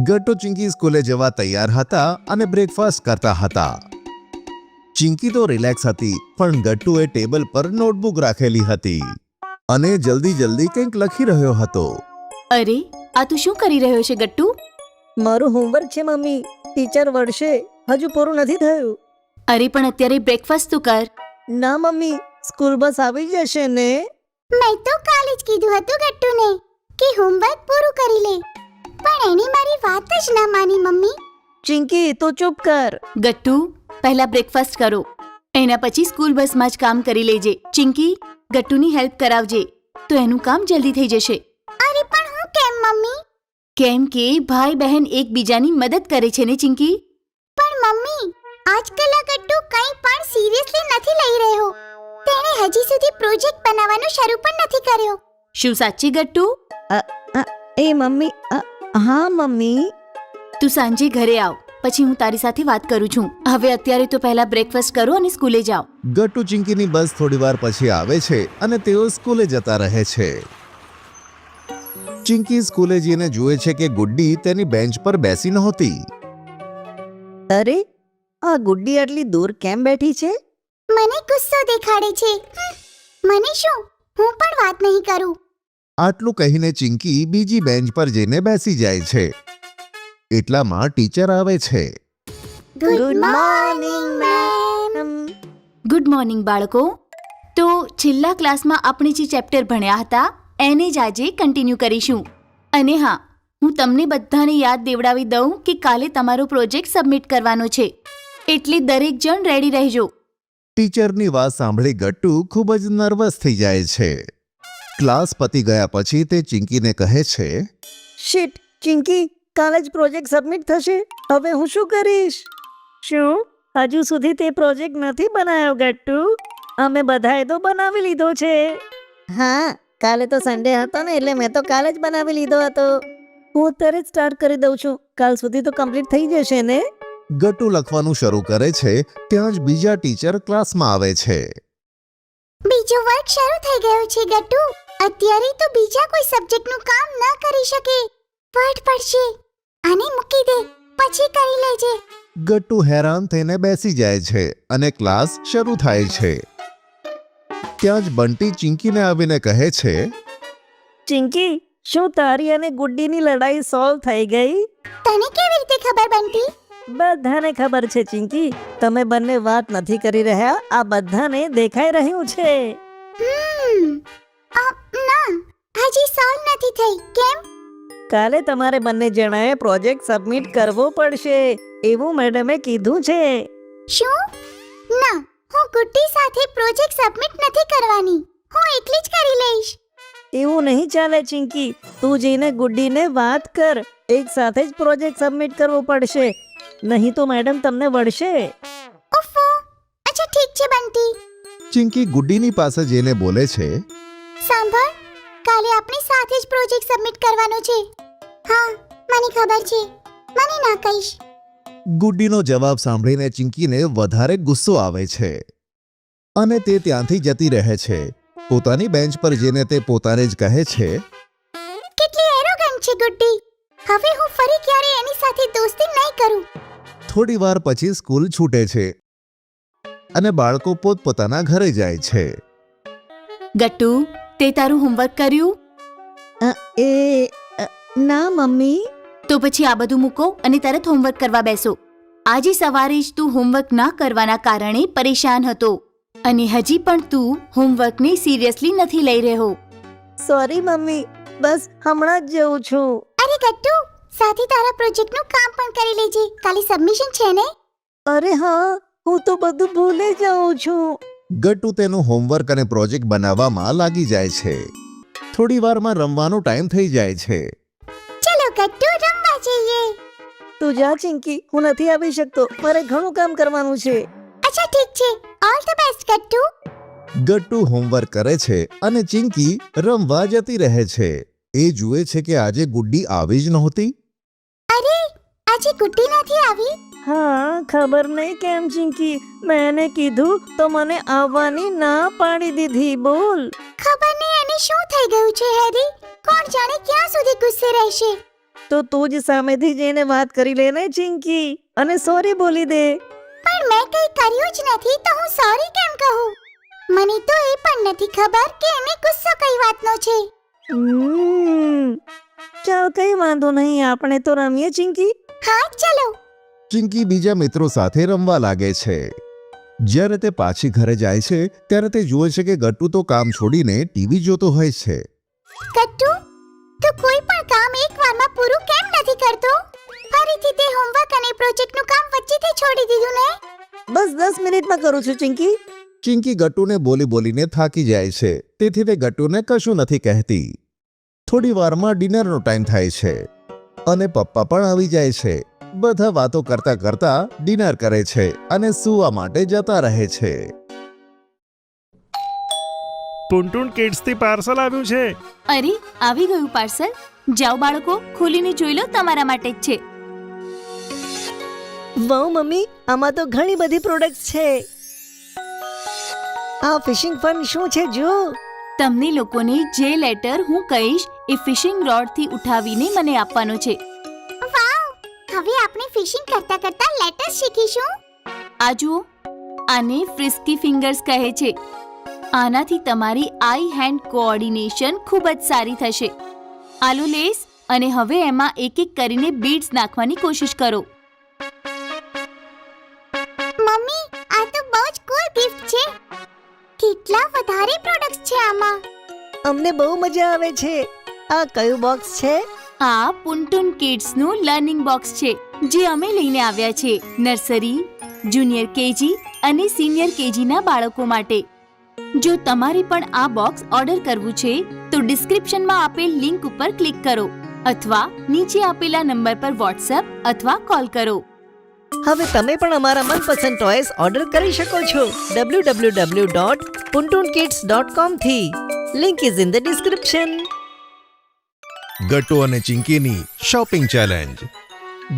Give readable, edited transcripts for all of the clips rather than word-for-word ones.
ગટ્ટુ ચિંકી સ્કૂલે જવા તૈયાર હતા અને બ્રેકફાસ્ટ કરતા હતા. ચિંકી તો રિલેક્સ હતી, પણ ગટ્ટુએ ટેબલ પર નોટબુક રાખેલી હતી અને જલ્દી કંઈક લખી રહ્યો હતો. અરે, આ તું શું કરી રહ્યો છે ગટ્ટુ? મારું હોમવર્ક છે મમ્મી. ટીચર વળશે, હજુ પૂરું નથી થયું. અરે પણ અત્યારે બ્રેકફાસ્ટ તું કર. ના મમ્મી, સ્કૂલ બસ આવી જશે ને. મેં તો કાલે જ કીધું હતું ગટ્ટુને કે હોમવર્ક પૂરું કરી લે, પણ એણે મારી વાત જ ના માની મમ્મી. ચિંકી તું ચૂપ કર. ગટ્ટુ, પહેલા બ્રેકફાસ્ટ કરો, એના પછી સ્કૂલ બસમાં જ કામ કરી લેજે. ચિંકી, ગટ્ટુની હેલ્પ કરાવજે, તો એનું કામ જલ્દી થઈ જશે. અરે પણ હું કેમ મમ્મી? કેમ કે ભાઈ બહેન એકબીજાની મદદ કરે છે ને ચિંકી. પણ મમ્મી, આજકાલ આ ગટ્ટુ કંઈ પણ સિરિયસલી નથી લઈ રહ્યો. તેણે હજી સુધી પ્રોજેક્ટ બનાવવાનું શરૂ પણ નથી કર્યો. શું સાચી ગટ્ટુ? એ મમ્મી, હા મમ્મી. તું સાંજે ઘરે આવ, પછી હું તારી સાથે વાત કરું છું. હવે અત્યારે તો પહેલા બ્રેકફાસ્ટ કરો અને સ્કૂલે જાઓ. ગટ્ટુ ચિંકીની બસ થોડીવાર પછી આવે છે અને તેઓ સ્કૂલે જતા રહે છે. ચિંકી સ્કૂલે જઈને જુએ છે કે ગુડ્ડી તેની બેન્ચ પર બેસી નહોતી. અરે, આ ગુડ્ડી આટલી દૂર કેમ બેઠી છે? મને ગુસ્સો દેખાડે છે. મને શું, હું પણ વાત નહીં કરું. આટલું કહીને ચિંકી બીજી બેન્ચ પર જઈને બેસી જાય છે. એટલામાં ટીચર આવે છે. Good morning ma'am. Good morning બાળકો. તો છેલ્લા ક્લાસમાં આપણે જે ચેપ્ટર ભણ્યા હતા એને જ આજે કન્ટિન્યુ કરીશું. અને હા, હું તમને બધાને યાદ દેવડાવી દઉં કે કાલે તમારો પ્રોજેક્ટ સબમિટ કરવાનો છે, એટલે દરેક જણ રેડી રહેજો. ટીચરની વાત સાંભળી ગટ્ટુ ખૂબ જ નર્વસ થઈ જાય છે. ક્લાસ પતી ગયા પછી તે ચિંકીને કહે છે, શિટ, ચિંકી, કાલે જ પ્રોજેક્ટ સબમિટ થશે. હવે હું શું કરીશ? શું હજુ સુધી તે પ્રોજેક્ટ નથી બનાવ્યો ગટ્ટુ? અમે બધાએ તો બનાવી લીધો છે. હા, કાલે તો સન્ડે હતો ને, એટલે મેં તો કાલે જ બનાવી લીધો હતો. હું અત્યારે જ સ્ટાર્ટ કરી દઉં છું, કાલ સુધી તો કમ્પ્લીટ થઈ જશે ને. ગટ્ટુ લખવાનું શરૂ કરે છે ત્યાં જ બીજા ટીચર ક્લાસમાં આવે છે. બીજો વર્ગ શરૂ થઈ ગયો છે ગટ્ટુ. અત્યારે તો બીજા કોઈ સબ્જેક્ટનું કામ ન કરી શકે. વટ પડશે. આને મૂકી દે, પછી કરી લેજે. ગટ્ટુ હેરાન થઈને બેસી જાય છે અને ક્લાસ શરૂ થાય છે. ત્યાં જ બંટી ચિંકીને આવીને કહે છે, ચિંકી, શું તારી અને ગુડ્ડીની લડાઈ સોલ્વ થઈ ગઈ? તને કેવી રીતે ખબર બંટી? બધાને ખબર છે ચિંકી, તમે બંને વાત નથી કરી રહ્યા, આ બધાને દેખાઈ રહ્યું છે. ના, હજી સોલ્વ નથી થઈ. કેમ? કાલે તમારે બંને જણાએ પ્રોજેક્ટ સબમિટ કરવો પડશે, એવું મેડમે કીધું છે. શું? ના, હું ગુડ્ડી સાથે પ્રોજેક્ટ સબમિટ નથી કરવાની. હું એકલી જ કરી લઈશ. એવું નહીં ચાલે ચિંકી, તું જઈને ગુડ્ડીને વાત કર. એક સાથે જ પ્રોજેક્ટ સબમિટ કરવો પડશે, નહીં તો મેડમ તમને વળશે. ઉફો. અચ્છા ઠીક છે બંટી. ચિંકી ગુડ્ડીની પાસે જઈને બોલે છે, સાંભળ, કાલે આપણે સાથે જ પ્રોજેક્ટ સબમિટ કરવાનો છે. હા, મને ખબર છે. મને ના કહીશ. ગુડ્ડીનો જવાબ સાંભળીને ચિંકીને વધારે ગુસ્સો આવે છે અને તે ત્યાંથી જતી રહે છે. પોતાની બેન્ચ પર જઈને તે પોતાને જ કહે છે, કેટલી એરોગન્ટ છે ગુડ્ડી. હવે હું ફરી ક્યારે એની સાથે દોસ્તી નહીં કરું. થોડી વાર પછી સ્કૂલ છૂટે છે અને બાળકો પોતપોતાના ઘરે જાય છે. ગટ્ટુ, તે તારું હોમવર્ક કર્યું? ના મમ્મી. તો પછી આ બધું મૂકો અને તરત હોમવર્ક કરવા બેસો. આજે સવારે જ તું હોમવર્ક ના કરવાના કારણે પરેશાન હતો અને હજી પણ તું હોમવર્કને સિરિયસલી નથી લઈ રહ્યો. સોરી મમ્મી, બસ હમણાં જ જઉં છું. અરે ગટ્ટુ, સાથે તારા પ્રોજેક્ટનું કામ પણ કરી લેજે. કાલે સબમિશન છે ને? અરે હા, હું તો બધું ભૂલી જાઉં છું. ગટ્ટુ તેનું હોમવર્ક અને પ્રોજેક્ટ બનાવવામાં લાગી જાય છે. થોડી વારમાં રમવાનો ટાઈમ થઈ જાય છે. ચલો ગટ્ટુ, રમવા જઈએ. તું જા ચિંકી, હું નથી આવી શકતો, મારે ઘણું કામ કરવાનું છે. અચ્છા ઠીક છે. All the best Gattu. Gattu homework કરે છે અને ચિંકી રમવા જતી રહે છે. એ જુએ છે કે આજે ગુડ્ડી આવી જ નહોતી. અરે, આજે ગુડ્ડી નથી આવી? હા, ખબર નહીં કેમ ચિંકી, મેં એને કીધું તો મને આવવાની ના પાડી દીધી. બોલ. ખબર નહીં એને શું થઈ ગયું છે હેરી. કોણ જાણે ક્યાં સુધી ગુસ્સે રહેશે. તો તું જ સામેથી જઈને વાત કરી લે ને ચિંકી, અને સોરી બોલી દે. પણ મેં કંઈ કર્યું જ નથી તો હું સોરી કેમ કહું? મને તો એ પણ નથી ખબર કે એને ગુસ્સો કઈ વાતનો છે. ચાલ કઈ વાંધો નહીં, આપણે તો રમીએ ચિંકી. હા ચલો. ચિંકી બીજા મિત્રો સાથે રમવા લાગે છે. જ્યારે તે પાછી ઘરે જાય છે ત્યારે તે જુએ છે કે ગટ્ટુ તો કામ છોડીને ટીવી જોતો હોય છે. ગટ્ટુ, તું કોઈ પણ કામ એક વારમાં પૂરું કેમ નથી કરતો? ફરીથી તે હોમવર્ક અને પ્રોજેક્ટનું કામ વચ્ચેથી છોડી દીધું ને? બસ 10 મિનિટમાં કરું છું ચિંકી. ચિંકી ગટ્ટુને બોલીને થાકી જાય છે, તેથી તે ગટ્ટુને કશું નથી કહેતી. થોડી વારમાં ડિનરનો ટાઈમ થાય છે અને પપ્પા પણ આવી જાય છે. બધા વાતો કરતા કરતા ડિનર કરે છે અને સૂવા માટે જતા રહે છે. ટુનટુન કિડ્સથી પાર્સલ આવ્યું છે. અરે આવી ગયું પાર્સલ. જાઓ બાળકો, ખોલીને જોઈ લો, તમારા માટે જ છે. વાહ મમ્મી, આમાં તો ઘણી બધી પ્રોડક્ટ્સ છે. આ ફિશિંગ ફન શું છે જો. તમને લોકોને જે લેટર હું કહીશ એ ફિશિંગ રોડથી ઉઠાવીને મને આપવાનો છે. વાવ, હવે આપણે ફિશિંગ કરતા કરતા લેટર્સ શીખીશું. આ જુઓ, આને ફ્રિસ્કી ફિંગર્સ કહે છે. આનાથી તમારી આઈ હેન્ડ કોઓર્ડિનેશન ખૂબ જ સારી થશે. આલુ લેસ, અને હવે એમાં એક એક કરીને બીડ્સ નાખવાની કોશિશ કરો. મમ્મી, આ તો બહુ જ કૂલ ગિફ્ટ છે. કેટલા વધારે પ્રોડક્ટ્સ છે આમાં. અમને બહુ મજા આવે છે. આ કયું બોક્સ છે? આ પુન્ટુન કિડ્સનું લર્નિંગ બોક્સ છે, જે અમે લઈને આવ્યા છે નર્સરી, જુનિયર કેજી અને સિનિયર કેજીના બાળકો માટે. જો તમારે પણ આ બોક્સ ઓર્ડર કરવું છે તો ડિસ્ક્રિપ્શનમાં આપેલ લિંક ઉપર ક્લિક કરો અથવા નીચે આપેલા નંબર પર વોટ્સએપ અથવા કોલ કરો. હવે તમે પણ અમારા મનપસંદ ટોયસ ઓર્ડર કરી શકો છો www.puntunkids.com થી. Link is in the description. Gattu અને ચિંકીની શોપિંગ ચેલેન્જ.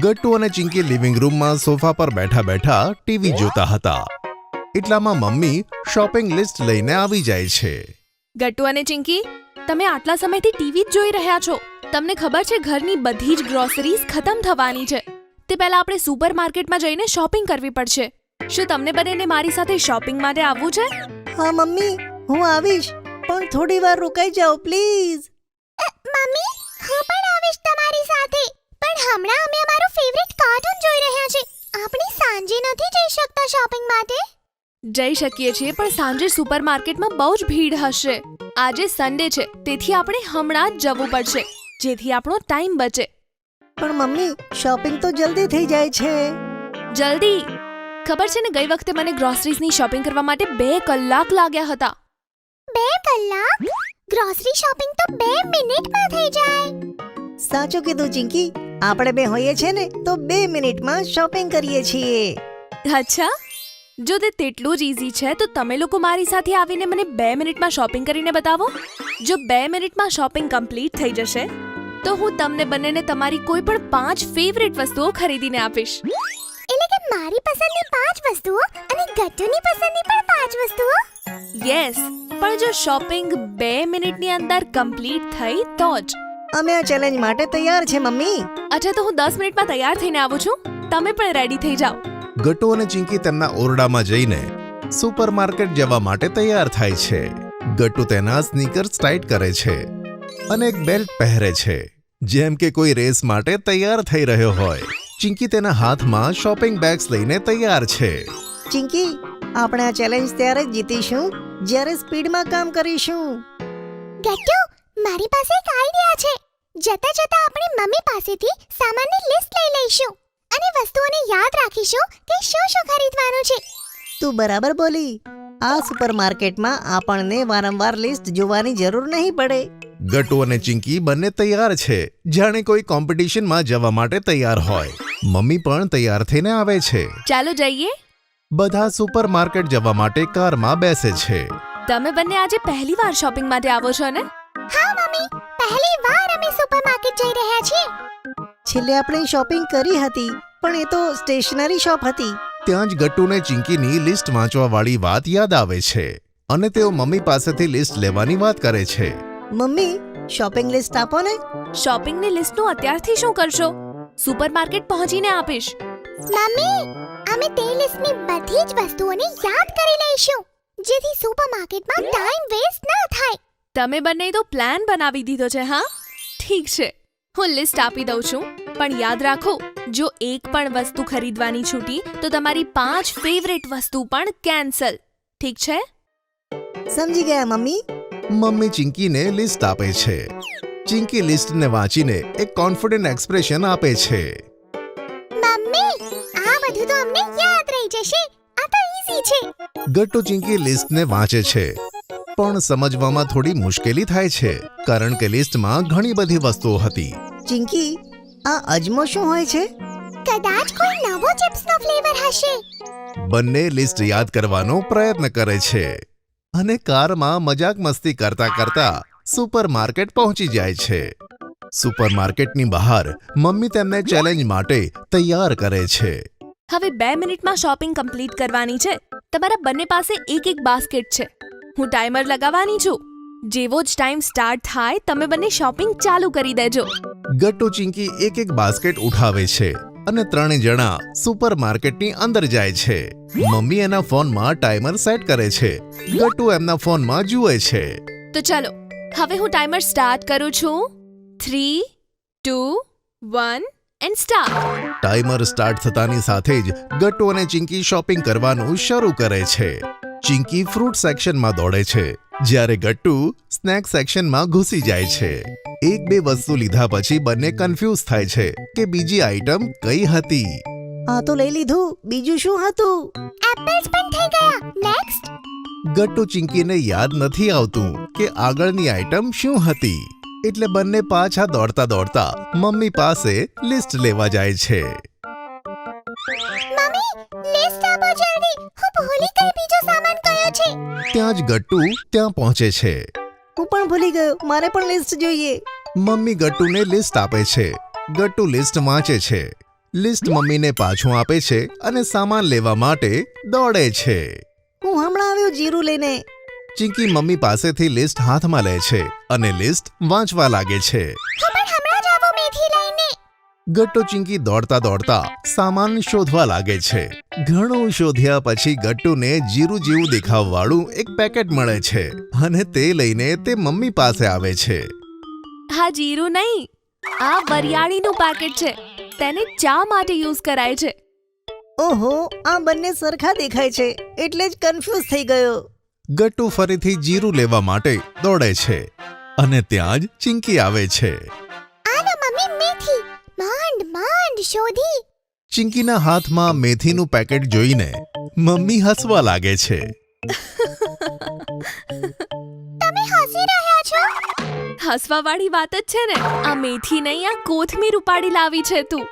ગટ્ટુ અને ચિંકી લિવિંગ રૂમમાં સોફા પર બેઠા બેઠા ટીવી જોતા હતા. એટલામાં મમ્મી શોપિંગ લિસ્ટ લઈને આવી જાય છે. ગટ્ટુ અને ચિંકી, તમે આટલા સમયથી ટીવી જ જોઈ રહ્યા છો. તમને ખબર છે ઘરની બધી જ ગ્રોસરીઝ ખતમ થવાની છે. તે પહેલા આપણે સુપરમાર્કેટમાં જઈને શોપિંગ કરવી પડશે. શું તમને બંનેને મારી સાથે શોપિંગ માટે આવવું છે? હા મમ્મી, હું આવીશ, પણ થોડી વાર રોકાઈ જાઓ પ્લીઝ. મમ્મી, હું પણ આવીશ તમારી સાથે. પણ હમણાં અમે અમારું ફેવરિટ કાર્ટૂન જોઈ રહ્યા છે. આપણે સાંજે નથી જઈ શકતા શોપિંગ માટે? જઈ શકીએ છીએ, પણ સાંજે સુપરમાર્કેટમાં બહુ જ ભીડ હશે. આજે સન્ડે છે, તેથી આપણે હમણાં જ જવું પડશે, જેથી આપણો ટાઈમ બચે. પણ મમ્મી, શોપિંગ તો જલ્દી થઈ જાય છે. જલ્દી? ખબર છે ને, ગઈ વખતે મને ગ્રોસરીઝની શોપિંગ કરવા માટે 2 કલાક લાગ્યા હતા. 2 કલાક? ગ્રોસરી શોપિંગ તો 2 મિનિટમાં થઈ જાય. સાચું કીધું ચિંકી, આપણે બે હોઈએ છે ને તો 2 મિનિટમાં શોપિંગ કરીએ છીએ. અચ્છા, જો તે તેટલું જ ઈઝી છે તો તમે લોકો મારી સાથે આવીને મને 2 મિનિટમાં શોપિંગ કરીને બતાવો. જો 2 મિનિટમાં શોપિંગ કમ્પ્લીટ થઈ જશે તો હું તમને બંનેને તમારી કોઈ પણ 5 ફેવરિટ વસ્તુઓ ખરીદીને આપીશ. એટલે કે મારી પસંદની 5 વસ્તુઓ અને ગટ્ટુની પસંદની પણ 5 વસ્તુઓ? યસ, પણ જો શોપિંગ 2 મિનિટની અંદર કમ્પ્લીટ થઈ તો જ. અમે આ ચેલેન્જ માટે તૈયાર છે મમ્મી. અચ્છા, તો હું 10 મિનિટમાં તૈયાર થઈને આવું છું. તમે પણ રેડી થઈ જાઓ. ગટ્ટુ અને ચિંકી તેમના ઓરડામાં જઈને સુપરમાર્કેટ જવા માટે તૈયાર થાય છે. ગટ્ટુ તેના સ્નીકર્સ ટાઈટ કરે છે અને એક બેલ્ટ પહેરે છે, જેમ કે કોઈ રેસ માટે તૈયાર થઈ રહ્યો હોય. ચિંકી તેના હાથમાં શોપિંગ બેગ્સ લઈને તૈયાર છે. ચિંકી, આપણે આ ચેલેન્જ ત્યારે જ જીતીશું જ્યારે સ્પીડમાં કામ કરીશું. ગટ્ટુ, મારી પાસે એક આઈડિયા છે. જતા જતા આપણે મમ્મી પાસેથી સામાનની લિસ્ટ લઈ લઈશું અને વસ્તુઓને યાદ રાખીશું કે શું શું ખરીદવાનું છે. તું બરાબર બોલી. આ સુપરમાર્કેટમાં આપણને વારંવાર લિસ્ટ જોવાની જરૂર નહીં પડે. ગટ્ટુ અને ચિંકી બંને તૈયાર છે, જાણે કોઈ કોમ્પિટિશનમાં જવા માટે તૈયાર હોય. મમ્મી પણ તૈયાર થઈને આવે છે. ચાલો જઈએ. બધા સુપરમાર્કેટ જવા માટે કારમાં બેસે છે. તમે બંને આજે પહેલી વાર શોપિંગ માટે આવો છો ને? હા મમ્મી, પહેલી વાર અમે સુપરમાર્કેટ જઈ રહ્યા છીએ. છેલ્લે આપણે શોપિંગ કરી હતી, પણ એ તો સ્ટેશનરી શોપ હતી. ત્યાં જ ગટ્ટુને ચિંકીની લિસ્ટ વાંચવાવાળી વાત યાદ આવે છે અને તેઓ મમ્મી પાસેથી લિસ્ટ લેવાની વાત કરે છે. મમ્મી, શોપિંગ લિસ્ટ આપો ને. શોપિંગની લિસ્ટનું અત્યારથી શું કરશો? સુપરમાર્કેટ પહોંચીને આપીશ. મમ્મી અમે તે લિસ્ટની બધી જ વસ્તુઓને યાદ કરી લઈશું જેથી સુપરમાર્કેટમાં ટાઈમ વેસ્ટ ન થાય. તમે બંને તો પ્લાન બનાવી દીધો છે. હા ઠીક છે, હું લિસ્ટ આપી દઉં છું, પણ યાદ રાખો, જો એક પણ વસ્તુ ખરીદવાની છૂટી તો તમારી 5 ફેવરેટ વસ્તુ પણ કેન્સલ. ઠીક છે? સમજી ગયા મમ્મી. મમ્મી ચિંકીને લિસ્ટ આપે છે. ચિંકી લિસ્ટને વાંચીને એક કોન્ફિડન્ટ એક્સપ્રેશન આપે છે. મમ્મી આ બધું તો અમને યાદ રહી જશે. આ તો ઈઝી છે. ગટ્ટુ ચિંકી લિસ્ટને વાંચે છે, પણ સમજવામાં થોડી મુશ્કેલી થાય છે, કારણ કે લિસ્ટમાં ઘણી બધી વસ્તુઓ હતી. ચિંકી, આ અજમો શું હોય છે? કદાચ કોઈ નવો ચિપ્સનો ફ્લેવર હશે. બંને લિસ્ટ યાદ કરવાનો પ્રયત્ન કરે છે અને કારમાં મજાક મસ્તી કરતા કરતા સુપરમાર્કેટ પહોંચી જાય છે. સુપરમાર્કેટની બહાર મમ્મી તેમને ચેલેન્જ માટે તૈયાર કરે છે. હવે 2 મિનિટમાં શોપિંગ કમ્પ્લીટ કરવાની છે. તમારા બંને પાસે એક બાસ્કેટ છે. હું ટાઈમર લગાવવાની છું. જેવો જ ટાઈમ સ્ટાર્ટ થાય તમે બંને શોપિંગ ચાલુ કરી દેજો. ગટ્ટુ ચિંકી એક બાસ્કેટ ઉઠાવે છે અને ત્રણે જણા સુપરમાર્કેટની અંદર જાય છે. મમ્મી એના ફોનમાં ટાઈમર સેટ કરે છે. ગટ્ટુ એમના ફોનમાં જુએ છે. તો ચાલો હવે હું ટાઈમર સ્ટાર્ટ કરું છું. 3 2 1 એન્ડ સ્ટાર્ટ. ટાઈમર સ્ટાર્ટ થતાની સાથે જ ગટ્ટુ અને ચિંકી શોપિંગ કરવાનું શરૂ કરે છે. ચિંકી ફ્રૂટ સેક્શનમાં દોડે છે, જ્યારે ગટ્ટુ સ્નેક સેક્શનમાં ઘૂસી જાય છે. 1-2 વસ્તુ લીધા પછી બંને કન્ફ્યુઝ થાય છે કે બીજી આઈટમ કઈ હતી. આ તો લઈ લીધું, બીજું શું હતું? એપલ્સ પણ થઈ ગયા. નેક્સ્ટ. ગટ્ટુ ચિંકીને યાદ નથી આવતું કે આગળની આઈટમ શું હતી, એટલે બંને પાછા દોડતા દોડતા મમ્મી પાસે લિસ્ટ લેવા જાય છે. મમ્મી લિસ્ટ આપો જલ્દી. હું ભૂલી ગઈ બીજો સામાન કયો છે. ત્યાં જ ગટ્ટુ ત્યાં પહોંચે છે. હું પણ ભૂલી ગયો, મારે પણ લિસ્ટ જોઈએ. મમ્મી ગટ્ટુને લિસ્ટ આપે છે. ગટ્ટુ લિસ્ટ વાંચે છે. લિસ્ટ મમ્મીને પાછું આપે છે અને સામાન લેવા માટે દોડે છે. હું હમણાં આવ્યો જીરું લઈને. ચિંકી મમ્મી પાસેથી લિસ્ટ હાથમાં લે છે અને લિસ્ટ વાંચવા લાગે છે. હું પણ હમણાં જ આવું મેથી લઈને. ગટ્ટુ ચિંકી દોડતા દોડતા સામાન શોધવા લાગે છે. ઘણું શોધ્યા પછી ગટ્ટુને જીરું જેવું દેખાવવાળું એક પેકેટ મળે છે અને તે લઈને તે મમ્મી પાસે આવે છે. હા જીરું નહીં, આ વરિયાળીનું પેકેટ છે. તેને ચા માટે યુઝ કરાય છે. ઓહો, આ બંને સરખા દેખાય છે એટલે જ કન્ફ્યુઝ થઈ ગયો. ગટ્ટુ ફરીથી જીરું લેવા માટે દોડે છે અને ત્યાં જ ચિંકી આવે છે. આલો મમ્મી મેથી. માંડ શોધી. ચિંકીના હાથમાં મેથીનું પેકેટ જોઈને મમ્મી હસવા લાગે છે. તમે હસી રહ્યા છો? હસવાવાળી વાત જ છે ને. આ મેથી નહીં, આ કોથમીર ઉપાડી લાવી છે તું.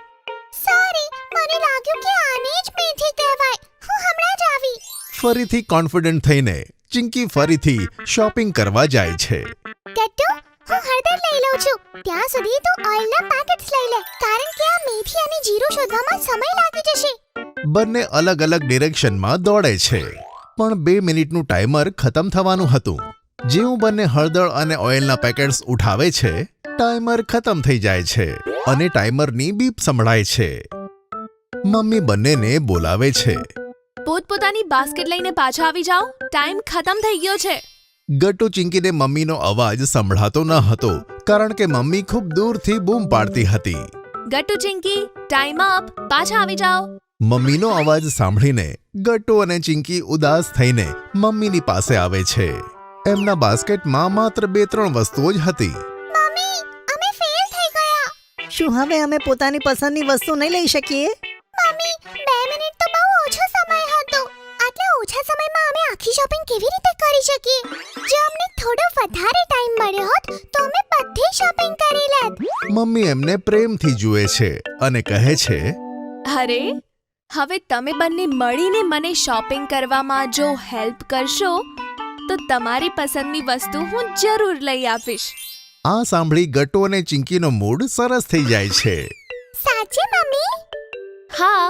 સોરી, મને લાગ્યું કે આને જ મેથી કહેવાય. હું હમણાં જ આવી. ફરીથી કોન્ફિડન્ટ થઈને ચિંકી ફરીથી શોપિંગ કરવા જાય છે. ગટ્ટુ, હું હળદર લઈ લઉં છું. ત્યાં સુધી તું ઓઇલના પેકેટ્સ લઈ લે, કારણ કે આ મેથી અને જીરું શોધવામાં સમય લાગી જશે. બંને અલગ અલગ ડિરેક્શનમાં દોડે છે, પણ 2 મિનિટનું ટાઈમર ખતમ થવાનું હતું. જેવું બંને હળદર અને ઓઇલના પેકેટ્સ ઉઠાવે છે, ટાઈમર ખતમ થઈ જાય છે અને ટાઈમરની બીપ સંભળાય છે. મમ્મી બંનેને બોલાવે છે. પોતપોતાની બાસ્કેટ લઈને પાછા આવી જાઓ. ટાઈમ ખતમ થઈ ગયો છે. ગટ્ટુ ચિંકીને મમ્મીનો અવાજ સંભળાતો ન હતો, કારણ કે મમ્મી ખૂબ દૂરથી બૂમ પાડતી હતી. Gattu Chinki, time up. પાછા આવી જાઓ. મમ્મીનો અવાજ સાંભળીને ગટ્ટુ અને ચિંકી ઉદાસ થઈને મમ્મીની પાસે આવે છે. એમના બાસ્કેટમાં માત્ર 2-3 વસ્તુઓ જ હતી. મમ્મી, અમે ફેલ થઈ ગયા. શું હવે અમે પોતાની પસંદની વસ્તુ નહીં લઈ શકીએ? મમ્મી, 2 મિનિટ તો બહુ ઓછો સમય હતો. આટલા ઓછા સમયમાં અમે આખી શોપિંગ કેવી રીતે કરી શકીએ? જો અમને થોડો વધારે ટાઈમ મળ્યો હોત તો અમે બધી શોપિંગ કરી લેત. મમ્મી એમને પ્રેમથી જુએ છે અને કહે છે, અરે હવે તમે બંને મળીને મને શોપિંગ કરવામાં જો હેલ્પ કરશો તો તમારી પસંદની વસ્તુ હું જરૂર લઈ આપીશ. આ સાંભળી ગટ્ટુ અને ચિંકીનો મૂડ સરસ થઈ જાય છે. સાચે મમ્મી? હા.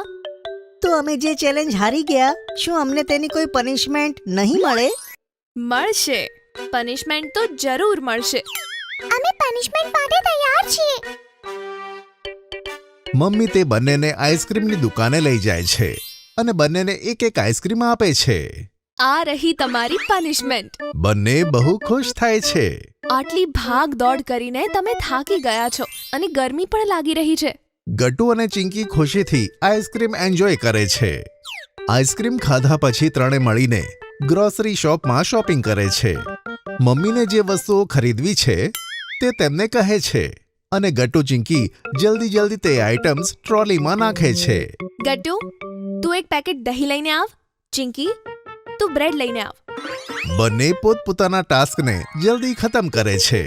તો અમે જે ચેલેન્જ હારી ગયા, શું અમને તેની કોઈ પનિશમેન્ટ નહીં મળે? મળશે. પનિશમેન્ટ તો જરૂર મળશે. અમે પનિશમેન્ટ માટે તૈયાર છીએ. મમ્મી તે બંનેને આઈસ્ક્રીમની દુકાને લઈ જાય છે અને બંનેને એક એક આઈસ્ક્રીમ આપે છે. આ રહી તમારી પનિશમેન્ટ. બંને બહુ ખુશ થાય છે. આટલી ભાગ દોડ કરીને તમે થાકી ગયા છો અને ગરમી પણ લાગી રહી છે. ગટ્ટુ અને ચિંકી ખુશીથી આઈસ્ક્રીમ એન્જોય કરે છે. આઈસ્ક્રીમ ખાધા પછી ત્રણે મળીને ગ્રોસરી શોપમાં શોપિંગ કરે છે. મમ્મીને જે વસ્તુઓ ખરીદવી છે તે તેમને કહે છે અને ગટ્ટુ ચિંકી જલ્દી તે આઇટમ્સ ટ્રોલીમાં નાખે છે. ગટ્ટુ, તું એક પેકેટ દહીં લઈને આવ. ચિંકી, તું બ્રેડ લઈને આવ. બંને પોતપોતાના ટાસ્કને જલ્દી ખતમ કરે છે.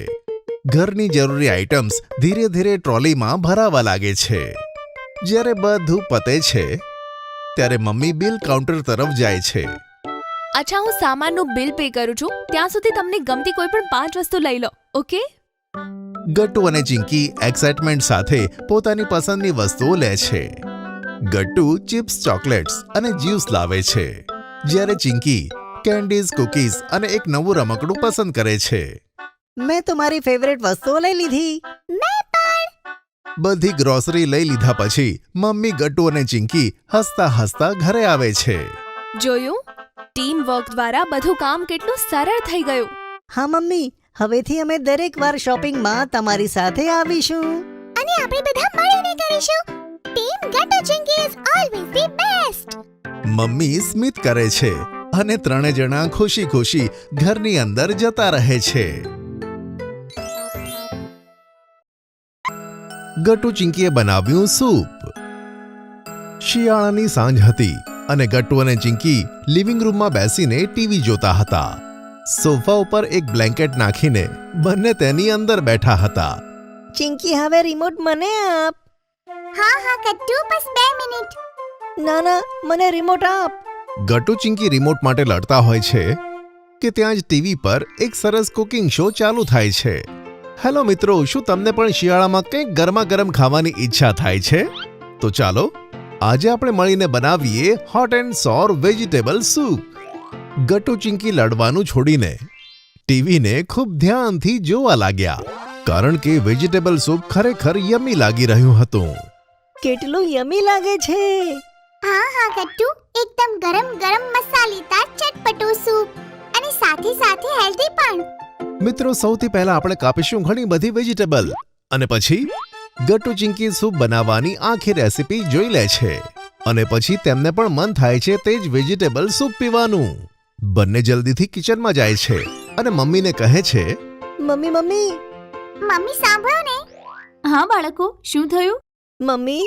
ઘરની જરૂરી આઇટમ્સ ધીરે ધીરે ટ્રોલીમાં ભરાવા લાગે છે. જ્યારે બધું પતે છે ત્યારે મમ્મી બિલ કાઉન્ટર તરફ જાય છે. અચ્છા, હું સામાનનું બિલ પે કરું છું. ત્યાં સુધી તમને ગમતી કોઈ પણ 5 વસ્તુ લઈ લો, ઓકે? ગટ્ટુ અને ચિંકી એક્સાઇટમેન્ટ સાથે પોતાની પસંદની વસ્તુઓ લે છે. ગટ્ટુ ચિપ્સ, ચોકલેટ્સ અને જ્યુસ લાવે છે, જ્યારે ચિંકી કેન્ડીઝ, કૂકીઝ અને એક નવું રમકડું પસંદ કરે છે. મેં તો મારી ફેવરેટ વસ્તુઓ લઈ લીધી. બધી ગ્રોસરી લઈ લીધા પછી મમ્મી ગટ્ટુ અને ચિંકી હસતા હસતા ઘરે આવે છે. જોયું? ટીમ વર્ક દ્વારા બધું કામ કેટલું સરળ થઈ ગયું. હા મમ્મી, હવેથી અમે દરેક વાર શોપિંગમાં તમારી સાથે આવીશું. અને આપણે બધા મળીને કરીશું. Team Gattu Chinki is always the best. Mummy સ્મિત કરે છે અને ત્રણે જણા ખુશી ખુશી ઘરની અંદર જતા રહે છે. ગટ્ટુ ચિંકીએ બનાવ્યું સૂપ. શિયાળાની સાંજ હતી અને ગટ્ટુ અને ચિંકી લિવિંગ રૂમમાં બેસીને ટીવી જોતા હતા. સોફા ઉપર એક બ્લેન્કેટ નાખીને બંને તેની અંદર બેઠા હતા. ચિંકી, હવે રિમોટ મને આપ. હા ગટ્ટુ, બસ 2 મિનિટ. ના, મને રિમોટ આપ. ગટ્ટુ ચિંકી રિમોટ માટે લડતા હોય છે કે ત્યાં જ ટીવી પર એક સરસ કુકિંગ શો ચાલુ થાય છે. હેલો મિત્રો, શું તમને પણ શિયાળામાં કંઈક ગરમા ગરમ ખાવાની ઈચ્છા થાય છે? તો ચાલો આજે આપણે મળીને બનાવીએ hot and sour vegetable soup. Gattu Chinki લડવાનું છોડીને ટીવીને ખૂબ ધ્યાનથી જોવા લાગ્યા, કારણ કે વેજીટેબલ સૂપ ખરેખર યમી લાગી રહ્યું હતું. કેટલું યમી લાગે છે. હા ગટ્ટુ, એકદમ ગરમ મસાલેદાર ચટપટું સૂપ અને સાથે હેલ્ધી પણ. મિત્રો, સૌથી પહેલા આપણે કાપીશું ઘણી બધી વેજીટેબલ અને પછી ગટ્ટુ ચિંકી સૂપ બનાવવાની આખી રેસીપી જોઈ લે છે અને પછી તેમને પણ મન થાય છે તે જ વેજીટેબલ સૂપ પીવાનું. બંને જલ્દીથી કિચનમાં જાય છે અને મમ્મીને કહે છે, મમ્મી સાંભળો ને. હા બાળકો, શું થયું? મમ્મી,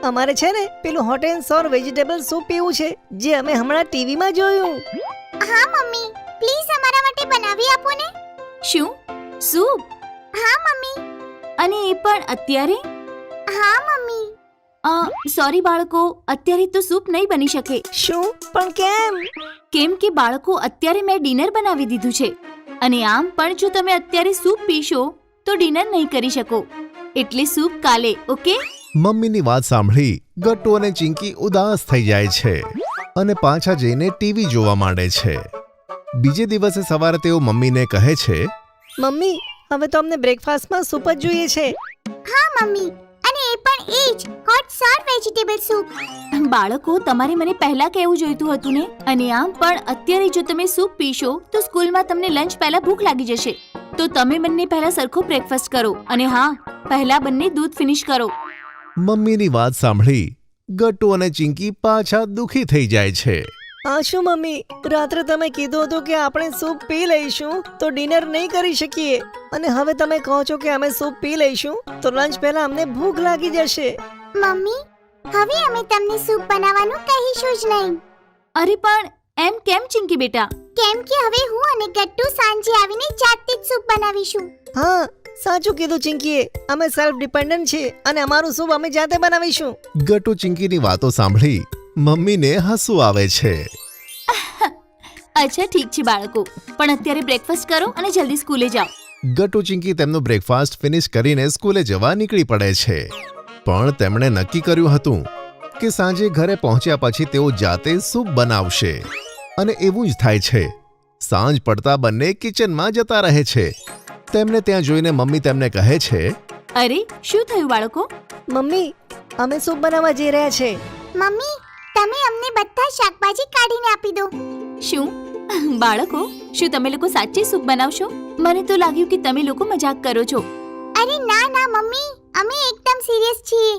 અમારે છે ને પેલું hot and sour vegetable soup પીવું છે, જે અમે હમણાં ટીવીમાં જોયું. હા મમ્મી, પ્લીઝ અમારા માટે બનાવી આપો ને. શું? સૂપ? હા મમ્મી. અને એ પણ અત્યારે? હા મમ્મી. સોરી બાળકો, અત્યારે તો સૂપ નહીં બની શકે. શું? પણ કેમ? કેમ કે બાળકો, અત્યારે મેં ડિનર બનાવી દીધું છે અને આમ પણ જો તમે અત્યારે સૂપ પીશો તો ડિનર નહીં કરી શકો. એટલે સૂપ કાલે, ઓકે? મમ્મીની વાત સાંભળી ગટ્ટુ અને ચિંકી ઉદાસ થઈ જાય છે અને પાછા જઈને ટીવી જોવા માંડે છે. બીજે દિવસે સવારે તેઓ મમ્મીને કહે છે, મમ્મી, હવે તો અમને બ્રેકફાસ્ટમાં સૂપ જ જોઈએ છે. હા મમ્મી, અને એ પણ એ જ હોટ સોર વેજીટેબલ સૂપ. બાળકો, તમારે મને પહેલા કહેવું જોઈતું હતું ને. અને આમ પણ અત્યારે જો તમે સૂપ પીશો તો સ્કૂલમાં તમને લંચ પહેલા ભૂખ લાગી જશે. તો તમે બંને પહેલા સરખો બ્રેકફાસ્ટ કરો અને હા, પહેલા બંને દૂધ ફિનિશ કરો. મમ્મીની વાત સાંભળી ગટ્ટુ અને ચિંકી પાછા દુખી થઈ જાય છે. આ શું મમ્મી, રાત્રે તમે કીધું હતું કે આપણે સૂપ પી લઈશું તો ડિનર નહીં કરી શકીએ, અને હવે તમે કહો છો કે અમે સૂપ પી લઈશું તો લંચ પહેલા અમને ભૂખ લાગી જશે. મમ્મી, હવે અમે તમને સૂપ બનાવવાનું કહીશું જ નહીં. અરે પણ એમ કેમ ચિંકી બેટા? કેમ કે હવે હું અને ગટ્ટુ સાંજે આવીને જાતે જ સૂપ બનાવીશું. હા, સાચું કીધું ચિંકીએ. અમે સેલ્ફ ડિપેન્ડન્ટ છીએ અને અમારું સૂપ અમે જાતે બનાવીશું. ગટ્ટુ ચિંકીની વાતો સાંભળી મમ્મીને હસવું આવે છે. અચ્છા ઠીક છે બાળકો, પણ અત્યારે બ્રેકફાસ્ટ કરો અને જલ્દી સ્કૂલે જાઓ. ગટ્ટુ ચિંકી તેમનું બ્રેકફાસ્ટ ફિનિશ કરીને સ્કૂલે જવા નીકળી પડે છે. પણ તેમણે નક્કી કર્યું હતું કે સાંજે ઘરે પહોંચ્યા પછી તેઓ જાતે સૂપ બનાવશે. અને એવું જ થાય છે. સાંજ પડતા બંને કિચનમાં જતા રહે છે તેમને ત્યાં જોઈને મમ્મી તેમને કહે છે, અરે શું થયું બાળકો? મમ્મી અમે સૂપ બનાવવા જઈ રહ્યા છે. મમ્મી તમે અમને બધા શાકભાજી કાઢીને આપી દો. શું બાળકો, શું તમે લોકો સાચે સૂપ બનાવશો? મને તો લાગ્યું કે તમે લોકો મજાક કરો છો. અરે ના ના મમ્મી, અમે એકદમ સિરિયસ છીએ.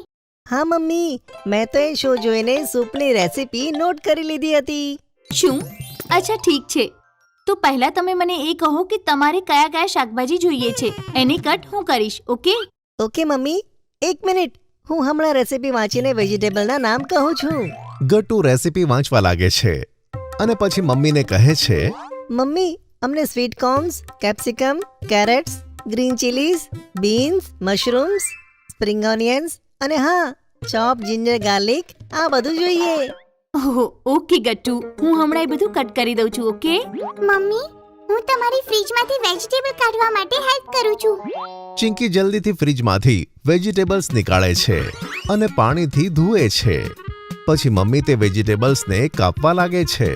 હા મમ્મી, મેં તો એ શો જોઈને સૂપની રેસીપી નોટ કરી લીધી હતી. શું? અચ્છા ઠીક છે. તો પહેલા તમે મને એ કહો કે તમારે કયા કયા શાકભાજી જોઈએ છે. એને કટ હું કરીશ. ઓકે? ઓકે મમ્મી, 1 મિનિટ, હું હમણાં રેસીપી વાંચીને વેજીટેબલના નામ કહું છું. ગટ્ટુ રેસીપી વાંચવા લાગે છે અને પછી મમ્મીને કહે છે, મમ્મી અમને sweet corns, capsicum, carrots, green chillies, beans, mushrooms, spring onions અને હા, ચોપ જિંજર ગાર્લિક આ બધું જોઈએ. ઓહો ઓકે ગટ્ટુ, હું હમણાં એ બધું કટ કરી દઉં છું. ઓકે? મમ્મી હું તમારી ફ્રીજમાંથી વેજીટેબલ કાઢવા માટે હેલ્પ કરું છું. ચિંકી જલ્દીથી ફ્રીજમાંથી વેજીટેબલ્સ નીકાળે છે અને પાણીથી ધુએ છે. પછી મમ્મી તે વેજીટેબલ્સને કાપવા લાગે છે.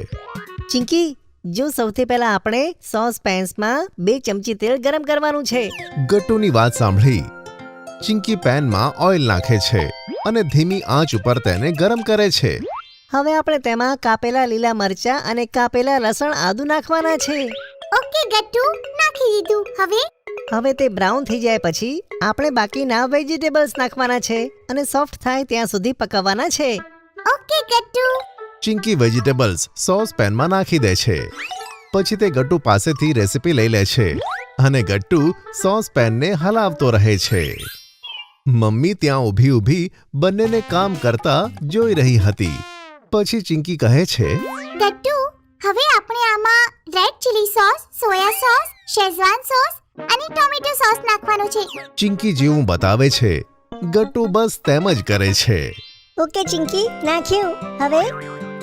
ચિંકી, જો સૌથી પહેલા આપણે સોસ પેન્સમાં 2 ચમચી તેલ ગરમ કરવાનું છે. ગટ્ટુની વાત સાંભળી ચિંકી પેનમાં ઓઇલ નાખે છે અને ધીમી આંચ ઉપર તેને ગરમ કરે છે. હવે આપણે તેમાં કાપેલા લીલા મરચાં અને કાપેલા લસણ આદુ નાખવાના છે. ઓકે ગટ્ટુ, નાખી દીધું. હવે તે બ્રાઉન થઈ જાય પછી આપણે બાકીના વેજીટેબલ્સ નાખવાના છે અને સોફ્ટ થાય ત્યાં સુધી પકવવાના છે. Okay Gattu. Chinki vegetables sauce પેનમાં નાખી દે છે. પછી તે ગટ્ટુ પાસેથી રેસીપી લઈ લે છે અને ગટ્ટુ સોસ પેનને હલાવતો રહે છે. મમ્મી ત્યાં ઊભી ઊભી બંનેને કામ કરતા જોઈ રહી હતી. પછી ચિંકી કહે છે, ગટ્ટુ હવે આપણે આમાં red chilli sauce, soya sauce, Schezwan sauce અને ટોમેટો સોસ નાખવાનો છે. ચિંકી જેવું બતાવે છે ગટ્ટુ બસ તેમ જ કરે છે. ઓકે ચિંકી, નાખ્યું.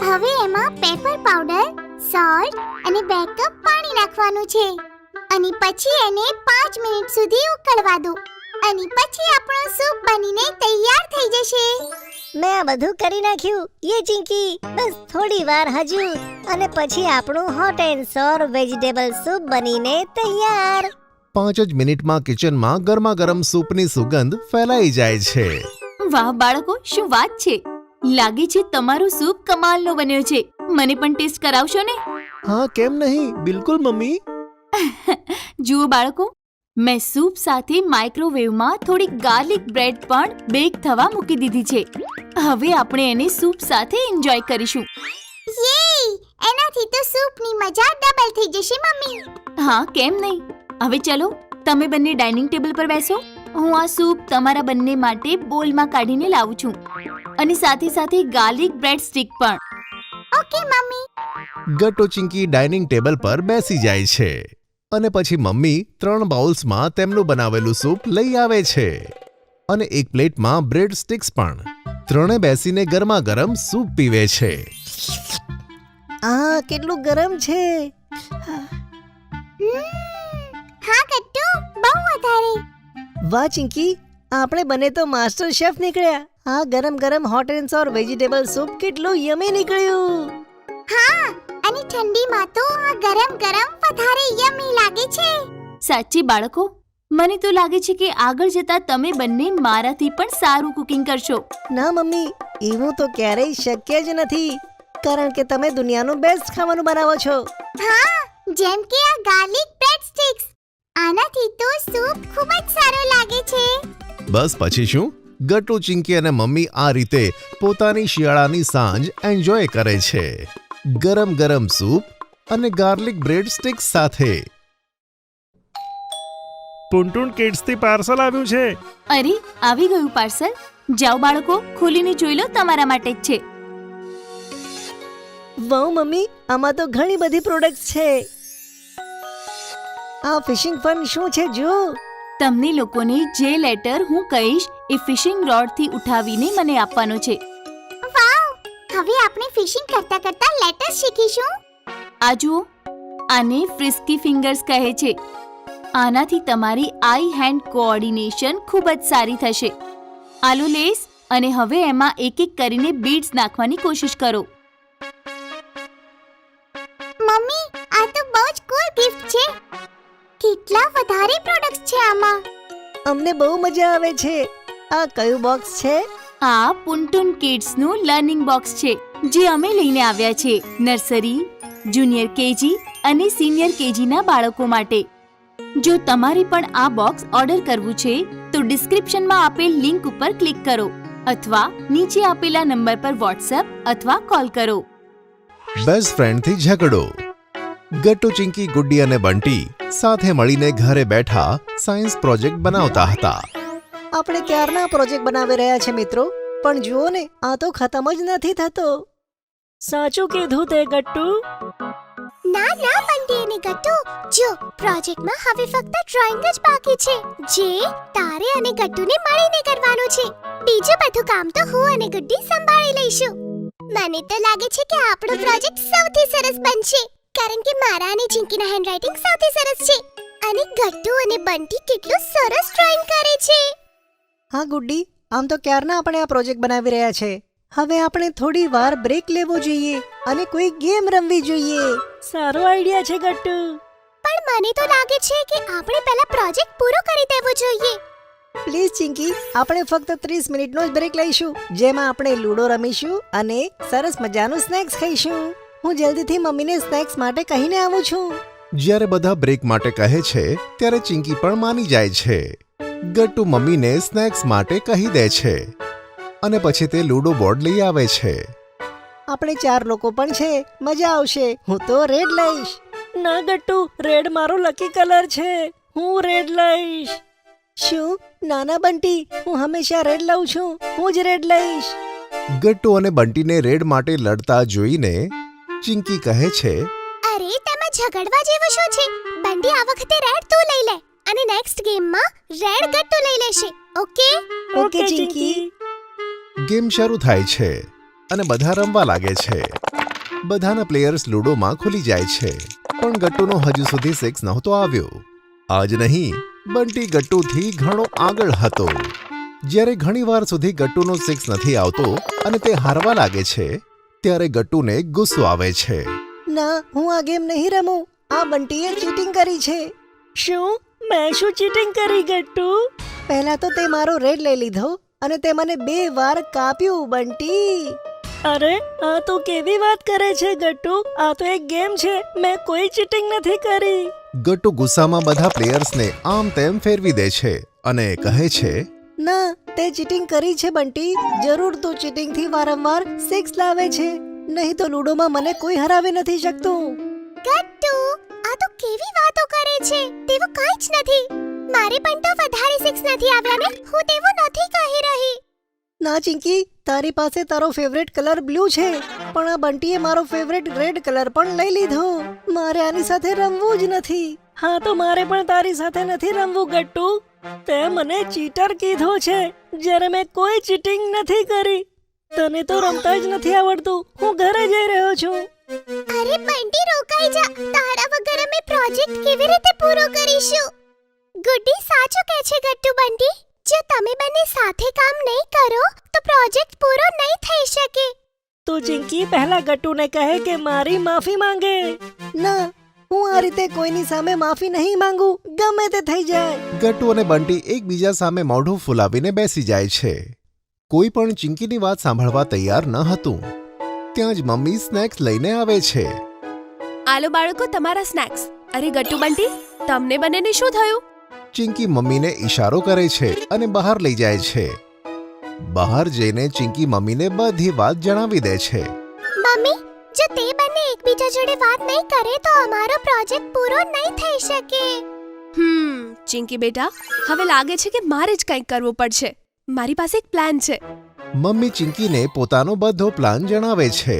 હવે એમાં પેપર પાવડર, સોલ્ટ અને 2 કપ પાણી નાખવાનું છે અને પછી એને 5 મિનિટ સુધી ઉકળવા દો અને પછી આપણો સૂપ બનીને તૈયાર થઈ જશે. મેં આ બધું કરી નાખ્યું. યે ચિંકી, બસ થોડી વાર હજુ અને પછી આપણું hot and sour vegetable soup બનીને તૈયાર. 5 જ મિનિટમાં કિચનમાં ગરમા ગરમ સૂપની સુગંધ ફેલાઈ જાય છે. વાહ બાળકો, શું વાત છે! લાગે છે તમારો સૂપ કમાલનો બન્યો છે. મને પણ ટેસ્ટ કરાવશો ને? હા કેમ નહીં, બિલકુલ મમ્મી. જુઓ બાળકો, મેં સૂપ સાથે માઇક્રોવેવમાં થોડી ગાર્લિક બ્રેડ પણ બેક થવા મૂકી દીધી છે. હવે આપણે એને સૂપ સાથે એન્જોય કરીશું. યે! એનાથી તો સૂપની મજા ડબલ થઈ જશે મમ્મી. હા કેમ નહીં. હવે ચલો તમે બંને ડાઇનિંગ ટેબલ પર બેસો. હું આ સૂપ તમારા બંને માટે બોલમાં કાઢીને લાવું છું અને સાથે સાથે ગાર્લિક બ્રેડ સ્ટિક પણ. Okay mummy. Gattu Chinki dining table પર બેસી જાય છે અને પછી મમ્મી 3 બાઉલ્સમાં તેમનું બનાવેલું સૂપ લઈ આવે છે અને એક પ્લેટમાં બ્રેડ સ્ટિક્સ પણ. ત્રણે બેસીને ગરમા ગરમ સૂપ પીવે છે. આ કેટલું ગરમ છે. હા ગટ્ટુ, બહુ વધારે. વાહ ચિંકી, આપણે બને તો માસ્ટર શેફ નીકળ્યા. આ ગરમ ગરમ hot and sour vegetable soup કેટલું યમી નીકળ્યું. હા, અને ઠંડીમાં તો આ ગરમ ગરમ વધારે યમી લાગે છે. સાચી બાળકો, મને તો લાગે છે કે આગળ જતા તમે બંને મારાથી પણ સારું કુકિંગ કરશો. ના મમ્મી, એવું તો ક્યારેય શક્ય જ નથી કારણ કે તમે દુનિયાનું બેસ્ટ ખાવાનું બનાવો છો. હા, જેમ કે આ ગાર્લિક બ્રેડ સ્ટિક્સ. આનાથી તો સૂપ ખૂબ જ સારો લાગે છે. બસ પછી શું, ગટ્ટુ ચિંકી અને મમ્મી આ રીતે પોતાની શિયાળાની સાંજ એન્જોય કરે છે ગરમ ગરમ સૂપ અને ગાર્લિક બ્રેડ સ્ટિક્સ સાથે. ટુનટુન કિડ્સથી પાર્સલ આવ્યું છે. અરે આવી ગયું પાર્સલ. જાઓ બાળકો, ખોલીને જોઈ લો, તમારા માટે જ છે. વાહ મમ્મી, આમાં તો ઘણી બધી પ્રોડક્ટ્સ છે. આ ફિશિંગ ફન શું છે જો. તમને લોકોને જે લેટર હું કહીશ એ ફિશિંગ રોડથી ઉઠાવીને મને આપવાનો છે. વાવ! હવે આપણે ફિશિંગ કરતા કરતા લેટર્સ શીખીશું. આ જુઓ, આને ફ્રિસ્કી ફિંગર્સ કહે છે. આનાથી તમારી આઈ હેન્ડ કોઓર્ડિનેશન ખૂબ જ સારી થશે. આલો લેસ અને હવે એમાં એક એક કરીને બીડ્સ નાખવાની કોશિશ કરો. મમ્મી, આ તો બહુ જ કૂલ ગિફ્ટ છે. કેટલા વધારે પ્રોડક્ટ રમવામાં. અમને બહુ મજા આવે છે. આ કયું બોક્સ છે? આ પુન્ટુન કિડ્સનું લર્નિંગ બોક્સ છે જે અમે લઈને આવ્યા છે નર્સરી, જુનિયર કેજી અને સિનિયર કેજીના બાળકો માટે. જો તમારે પણ આ બોક્સ ઓર્ડર કરવું છે તો ડિસ્ક્રિપ્શનમાં આપેલ લિંક ઉપર ક્લિક કરો અથવા નીચે આપેલા નંબર પર વોટ્સએપ અથવા કોલ કરો. બેસ્ટ ફ્રેન્ડથી ઝઘડો. ગટ્ટુ, ચિંકી, ગુડ્ડી અને બંટી સાથે મળીને ઘરે બેઠા સાયન્સ પ્રોજેક્ટ બનાવતા હતા. આપણે ક્યારના પ્રોજેક્ટ બનાવી રહ્યા છે મિત્રો, પણ જુઓ ને, આ તો ખતમ જ નથી થતો. સાચું કીધું તે ગટ્ટુ. ના ના બંટી અને ગટ્ટુ, જો પ્રોજેક્ટમાં હવે ફક્ત ડ્રોઈંગ જ બાકી છે જે તારે અને ગટ્ટુને મળીને કરવાનું છે. બીજું બધું કામ તો હું અને ગુડ્ડી સંભાળી લઈશું. મને તો લાગે છે કે આપણો પ્રોજેક્ટ સૌથી સરસ બનશે કારણ કે મારા અને ચિંકીના હેન્ડરાઇટિંગ સૌથી સરસ છે અને ગટ્ટુ અને બંટી કેટલું સરસ ડ્રોઈંગ કરે છે. હા ગુડ્ડી, આમ તો ક્યારના આપણે આ પ્રોજેક્ટ બનાવી રહ્યા છે. હવે આપણે થોડી વાર બ્રેક લેવો જોઈએ અને કોઈ ગેમ રમવી જોઈએ. સારો આઈડિયા છે ગટ્ટુ. પણ મને તો લાગે છે કે આપણે પહેલા પ્રોજેક્ટ પૂરો કરી દેવો જોઈએ. પ્લીઝ ચિંકી, આપણે ફક્ત 30 મિનિટનો જ બ્રેક લઈશું જેમાં આપણે લૂડો રમીશું અને સરસ મજાનું સ્નેક્સ ખાઈશું. હું જલ્દીથી મમ્મીને સ્નેક્સ માટે કહીને આવું છું. જ્યારે બધા બ્રેક માટે કહે છે ત્યારે ચિંકી પણ માની જાય છે. ગટ્ટુ મમ્મીને સ્નેક્સ માટે કહી દે છે અને પછી તે લૂડો બોર્ડ લઈ આવે છે. આપણે 4 લોકો પણ છે, મજા આવશે. હું તો રેડ લઈશ. ના ગટ્ટુ, રેડ મારો લકી કલર છે. હું રેડ લઈશ. શું? નાના બંટી, હું હંમેશા રેડ લઉં છું. હું જ રેડ લઈશ. ગટ્ટુ અને બંટીને રેડ માટે લડતા જોઈને ચિંકી કહે છે, અરે તેમાં ઝઘડવા જેવું શું છે? બંટી આ વખતે રેડ તું લઈ લે અને નેક્સ્ટ ગેમમાં રેડ ગટ્ટુ લઈ લેશે. ઓકે? ઓકે ચિંકી. ગેમ શરૂ થાય છે અને બધા રમવા લાગે છે. બધાના પ્લેયર્સ લૂડોમાં ખુલી જાય છે પણ ગટ્ટુનો હજુ સુધી 6 નહોતો આવ્યો. આજ નહીં, બંટી ગટ્ટુથી ઘણો આગળ હતો. જ્યારે ઘણીવાર સુધી ગટ્ટુનો 6 નથી આવતો અને તે હારવા લાગે છે ત્યારે ગટ્ટુને ગુસ્સો આવે છે. ના, હું આ ગેમ નહીં રમું. આ બંટીએ ચીટિંગ કરી છે. શું? મેં શું ચીટિંગ કરી ગટ્ટુ? પહેલા તો તે મારો રેડ લઈ લીધો અને તે મને 2 વાર કાપ્યું બંટી. અરે આ તો કેવી વાત કરે છે ગટ્ટુ? આ તો એક ગેમ છે. મેં કોઈ ચીટિંગ નથી કરી. ગટ્ટુ ગુસ્સામાં બધા પ્લેયર્સને આમ તેમ ફેરવી દે છે અને કહે છે, ના, તે ચીટિંગ કરી છે બંટી. જરૂર તો ચીટિંગથી વારંવાર 6 લાવે છે. નહીં તો લૂડોમાં મને કોઈ હરાવી નથી શકતું. ગટ્ટુ, આ તો કેવી વાતો કરે છે? તેવું કાંઈ જ નથી. મારે પણ તો વધારે 6 નથી આવ્યા ને. હું તેવું નથી કહી રહી. ના ચિંકી, તારી પાસે તારો ફેવરેટ કલર બ્લુ છે પણ આ બંટીએ મારો ફેવરેટ રેડ કલર પણ લઈ લીધો. મારે આની સાથે રમવું જ નથી. હા તો મારે પણ તારી સાથે નથી રમવું ગટ્ટુ. તે મને ચીટર કીધો છે જ્યારે મેં કોઈ ચીટિંગ નથી કરી. તને તો રમતા જ નથી આવડતું. હું ઘરે જઈ રહ્યો છું. અરે બંટી રોકાઈ જા. તારા વગર અમે પ્રોજેક્ટ કેવી રીતે પૂરો કરીશું? ગુડ્ડી સાચું કહે છે ગટ્ટુ બંટી. જો તમે બંને સાથે કામ નહીં કરો તો પ્રોજેક્ટ પૂરો નહીં થઈ શકે. તો ચિંકી પહેલા ગટ્ટુને કહે કે મારી માફી માંગે. ના, હું આ રીતે કોઈની સામે માફી નહીં માંગુ, ગમે તે થઈ જાય. ગટ્ટુ અને બંટી એકબીજા સામે મોઢું ફૂલાવીને બેસી જાય છે. કોઈ પણ ચિંકીની વાત સાંભળવા તૈયાર ન હતું. ત્યાં જ મમ્મી સ્નેક્સ લઈને આવે છે. આલો બાળકો, તમારા સ્નેક્સ. અરે ગટ્ટુ, બંટી, તમને બંનેને શું થયું? ચિંકી મમ્મીને ઈશારો કરે છે અને બહાર લઈ જાય છે. બહાર જઈને ચિંકી મમ્મીને બધી વાત જણાવી દે છે. મમ્મી, જો તે બંને એકબીજા જોડે વાત નહીં કરે તો અમારો પ્રોજેક્ટ પૂરો નહીં થઈ શકે. ચિંકી બેટા, હવે લાગે છે કે મારે જ કંઈક કરવું પડશે. મારી પાસે એક પ્લાન છે. મમ્મી ચિંકીને પોતાનો બધો પ્લાન જણાવે છે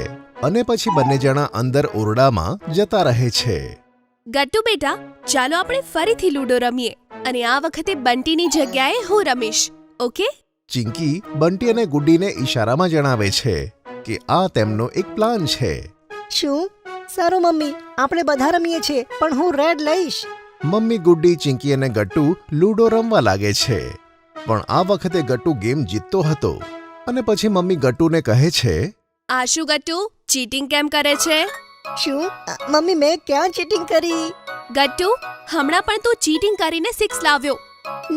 અને પછી બંને જણા અંદર ઓરડામાં જતા રહે છે. ગટ્ટુ બેટા, ચાલો આપણે ફરીથી લૂડો રમીએ અને આ વખતે બંટીની જગ્યાએ હું રમીશ. ઓકે? ચિંકી બંટી અને ગુડ્ડીને ઈશારામાં જણાવે છે કે આ તેમનો એક પ્લાન છે. શું? સારું મમ્મી, આપણે બધા રમીએ છીએ પણ હું રેડ લઈશ. મમ્મી, ગુડ્ડી, ચિંકી અને ગટ્ટુ લૂડો રમવા લાગે છે પણ આ વખતે ગટ્ટુ ગેમ જીતતો હતો અને પછી મમ્મી ગટ્ટુને કહે છે, આ શું ગટ્ટુ, ચીટિંગ કેમ કરે છે? શું? મમ્મી, મેં ક્યાં ચીટિંગ કરી? ગટ્ટુ, હમણાં પણ તું ચીટિંગ કરીને 6 લાવ્યો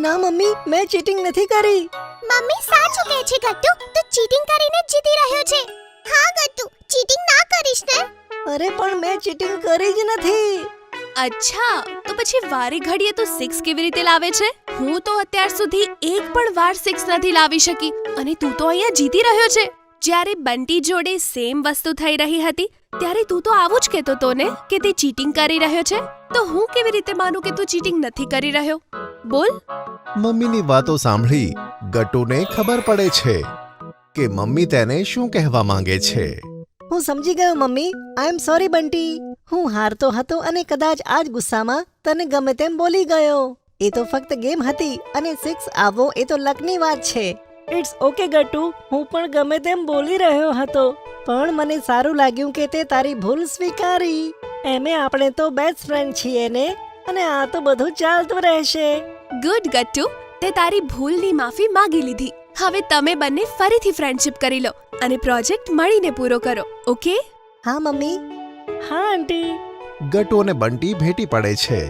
ના મમ્મી, મેં ચીટિંગ નથી કરી. મમ્મી સાચું કહે છે ગટ્ટુ, તું ચીટિંગ કરીને જ જીતી રહ્યો છે. હા ગટ્ટુ, ચીટિંગ ના કરીશ ને. અરે પણ મેં ચીટિંગ કરી જ નથી. અચ્છા, તો પછી વારે ઘડીએ તો 6 કેવી રીતે લાવે છે? હું તો અત્યાર સુધી એક પણ વાર 6 નથી લાવી શકી અને તું તો અહીંયા જીતી રહ્યો છે. જ્યારે બંટી જોડે સેમ વસ્તુ થઈ રહી હતી ત્યારે તું તો આવું જ કહેતો તો ને કે તે ચીટિંગ કરી રહ્યો છે. તો હું કેવી રીતે માનું કે તું ચીટિંગ નથી કરી રહ્યો? બોલ. મમ્મીની વાતો સાંભળી ગટ્ટુને ખબર પડે છે કે મમ્મી તેને શું કહેવા માંગે છે. હું સમજી ગયો mummy. I am sorry Bunty. હું હારતો હતો અને કદાચ આ જ ગુસ્સામાં તને ગમે તેમ બોલી ગયો. એ તો ફક્ત ગેમ હતી અને 6 આવવો એ તો લકની વાત છે. ઇટ્સ ઓકે ગટ્ટુ, હું પણ ગમે તેમ બોલી રહ્યો હતો, પણ મને સારું લાગ્યું કે તે તારી ભૂલ સ્વીકારી. એમે આપણે તો બેસ્ટ ફ્રેન્ડ છીએ ને, અને આ તો બધું ચાલતું રહેશે. ગુડ ગટ્ટુ, તે તારી ભૂલની માફી માંગી લીધી. હવે તમે બંને ફરીથી ફ્રેન્ડશિપ કરી લો અને પ્રોજેક્ટ મળીને પૂરો કરો. ઓકે? હા મમ્મી. હા આંટી. ગટ્ટુ અને બંટી ભેટી પડે છે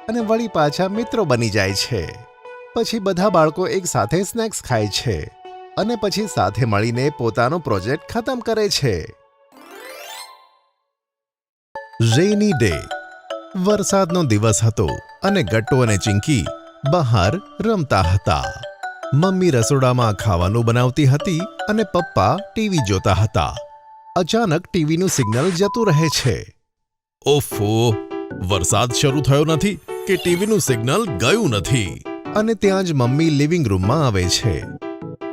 અને વળી પાછા મિત્રો બની જાય છે. પછી બધા બાળકો એક સાથે સ્નેક્સ ખાય છે અને પછી સાથે મળીને પોતાનો પ્રોજેક્ટ ખતમ કરે છે. રેની ડે. વરસાદનો દિવસ હતો અને ગટ્ટુ અને ચિંકી બહાર રમતા હતા. મમ્મી રસોડામાં ખાવાનું બનાવતી હતી અને પપ્પા ટીવી જોતા હતા. અચાનક ટીવીનું સિગ્નલ જતું રહે છે. ઓફો, વરસાદ શરૂ થયો નથી કે ટીવીનું સિગ્નલ ગયું નથી. અને ત્યાં જ મમ્મી લિવિંગ રૂમમાં આવે છે.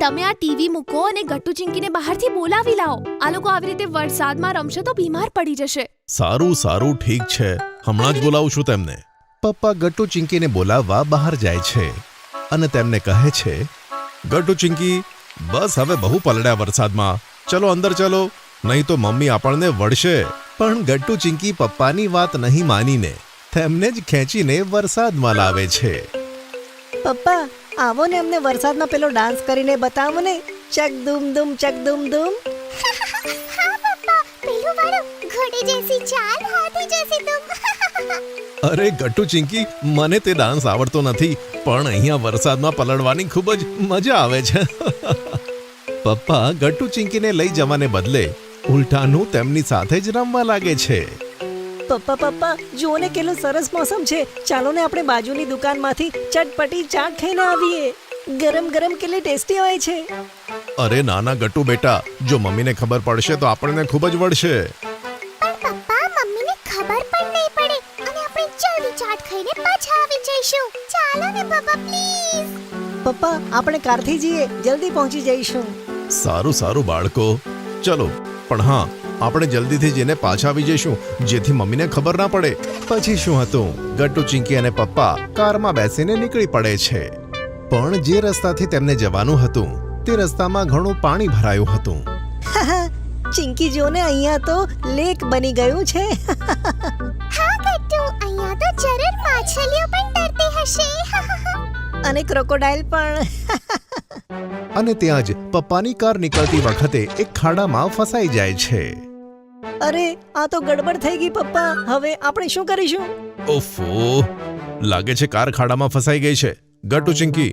તમે આ ટીવી મૂકો અને ગટ્ટુ ચિંકીને બહારથી બોલાવી લાવો. આ લોકો આવી રીતે વરસાદમાં રમશે તો બીમાર પડી જશે. સારું સારું, ઠીક છે, હમણાં જ બોલાવું છું તેમને. પપ્પા ગટ્ટુ ચિંકીને બોલાવવા બહાર જાય છે અને તેમને કહે છે, ગટ્ટુ ચિંકી, બસ હવે બહુ પલળ્યા વરસાદમાં, ચલો અંદર ચલો, નહીં તો મમ્મી આપણને વળશે. પણ ગટ્ટુ ચિંકી પપ્પાની વાત નહીં માનીને તેમને જ ખેંચીને વરસાદમાં લાવે છે. પપ્પા, આવો ને અમને વરસાદમાં પેલો ડાન્સ કરીને બતાવો ને. ચક દુમ દુમ, ચક દુમ દુમ. હા પપ્પા, પેલું વાળું ઘોડે જૈસી ચાલ, હાથી જૈસી તુમ. અરે ગટ્ટુ ચિંકી, મને તે ડાન્સ આવડતો નથી, પણ અહીંયા વરસાદમાં પલળવાની ખૂબ જ મજા આવે છે. પપ્પા ગટ્ટુ ચિંકીને લઈ જવાને બદલે ઉલટાનું તેમની સાથે જ રમવા લાગે છે. પપ્પા, જુઓ ને કેટલું સરસ મોસમ છે. ચાલો ને આપણે બાજુની દુકાનમાંથી ચટપટી ચાટ ખાઈને આવીએ. ગરમ ગરમ કેટલી ટેસ્ટી હોય છે. અરે નાના ગટ્ટુ બેટા, જો મમ્મીને ખબર પડશે તો આપણને ખૂબ જ વળશે. પણ પપ્પા, મમ્મીને ખબર પણ નહીં પડે અને આપણે જલ્દી ચાટ ખાઈને પાછા આવી જઈશું. ચાલો ને પપ્પા, પ્લીઝ. પપ્પા, આપણે કારથી જઈએ, જલ્દી પહોંચી જઈશું. સારું સારું બાળકો, ચલો. પણ હા, આપણે જલ્દીથી જઈને પાછા આવી જઈશું, જેથી મમ્મીને ખબર ના પડે. પછી શું હતું, ગટ્ટુ ચિંકી અને પપ્પા કારમાં બેસીને નીકળી પડે છે. પણ જે રસ્તાથી તેમને જવાનું હતું તે રસ્તામાં ઘણું પાણી ભરાયું હતું. ચિંકી જો ને, અહીંયા તો લેક બની ગયું છે. હા ગટ્ટુ, અહીંયા તો જરૂર માછલીઓ પણ તરતી હશે. અને ક્રોકોડાઇલ પણ. અને ત્યાં જ પપ્પાની કાર નીકળતી વખતે એક ખાડામાં ફસાઈ જાય છે. અરે, આ તો ગડબડ થઈ ગઈ પપ્પા. હવે આપણે શું કરીશું? ઓફો, લાગે છે કાર ખાડામાં ફસાઈ ગઈ છે. ગટ્ટુ ચિંકી,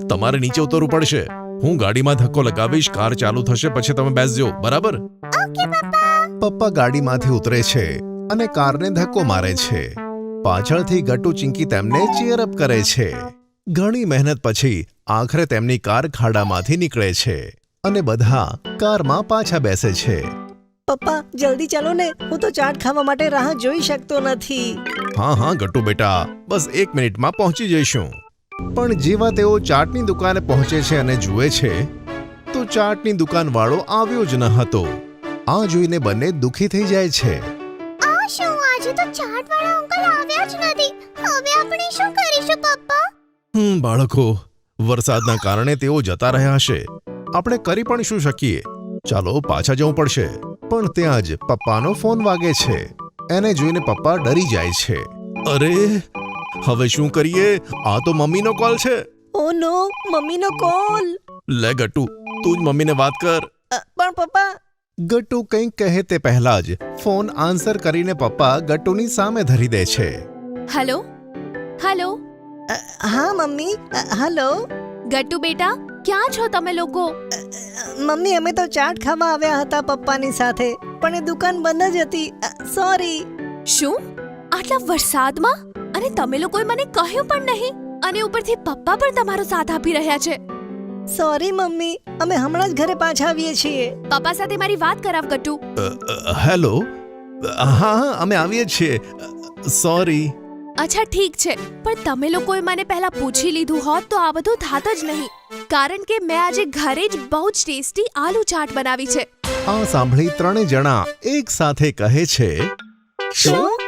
તમારે નીચે ઉતરવું પડશે. હું ગાડીમાં ધક્કો લગાવીશ, કાર ચાલુ થશે, પછી તમે બેસજો, બરાબર? ઓકે પપ્પા. પપ્પા ગાડીમાંથી ઉતરે છે અને કારને ધક્કો મારે છે. પાછળથી ગટ્ટુ ચિંકી તેમને ચીયરઅપ કરે છે. ઘણી મહેનત પછી આખરે તેમની કાર ખાડામાંથી નીકળે છે અને બધા કારમાં પાછા બેસે છે. પપ્પા, જલ્દી ચાલો ને, હું તો ચાટ ખાવા માટે રાહ જોઈ શકતો નથી. હા ગટ્ટુ બેટા, બસ 1 મિનિટમાં પહોંચી જઈશું. પણ જેવા તેઓ ચાટની દુકાને પહોંચે છે અને જુએ છે તો ચાટની દુકાનવાળો આવ્યો જ ન હતો. આ જોઈને બંને દુઃખી થઈ જાય છે. આ શું, આજે તો ચાટવાળા અંકલ આવ્યા જ નથી. હવે આપણે શું કરીશું પપ્પા? બાળકો, વરસાદના કારણે તેઓ જતા રહ્યા હશે. આપણે કરી પણ શું શકીએ? ચાલો પાછા જવું પડશે. પણ ત્યાં જ પપ્પાનો ફોન વાગે છે. એને જોઈને પપ્પા ડરી જાય છે. અરે, હવે શું કરીએ? આ તો મમ્મીનો કોલ છે. ઓ નો, મમ્મીનો કોલ. લે ગટ્ટુ, તું જ મમ્મીને વાત કર. પણ પપ્પા. ગટ્ટુ કંઈક કહે તે પહેલા જ ફોન આન્સર કરીને પપ્પા ગટ્ટુની સામે ધરી દે છે. હેલો હેલો, હા મમ્મી, હલો ગટ્ટુ બેટા, ક્યાં છો તમે લોકો? મમ્મી, અમે તો ચાટ ખાવા આવ્યા હતા પપ્પાની સાથે, પણ એ દુકાન બંધ જ હતી. સોરી. શું? આટલા વરસાદમાં? અને તમે લોકોએ મને કહ્યું પણ નહીં. અને ઉપરથી પપ્પા પણ તમારો સાથ આપી રહ્યા છે. સોરી મમ્મી, અમે હમણાં જ ઘરે પાછા આવીએ છીએ. પપ્પા સાથે મારી વાત કરાવ ગટ્ટુ. હેલો. હા અમે આવીએ છીએ. સોરી. અચ્છા ઠીક છે, પણ તમે લોકોએ મને પહેલા પૂછી લીધું હોત તો આ બધું થાત જ નહીં. કારણ કે મેં આજે ઘરે જ બહુ જ ટેસ્ટી આલુ ચાટ બનાવી છે. આ સાંભળી ત્રણે જણા એક સાથે કહે છે, શું?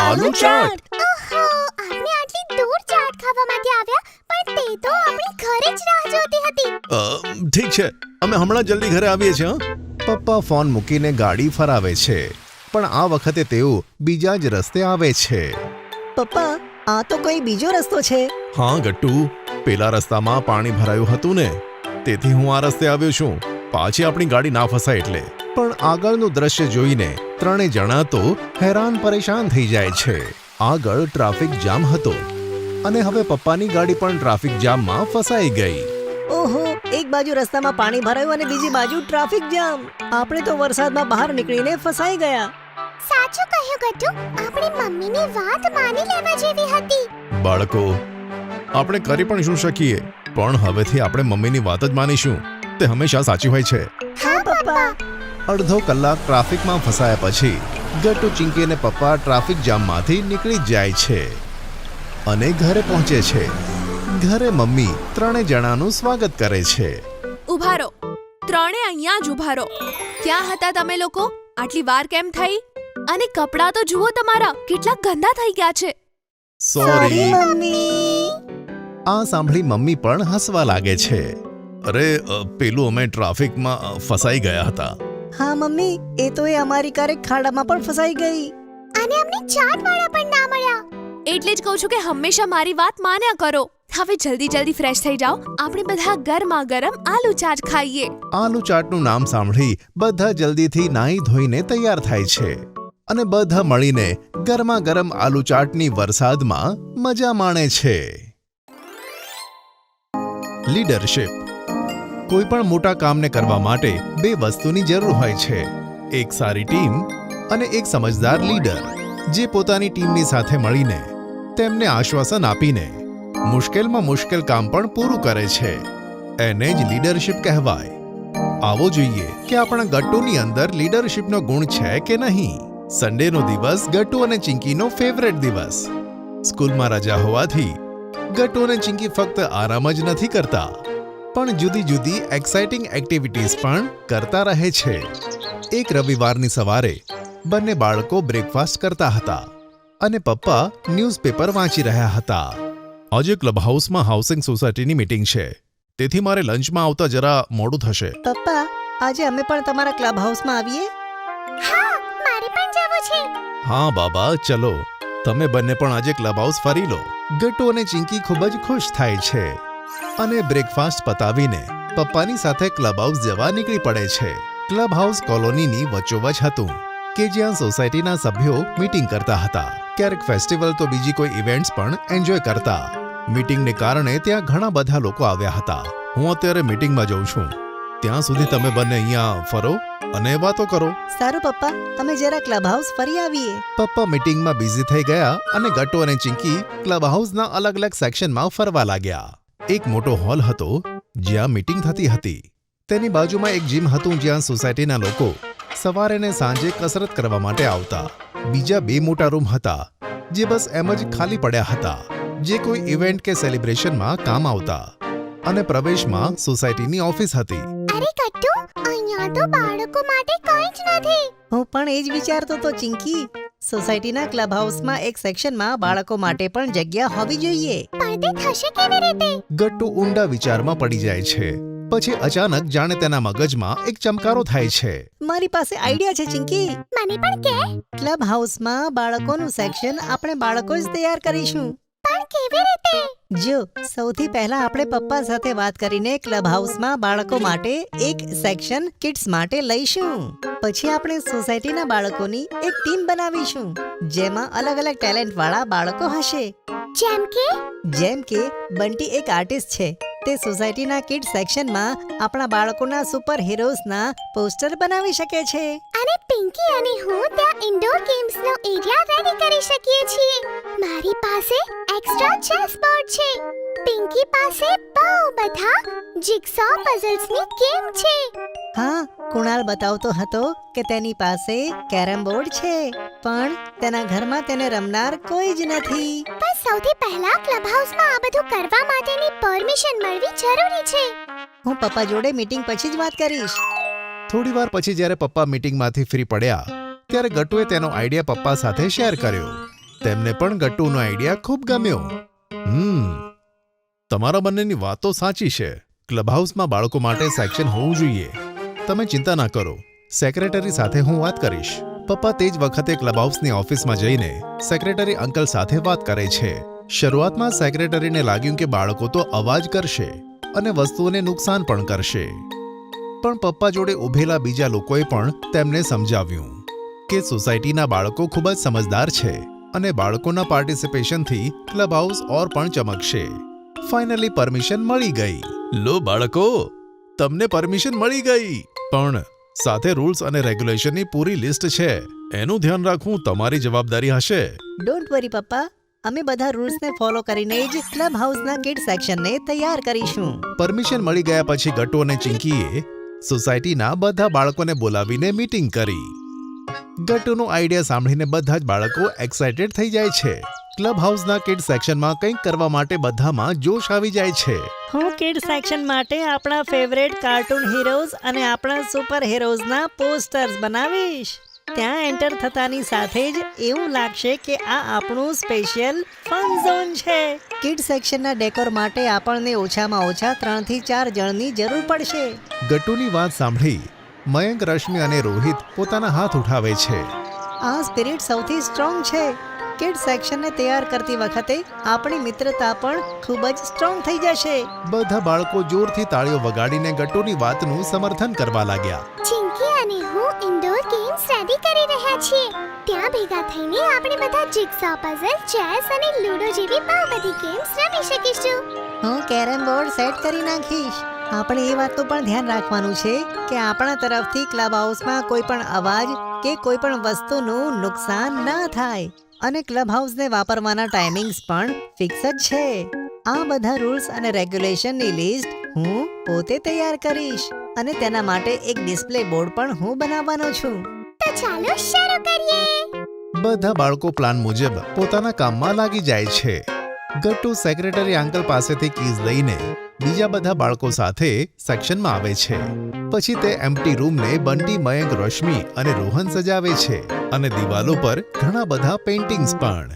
આલુ ચાટ? ઓહો, આપણે આટલી દૂર ચાટ ખાવા માટે આવ્યા, પણ તે તો આપણી ઘરે જ રાહ જોતી હતી. ઠીક છે, અમે હમણાં જલ્દી ઘરે આવીએ છીએ. પપ્પા ફોન મૂકીને ગાડી ફરાવે છે, પણ આ વખતે તેઓ બીજા જ રસ્તે આવે છે. પપ્પા, આ તો કોઈ બીજો રસ્તો છે. હા ગટ્ટુ, પેલા રસ્તામાં પાણી ભરાયું હતું ને, તેથી હું આ રસ્તે આવ્યો છું, પાછી આપણી ગાડી ના ફસાય એટલે. પણ આગળનું દ્રશ્ય જોઈને ત્રણે જણા તો હેરાન પરેશાન થઈ જાય છે. આગળ ટ્રાફિક જામ હતો અને હવે પપ્પાની ગાડી પણ ટ્રાફિક જામમાં ફસાઈ ગઈ. ઓહો, એક બાજુ રસ્તામાં પાણી ભરાયું અને બીજી બાજુ ટ્રાફિક જામ. આપણે તો વરસાદમાં બહાર નીકળીને ફસાઈ ગયા. સાચું કહ્યું ગટ્ટુ, આપણી મમ્મીની વાત માની લેવા જેવી હતી. બાળકો, આપણે કરી પણ શું શકીએ, પણ હવેથી આપણે મમ્મીની વાત જ માનીશું. તે હંમેશા સાચી હોય છે. હા પપ્પા. અડધો કલાક ટ્રાફિકમાં ફસાયા પછી ગટ્ટુ, ચિંકી અને પપ્પા ટ્રાફિક જામમાંથી નીકળી જાય છે અને ઘરે પહોંચે છે. ઘરે મમ્મી ત્રણે જણાનું સ્વાગત કરે છે. ઊભા રહો, ત્રણે અહીંયા જ ઊભા રહો. ક્યાં હતા તમે લોકો? આટલી વાર કેમ થઈ? અને કપડાં તો જુઓ તમારા, કેટલા ગંદા થઈ ગયા છે. સોરી. મમ્મી. આ સાંભળી મમ્મી પણ હસવા લાગે છે. અરે પેલું અમે ટ્રાફિકમાં ફસાઈ ગયા હતા. હા મમ્મી, એ તો એ અમારી કાર એક ખાડામાં પણ ફસાઈ ગઈ. અને અમને ચાટ વાળા પણ ના મળ્યા. એટલે જ કહું છું કે હંમેશા મારી વાત માન્યા કરો. હવે જલ્દી ફ્રેશ થઈ જાઓ, આપણે બધા ગરમા ગરમ આલુ ચાટ ખાઈએ. આલુ ચાટનું નામ સાંભળી બધા જલ્દીથી નાહી ધોઈને તૈયાર થાય છે અને બધા મળીને ગરમા ગરમ આલુ ચાટની વરસાદમાં મજા માણે છે. લીડરશિપ. કોઈ પણ મોટા કામને કરવા માટે બે વસ્તુની જરૂર હોય છે, એક સારી ટીમ અને એક સમજદાર લીડર, જે પોતાની ટીમની સાથે મળીને તેમને આશ્વાસન આપીને મુશ્કેલમાં મુશ્કેલ કામ પણ પૂરું કરે છે. એને જ લીડરશિપ કહેવાય. આવો જોઈએ કે આપણા ગટ્ટુની અંદર લીડરશિપનો ગુણ છે કે નહીં. સન્ડેનો દિવસ ગટ્ટુ અને ચિંકીનો ફેવરેટ દિવસ. સ્કૂલમાં રજા હોવાથી ગટ્ટુ અને ચિંકી ફક્ત આરામ જ નથી કરતા, પણ જુદી જુદી એક્સાઇટિંગ એક્ટિવિટીઝ પણ કરતા રહે છે. એક રવિવારની સવારે બંને બાળકો બ્રેકફાસ્ટ કરતા હતા અને પપ્પા ન્યૂઝપેપર વાંચી રહ્યા હતા. આજે ક્લબ હાઉસમાં હાઉસિંગ સોસાયટીની મીટિંગ છે, તેથી મારે લંચમાં આવતા જરા મોડું થશે. પપ્પા, આજે અમે પણ તમારા ક્લબ હાઉસમાં આવીએ? હા, મારે પણ જવું છે. હા બાબા, ચલો, તમે બંને પણ આજે ક્લબ હાઉસ ફરી લો. ગટ્ટુ અને ચિંકી ખૂબ જ ખુશ થાય છે અને બ્રેકફાસ્ટ પતાવીને પપ્પાની સાથે ક્લબ હાઉસ જવા નીકળી પડે છે. ક્લબ હાઉસ કોલોનીની વચ્ચોવચ હતું કે જ્યાં સોસાયટીના સભ્યો મીટિંગ કરતા હતા. ક્યારેક ફેસ્ટિવલ તો બીજી કોઈ ઇવેન્ટ્સ પણ એન્જોય કરતા. મીટિંગને કારણે ત્યાં ઘણા બધા લોકો આવ્યા હતા. હું અત્યારે મીટિંગમાં જઉં છું, ત્યાં સુધી તમે બંને અહીંયા ફરો અને વાતો કરો. સારું પપ્પા, અમે જરા ક્લબ હાઉસ ફરી આવીએ. પપ્પા મીટિંગમાં બિઝી થઈ ગયા અને ગટ્ટુ અને ચિંકી ક્લબ હાઉસના અલગ અલગ સેક્શનમાં ફરવા લાગ્યા. એક મોટો હોલ હતો જ્યાં મીટિંગ થતી હતી. તેની બાજુમાં એક જીમ હતું જ્યાં સોસાયટીના લોકો સવારે ને સાંજે કસરત કરવા માટે આવતા. બીજા બે મોટા રૂમ હતા જે બસ એમ જ ખાલી પડ્યા હતા, જે કોઈ ઇવેન્ટ કે સેલિબ્રેશનમાં કામ આવતા. અને પ્રવેશમાં સોસાયટીની ઓફિસ હતી. અરે ગટ્ટુ, અહીંયા તો બાળકો માટે કંઈ જ નથી. હું પણ એ જ વિચારતો તો ચિંકી. સોસાયટીના ક્લબ હાઉસમાં એક સેક્શનમાં બાળકો માટે પણ જગ્યા હોવી જોઈએ. પણ તે થશે કેવી રીતે? ગટ્ટુ ઊંડા વિચારમાં પડી જાય છે. પછી અચાનક જાણે તેના મગજમાં એક ચમકારો થાય છે. મારી પાસે આઈડિયા છે ચિંકી. મને પણ કે. ક્લબ હાઉસમાં બાળકોનું સેક્શન આપણે બાળકો જ તૈયાર કરીશું. પણ કેવી રીતે? જો, સૌથી પહેલા આપણે પપ્પા સાથે વાત કરીને ક્લબ હાઉસમાં બાળકો માટે એક સેક્શન કિડ્સ માટે લઈશું. પછી આપણે સોસાયટીના બાળકોની એક ટીમ બનાવીશું જેમાં અલગ અલગ ટેલેન્ટ વાળા બાળકો હશે. જેમ કે બંટી એક આર્ટિસ્ટ છે. તે સોસાયટીના કિડ સેક્શનમાં આપણા બાળકોના સુપર હીરોઝના પોસ્ટર બનાવી શકે છે. અને પિંકી અને હું ત્યાં ઇન્ડોર ગેમ્સનો એરિયા રેડી કરી શકીએ છીએ. મારી પાસે એક્સ્ટ્રા ચેસ બોર્ડ છે. પિંકી પાસે બહુ બધા જિગસો પઝલ્સની ગેમ છે. હા, કુણાલ બતાવતો હતો કે તેની પાસે કેરમ બોર્ડ છે, પણ તેના ઘરમાં તેને રમનાર કોઈ જ નથી. પણ સૌથી પહેલા ક્લબ હાઉસમાં આ બધું કરવા માટેની પરમિશન મળવી જરૂરી છે. હું પપ્પા જોડે મીટિંગ પછી જ વાત કરીશ. થોડી વાર પછી જ્યારે પપ્પા મીટિંગમાંથી ફ્રી પડ્યા ત્યારે ગટ્ટુએ તેનો આઈડિયા પપ્પા સાથે શેર કર્યો. તેમને પણ ગટ્ટુનો આઈડિયા ખૂબ ગમ્યો. તમારા બંનેની વાતો સાચી છે. ક્લબ હાઉસમાં બાળકો માટે સેક્શન હોવું જોઈએ. તમે ચિંતા ના કરો, સેક્રેટરી સાથે હું વાત કરીશ. પપ્પા તે જ વખતે ક્લબ હાઉસની ઓફિસમાં જઈને સેક્રેટરી અંકલ સાથે વાત કરે છે. શરૂઆતમાં સેક્રેટરીને લાગ્યું કે બાળકો તો અવાજ કરશે અને વસ્તુઓને નુકસાન પણ કરશે, પણ પપ્પા જોડે ઊભેલા બીજા લોકોએ પણ તેમને સમજાવ્યું કે સોસાયટીના બાળકો ખૂબ જ સમજદાર છે અને બાળકોના પાર્ટિસિપેશનથી ક્લબ હાઉસ ઓર પણ ચમકશે. ફાઇનલી પરમિશન મળી ગઈ. લો બાળકો, તમને પરમિશન મળી ગઈ, પણ સાથે રૂલ્સ અને રેગ્યુલેશનની પૂરી લિસ્ટ છે. એનું ધ્યાન રાખવું તમારી જવાબદારી હશે. ડોન્ટ વરી પપ્પા, અમે બધા રૂલ્સને ફોલો કરીને જ ક્લબ હાઉસના કિડ સેક્શનને તૈયાર કરીશું. પરમિશન મળી ગયા પછી ગટ્ટુ અને ચિંકીએ સોસાયટીના બધા બાળકોને બોલાવીને મીટિંગ કરી. ગટ્ટુનો આઈડિયા સાંભળીને બધા જ બાળકો એક્સાઇટેડ થઈ જાય છે. ક્લબ હાઉસના કિડ સેક્શનમાં કંઈક કરવા માટે બધામાં જોશ આવી જાય છે. હું કિડ સેક્શન માટે આપણા ફેવરેટ કાર્ટૂન હીરોઝ અને આપણા સુપર હીરોઝના પોસ્ટર્સ બનાવીશ. ત્યાં એન્ટર થતાની સાથે જ એવું લાગશે કે આ આપણું સ્પેશિયલ ફન ઝોન છે. કિડ સેક્શનના ડેકોર માટે આપણને ઓછામાં ઓછા 3 થી 4 જણની જરૂર પડશે. ગટ્ટુની વાત સાંભળી મયંક, રશ્મિ અને રોહિત પોતાના હાથ ઉઠાવે છે. આ સ્પિરિટ સૌથી સ્ટ્રોંગ છે. કિડ સેક્શનને તૈયાર કરતી વખતે આપણી મિત્રતા પણ ખૂબ જ સ્ટ્રોંગ થઈ જશે. બધા બાળકો જોરથી તાળીઓ વગાડીને ગટ્ટુની વાતનું સમર્થન કરવા લાગ્યા. ચિંકી અને હું ઇન્ડોર ગેમ્સ રેડી કરી રહ્યા છીએ. ત્યાં ભેગા થઈને આપણે બધા જિગસો પઝલ, ચેસ અને લૂડો જેવી બહુ બધી ગેમ્સ રમી શકીશું. હું કેરમ બોર્ડ સેટ કરી નાખીશ. આપણે એ વાતનું પણ ધ્યાન રાખવાનું છે કે આપણા તરફથી ક્લબ હાઉસમાં કોઈ પણ અવાજ કે કોઈ પણ વસ્તુનું નુકસાન ના થાય. અને ક્લબ હાઉસને વાપરવાના ટાઈમિંગ્સ પણ ફિક્સ જ છે. આ બધા રૂલ્સ અને રેગ્યુલેશનની લિસ્ટ હું પોતે તૈયાર કરીશ અને તેના માટે એક ડિસ્પ્લે બોર્ડ પણ હું બનાવવાનો છું. તો ચાલો શરૂ કરીએ. બધા બાળકો પ્લાન મુજબ પોતાના કામમાં લાગી જાય છે. ગટ્ટુ સેક્રેટરી અંકલ પાસેથી કીઝ લઈને બીજા બધા બાળકો સાથે સેક્શનમાં આવે છે. પછી તે એમ્પ્ટી રૂમને બંટી, મયંક, રશ્મિ અને રોહન સજાવે છે અને દિવાલો પર ઘણા બધા પેઇન્ટિંગ્સ પણ.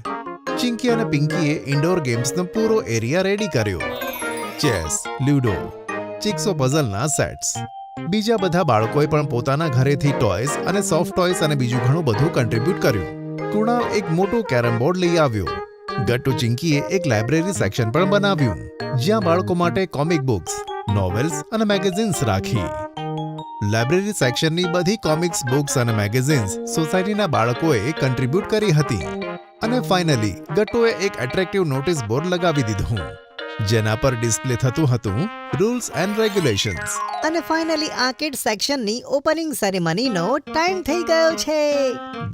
ચિંકી અને પિંકીએ ઇન્ડોર ગેમ્સનો પૂરો એરિયા રેડી કર્યો. ચેસ, લૂડો, જિગસો પઝલના સેટ્સ. બીજા બધા બાળકોએ પણ પોતાના ઘરેથી ટોયસ અને સોફ્ટ ટોયસ અને બીજું ઘણું બધું કન્ટ્રીબ્યુટ કર્યું. કુણાલ એક મોટું કેરમ બોર્ડ લઈ આવ્યો. ગટ્ટુ ચિંકીએ એક લાઇબ્રેરી સેક્શન પણ બનાવ્યું જ્યાં બાળકો માટે કોમિક બુક્સ, નોવેલ્સ અને મેગેઝિન્સ રાખી. લાઇબ્રેરી સેક્શનની બધી કોમિક્સ, બુક્સ અને મેગેઝિન્સ સોસાયટીના બાળકોએ કન્ટ્રીબ્યુટ કરી હતી. અને ફાઇનલી ગટ્ટુએ એક એટ્રેક્ટિવ નોટિસ બોર્ડ લગાવી દીધું જેના પર ડિસ્પ્લે થતું હતું રૂલ્સ એન્ડ રેગ્યુલેશન્સ. અને ફાઇનલી આ કિડ સેક્શનની ઓપનિંગ સેરેમનીનો ટાઈમ થઈ ગયો છે.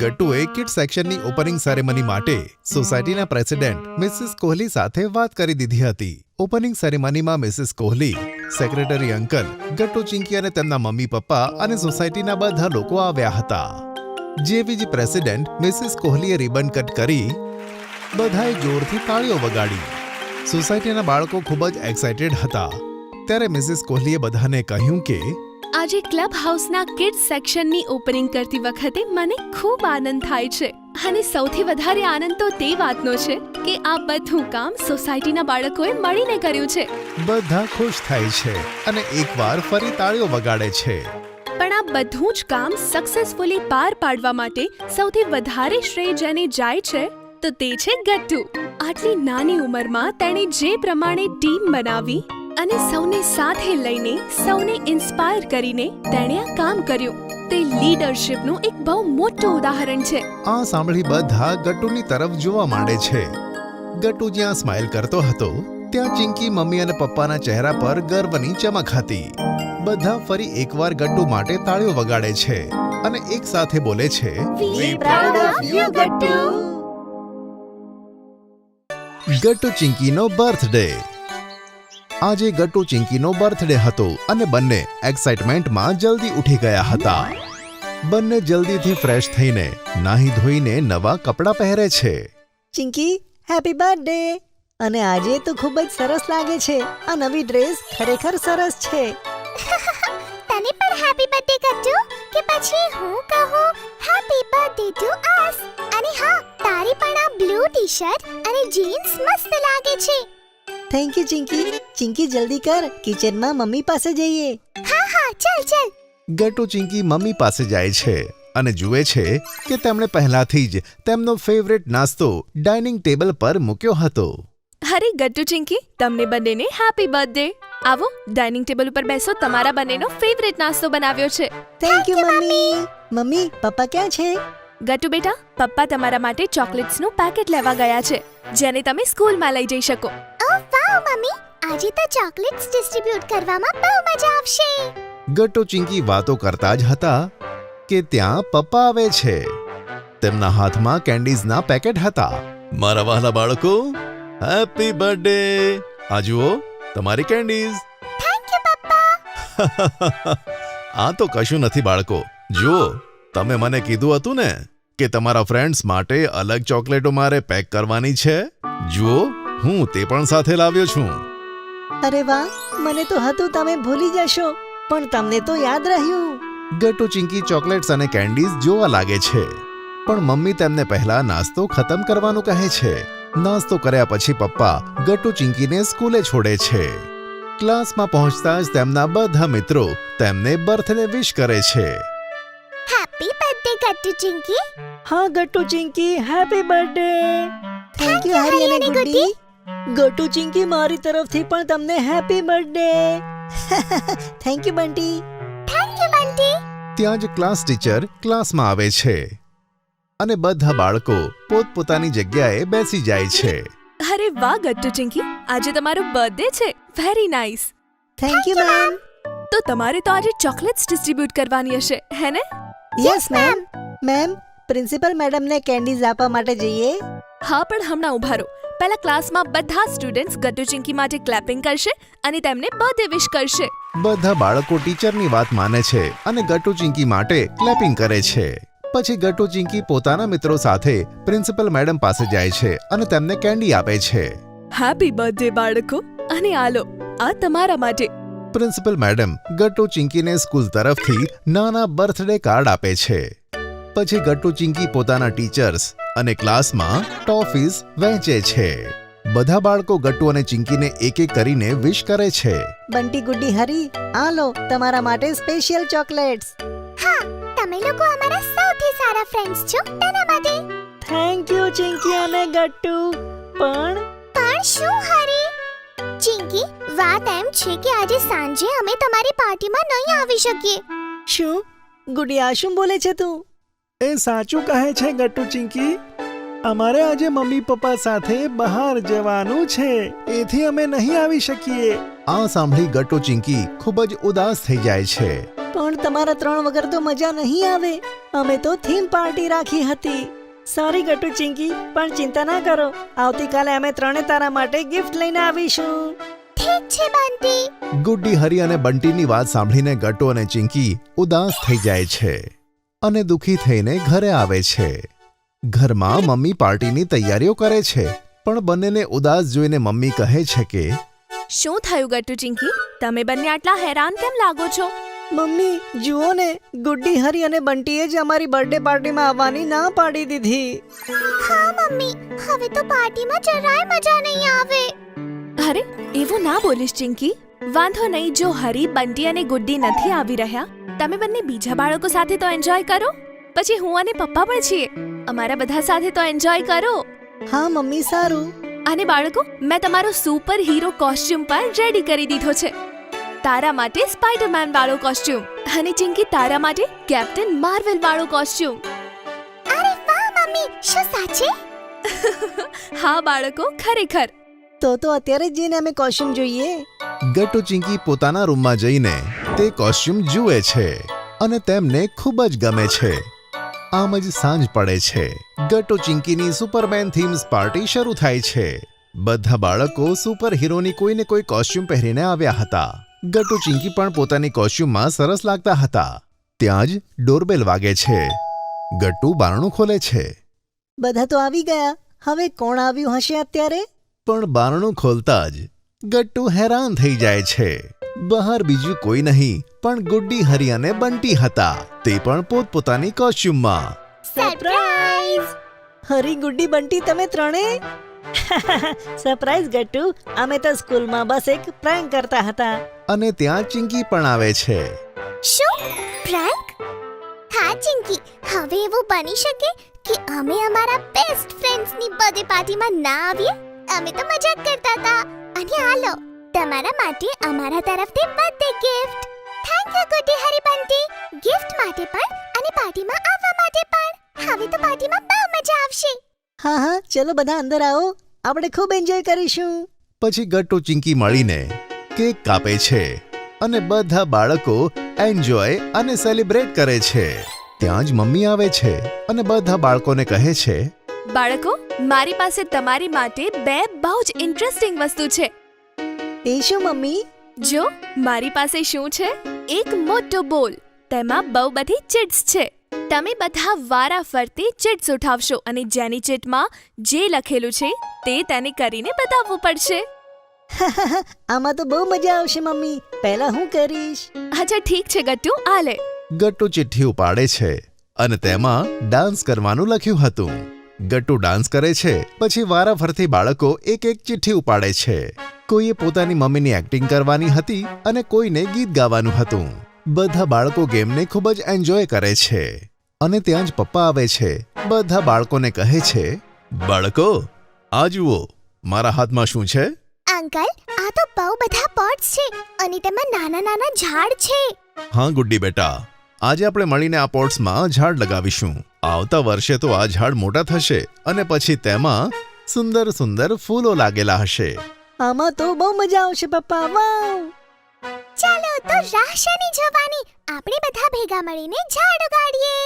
ગટ્ટુએ કિડ સેક્શનની ઓપનિંગ સેરેમની માટે સોસાયટીના પ્રેસિડેન્ટ મિસિસ કોહલી સાથે વાત કરી દીધી હતી. ઓપનિંગ સેરેમનીમાં Mrs Kohli, secretary uncle, Gattu, Chinki અને તેમના મમ્મી, પપ્પા અને સોસાયટીના બધા લોકો આવ્યા હતા. જેવી જ પ્રેસિડેન્ટ મિસિસ કોહલીએ રિબન કટ કરી બધાએ જોરથી તાળીઓ વગાડી. સોસાયટીના બાળકો ખૂબ જ એક્સાઇટેડ હતા. ત્યારે મિસિસ કોહલીએ બધાને કહ્યું કે આજે ક્લબ હાઉસના કિડ્સ સેક્શનની ઓપનિંગ કરતી વખતે મને ખૂબ આનંદ થાય છે અને સૌથી વધારે આનંદ તો તે વાતનો છે કે આ બધું કામ સોસાયટીના બાળકોએ મળીને કર્યું છે. બધા ખુશ થાય છે અને એકવાર ફરી તાળીઓ વગાડે છે. પણ આ બધું જ કામ સક્સેસફુલી પાર પાડવા માટે સૌથી વધારે શ્રેય જેને જાય છે તો તે છે ગટ્ટુ. આટલી નાની ઉંમરમાં તેણે જે પ્રમાણે ટીમ બનાવી અને સૌને સાથે લઈને સૌને ઇન્સ્પાયર કરીને તેણે આ કામ કર્યું તે લીડરશિપનું એક બહુ મોટું ઉદાહરણ છે. આ સાંભળી બધા ગટ્ટુની તરફ જોવા માંડે છે. ગટ્ટુ જ્યાં સ્માઇલ કરતો હતો ત્યાં ચિંકી મમ્મી અને પપ્પાના ચહેરા પર ગર્વની ચમક હતી. બધા ફરી એકવાર ગટ્ટુ માટે તાળીઓ વગાડે છે અને એક સાથે બોલે છે, We proud of you, Gattu. Gattu ચિંકીનો બર્થડે. આજે ગટ્ટુ ચિંકીનો બર્થડે હતો અને બંને એક્સાઇટમેન્ટમાં જલ્દી ઉઠી ગયા હતા. બંને જલ્દીથી ફ્રેશ થઈને નાહી ધોઈને નવા કપડાં પહેરે છે. Chinki, happy birthday. અને આજે તો ખૂબ જ સરસ લાગે છે. આ નવી ડ્રેસ ખરેખર સરસ છે. તને પણ હેપી બર્થડે ગટ્ટુ કે પછી હું કહું હેપી બર્થડે ટુ અસ. અને હા, તારી પણ આ બ્લુ ટી-શર્ટ અને જીન્સ મસ્ત લાગે છે. Thank you Chinki. ચિંકી જલ્દી કર, કિચનમાં મમ્મી પાસે જઈએ. હા હા, ચાલ ચાલ. ગટ્ટુ ચિંકી મમ્મી પાસે જાય છે અને જુએ છે કે તેમણે પહેલાથી જ તેમનો ફેવરેટ નાસ્તો ડાઇનિંગ ટેબલ પર મૂક્યો હતો. અરે ગટ્ટુ ચિંકી, તમને બંનેને હેપી બર્થડે. આવો ડાઇનિંગ ટેબલ ઉપર બેસો. તમારા બંનેનો ફેવરેટ નાસ્તો બનાવ્યો છે. Thank you mummy. મમ્મી, પપ્પા ક્યાં છે? ગટ્ટુ બેટા, પપ્પા તમારા માટે ચોકલેટ્સનું પેકેટ લેવા ગયા છે, જેને તમે સ્કૂલમાં લઈ જઈ શકો. ઓ વાવ મમ્મી, આજે તો ચોકલેટ્સ ડિસ્ટ્રીબ્યુટ કરવામાં બહુ મજા આવશે. ગટ્ટુ ચિંકી વાતો કરતા જ હતા કે ત્યાં પપ્પા આવે છે. તેમના હાથમાં કેન્ડીઝના પેકેટ હતા. મારા વહાલા બાળકો, હેપી બર્થડે. આ જુઓ તમારી કેન્ડીઝ. થેન્ક યુ પપ્પા. આ તો કશું નથી બાળકો. જુઓ, તમે મને કીધું હતું ને કે તમારા ફ્રેન્ડ્સ માટે અલગ ચોકલેટો મારે પેક કરવાની છે. જુઓ, હું તે પણ સાથે લાવ્યો છું. અરે વાહ, મને તો હતું તમે ભૂલી જશો, પણ તમને તો યાદ રહ્યું. ગટ્ટુ ચિંકી ચોકલેટ્સ અને કેન્ડીઝ જોવા લાગે છે, પણ મમ્મી તેમને પહેલા નાસ્તો ખતમ કરવાનું કહે છે. નાસ્તો કર્યા પછી પપ્પા ગટ્ટુ ચિંકીને સ્કૂલે છોડે છે. ક્લાસમાં પહોંચતા જ તેમના બધા મિત્રો તેમને બર્થડે વિશ કરે છે. Happy birthday Gattu Chinki. હા Gattu Chinki, happy birthday. Thank you Hari અને ગુડ્ડી. ગટ્ટુ ચિંકી, મારી તરફથી પણ તમને happy birthday. Thank you Bunty. Thank you Bunty. ત્યાં જ ક્લાસ ટીચર ક્લાસમાં આવે છે અને બધા બાળકો પોતપોતાની જગ્યાએ બેસી જાય છે. અરે વાહ ગટ્ટુ ચિંકી, આજે તમારો બર્થડે છે. Very nice. Thank you ma'am. તો તમારે તો આજે ચોકલેટ્સ ડિસ્ટ્રીબ્યુટ કરવાની હશે, હે ને? Yes ma'am. મેમ, પ્રિન્સિપલ મેડમને કેન્ડીઝ આપવા માટે જઈએ. હા, પણ હમણાં ઉભા રહો. પહેલા ક્લાસમાં બધા સ્ટુડન્ટ્સ ગટ્ટુ ચિંકી માટે ક્લેપિંગ કરશે અને તેમને બર્થડે વિશ કરશે. બધા બાળકો ટીચરની વાત માને છે અને ગટ્ટુ ચિંકી માટે ક્લેપિંગ કરે છે. પછી ગટ્ટુ ચિંકી પોતાના મિત્રો સાથે પ્રિન્સિપલ મેડમ પાસે જાય છે અને તેમને કેન્ડી આપે છે. હેપી બર્થડે બાળકો, અને આલો આ તમારા માટે. પ્રિન્સિપલ મેડમ ગટ્ટુ ચિંકીને સ્કૂલ તરફથી નાના બર્થડે કાર્ડ આપે છે. પછી ગટ્ટુ ચિંકી પોતાના ટીચર્સ અને ક્લાસમાં ટોફીઝ વહેંચે છે. બધા બાળકો ગટ્ટુ અને ચિંકીને એક એક કરીને વિશ કરે છે. બંટી, ગુડ્ડી, હરી, આ લો તમારા માટે સ્પેશિયલ ચોકલેટ્સ. હા, તમે લોકો અમારા સૌથી સારા ફ્રેન્ડ્સ છો, તેના માટે. થેન્ક યુ ચિંકી અને ગટ્ટુ. પણ શું હરી? ચિંકી, વાત એમ છે કે આજે સાંજે અમે તમારી પાર્ટીમાં નહીં આવી શકીએ. શું? ગુડી, આ શું બોલે છે તું? એ સાચું કહે છે ગટ્ટુ ચિંકી. અમારે આજે મમ્મી પપ્પા સાથે બહાર જવાનું છે, એથી અમે નહીં આવી શકીએ. આ સાંભળી ગટ્ટુ ચિંકી ખૂબ જ ઉદાસ થઈ જાય છે. પણ તમારા 3 વગર તો મજા નહીં આવે. અમે તો થીમ પાર્ટી રાખી હતી. સોરી ગટ્ટુ ચિંકી, પણ ચિંતા ના કરો. આવતીકાલે અમે 3 તારા માટે ગિફ્ટ લઈને આવીશું. ઠીક છે બંટી. ગુડ્ડી, હરી અને બંટીની વાત સાંભળીને ગટ્ટુ અને ચિંકી ઉદાસ થઈ જાય છે અને દુખી થઈને ઘરે આવે છે. ઘરમાં મમ્મી પાર્ટીની તૈયારીઓ કરે છે, પણ બંનેને ઉદાસ જોઈને મમ્મી કહે છે કે શું થયું ગટ્ટુ ચિંકી? તમે બંને આટલા હેરાન કેમ લાગો છો? મમ્મી જુઓ ને, ગુડ્ડી, હરી અને બંટીએ જ અમારી બર્થડે પાર્ટીમાં આવવાની ના પાડી દીધી. હા મમ્મી, હવે તો પાર્ટીમાં જરાય મજા નહીં આવે. અરે એવું ના બોલીશ ચિંકી. વાંધો નહીં, જો હરી, બંટી અને ગુડ્ડી નથી આવી રહ્યા, તમે બંને બીજા બાળકો સાથે તો એન્જોય કરો. પછી હું અને પપ્પા પણ છીએ, અમારા બધા સાથે તો એન્જોય કરો. હા મમ્મી, સારું. અને બાળકો, મેં તમારો સુપર હીરો કોસ્ટ્યુમ પણ રેડી કરી દીધો છે. તારા માટે સ્પાઈડરમેન વાળો કોસ્ટ્યુમ અને ચિંકી તારા માટે કેપ્ટન માર્વેલ વાળો કોસ્ટ્યુમ. અરે વાહ મમ્મી, શું સાચે? હા બાળકો, ખરેખર. તો અત્યારે જ જઈને અમે કોસ્ચ્યુમ જોઈએ. ગટ્ટુ ચિંકી પોતાના રૂમમાં જઈને તે કોસ્ચ્યુમ જુએ છે અને તેમને ખૂબ જ ગમે છે. આમ જ સાંજ પડે છે. ગટ્ટુ ચિંકીની સુપરમેન થીમ્સ પાર્ટી શરૂ થાય છે. બધા બાળકો સુપર હીરોની કોઈને કોઈ કોસ્ચ્યુમ પહેરીને આવ્યા હતા. ગટ્ટુ ચિંકી પણ પોતાની કોસ્ચ્યુમમાં સરસ લાગતા હતા. ત્યાં જ ડોરબેલ વાગે છે. ગટ્ટુ બારણું ખોલે છે. બધા તો આવી ગયા. હવે કોણ આવ્યું હશે અત્યારે? પણ બારણું ખોલતા જ ગટ્ટુ હેરાન થઈ જાય છે. બહાર બીજું કોઈ નહીં પણ ગુડ્ડી, હરી અને બંટી હતા. તે પણ પોતપોતાની કોસ્ચ્યુમમાં. સરપ્રાઈઝ! હરી, ગુડ્ડી, બંટી, તમે ત્રણેય? સરપ્રાઈઝ ગટ્ટુ. અમે તો સ્કૂલમાં બસ એક પ્રેન્ક કરતા હતા. અને ત્યાં ચિંકી પણ આવે છે. શું પ્રેન્ક? હા ચિંકી, હવે એવું બની શકે કે અમે અમારા બેસ્ટ ફ્રેન્ડ્સની બર્થડે પાર્ટીમાં ના આવીએ? અમે તો મજાક કરતા હતા. અને હાલો, તમારા માટે અમારા તરફથી birthday gift. Thank you Gudi, Hari, Bunty. Gift માટે પણ અને પાર્ટીમાં આવવા માટે પણ. હવે તો પાર્ટીમાં બહુ મજા આવશે. હા હા, ચલો બધા અંદર આવો. આપણે ખૂબ એન્જોય કરીશું. પછી ગટ્ટુ ચિંકી મળીને કેક કાપે છે અને બધા બાળકો એન્જોય અને સેલિબ્રેટ કરે છે. ત્યાં જ મમ્મી આવે છે અને બધા બાળકોને કહે છે, બાળકો, મારી પાસે તમારી માટે 2 બહુ જ ઇન્ટરેસ્ટિંગ વસ્તુ છે. એ શું મમ્મી? જો, મારી પાસે શું છે? એક મોટો બોલ. તેમાં બહુ બધી ચિટ્સ છે. તમે બધા વારા ફરતી ચિટ્સ ઉઠાવશો અને જેની ચિટમાં જે લખેલું છે તે તેને કરીને બતાવવું પડશે. આમાં તો બહુ મજા આવશે મમ્મી. પહેલા હું કરીશ. અચ્છા ઠીક છે ગટ્ટુ, આ લે. ગટ્ટુ ચિઠ્ઠી ઉપાડે છે અને તેમાં ડાન્સ કરવાનું લખ્યું હતું. ગટ્ટુ ડાન્સ કરે છે. પછી વારાફરતી બાળકો એક એક ચિઠ્ઠી ઉપાડે છે. કોઈએ પોતાની મમ્મીની એક્ટિંગ કરવાની હતી અને કોઈને ગીત ગાવાનું હતું. બધા બાળકો ગેમને ખૂબ જ એન્જોય કરે છે. અને ત્યાં જ પપ્પા આવે છે. બધા બાળકોને કહે છે, બાળકો, આ જુઓ, મારા હાથમાં શું છે? અંકલ, આ તો બહુ બધા પોટ્સ છે અને તેમાં નાના નાના ઝાડ છે. હા ગુડ્ડી બેટા, આજે આપણે મળીને આ પોટ્સમાં ઝાડ લગાવીશું. આવતા વર્ષે તો આ ઝાડ મોટા થશે અને પછી તેમાં સુંદર સુંદર ફૂલો લાગેલા હશે. આમાં તો બહુ મજા આવશે પપ્પા. વાવ! ચાલો તો રાહ શેની જોવાની? આપણે બધા ભેગા મળીને ઝાડ ઉગાડીએ.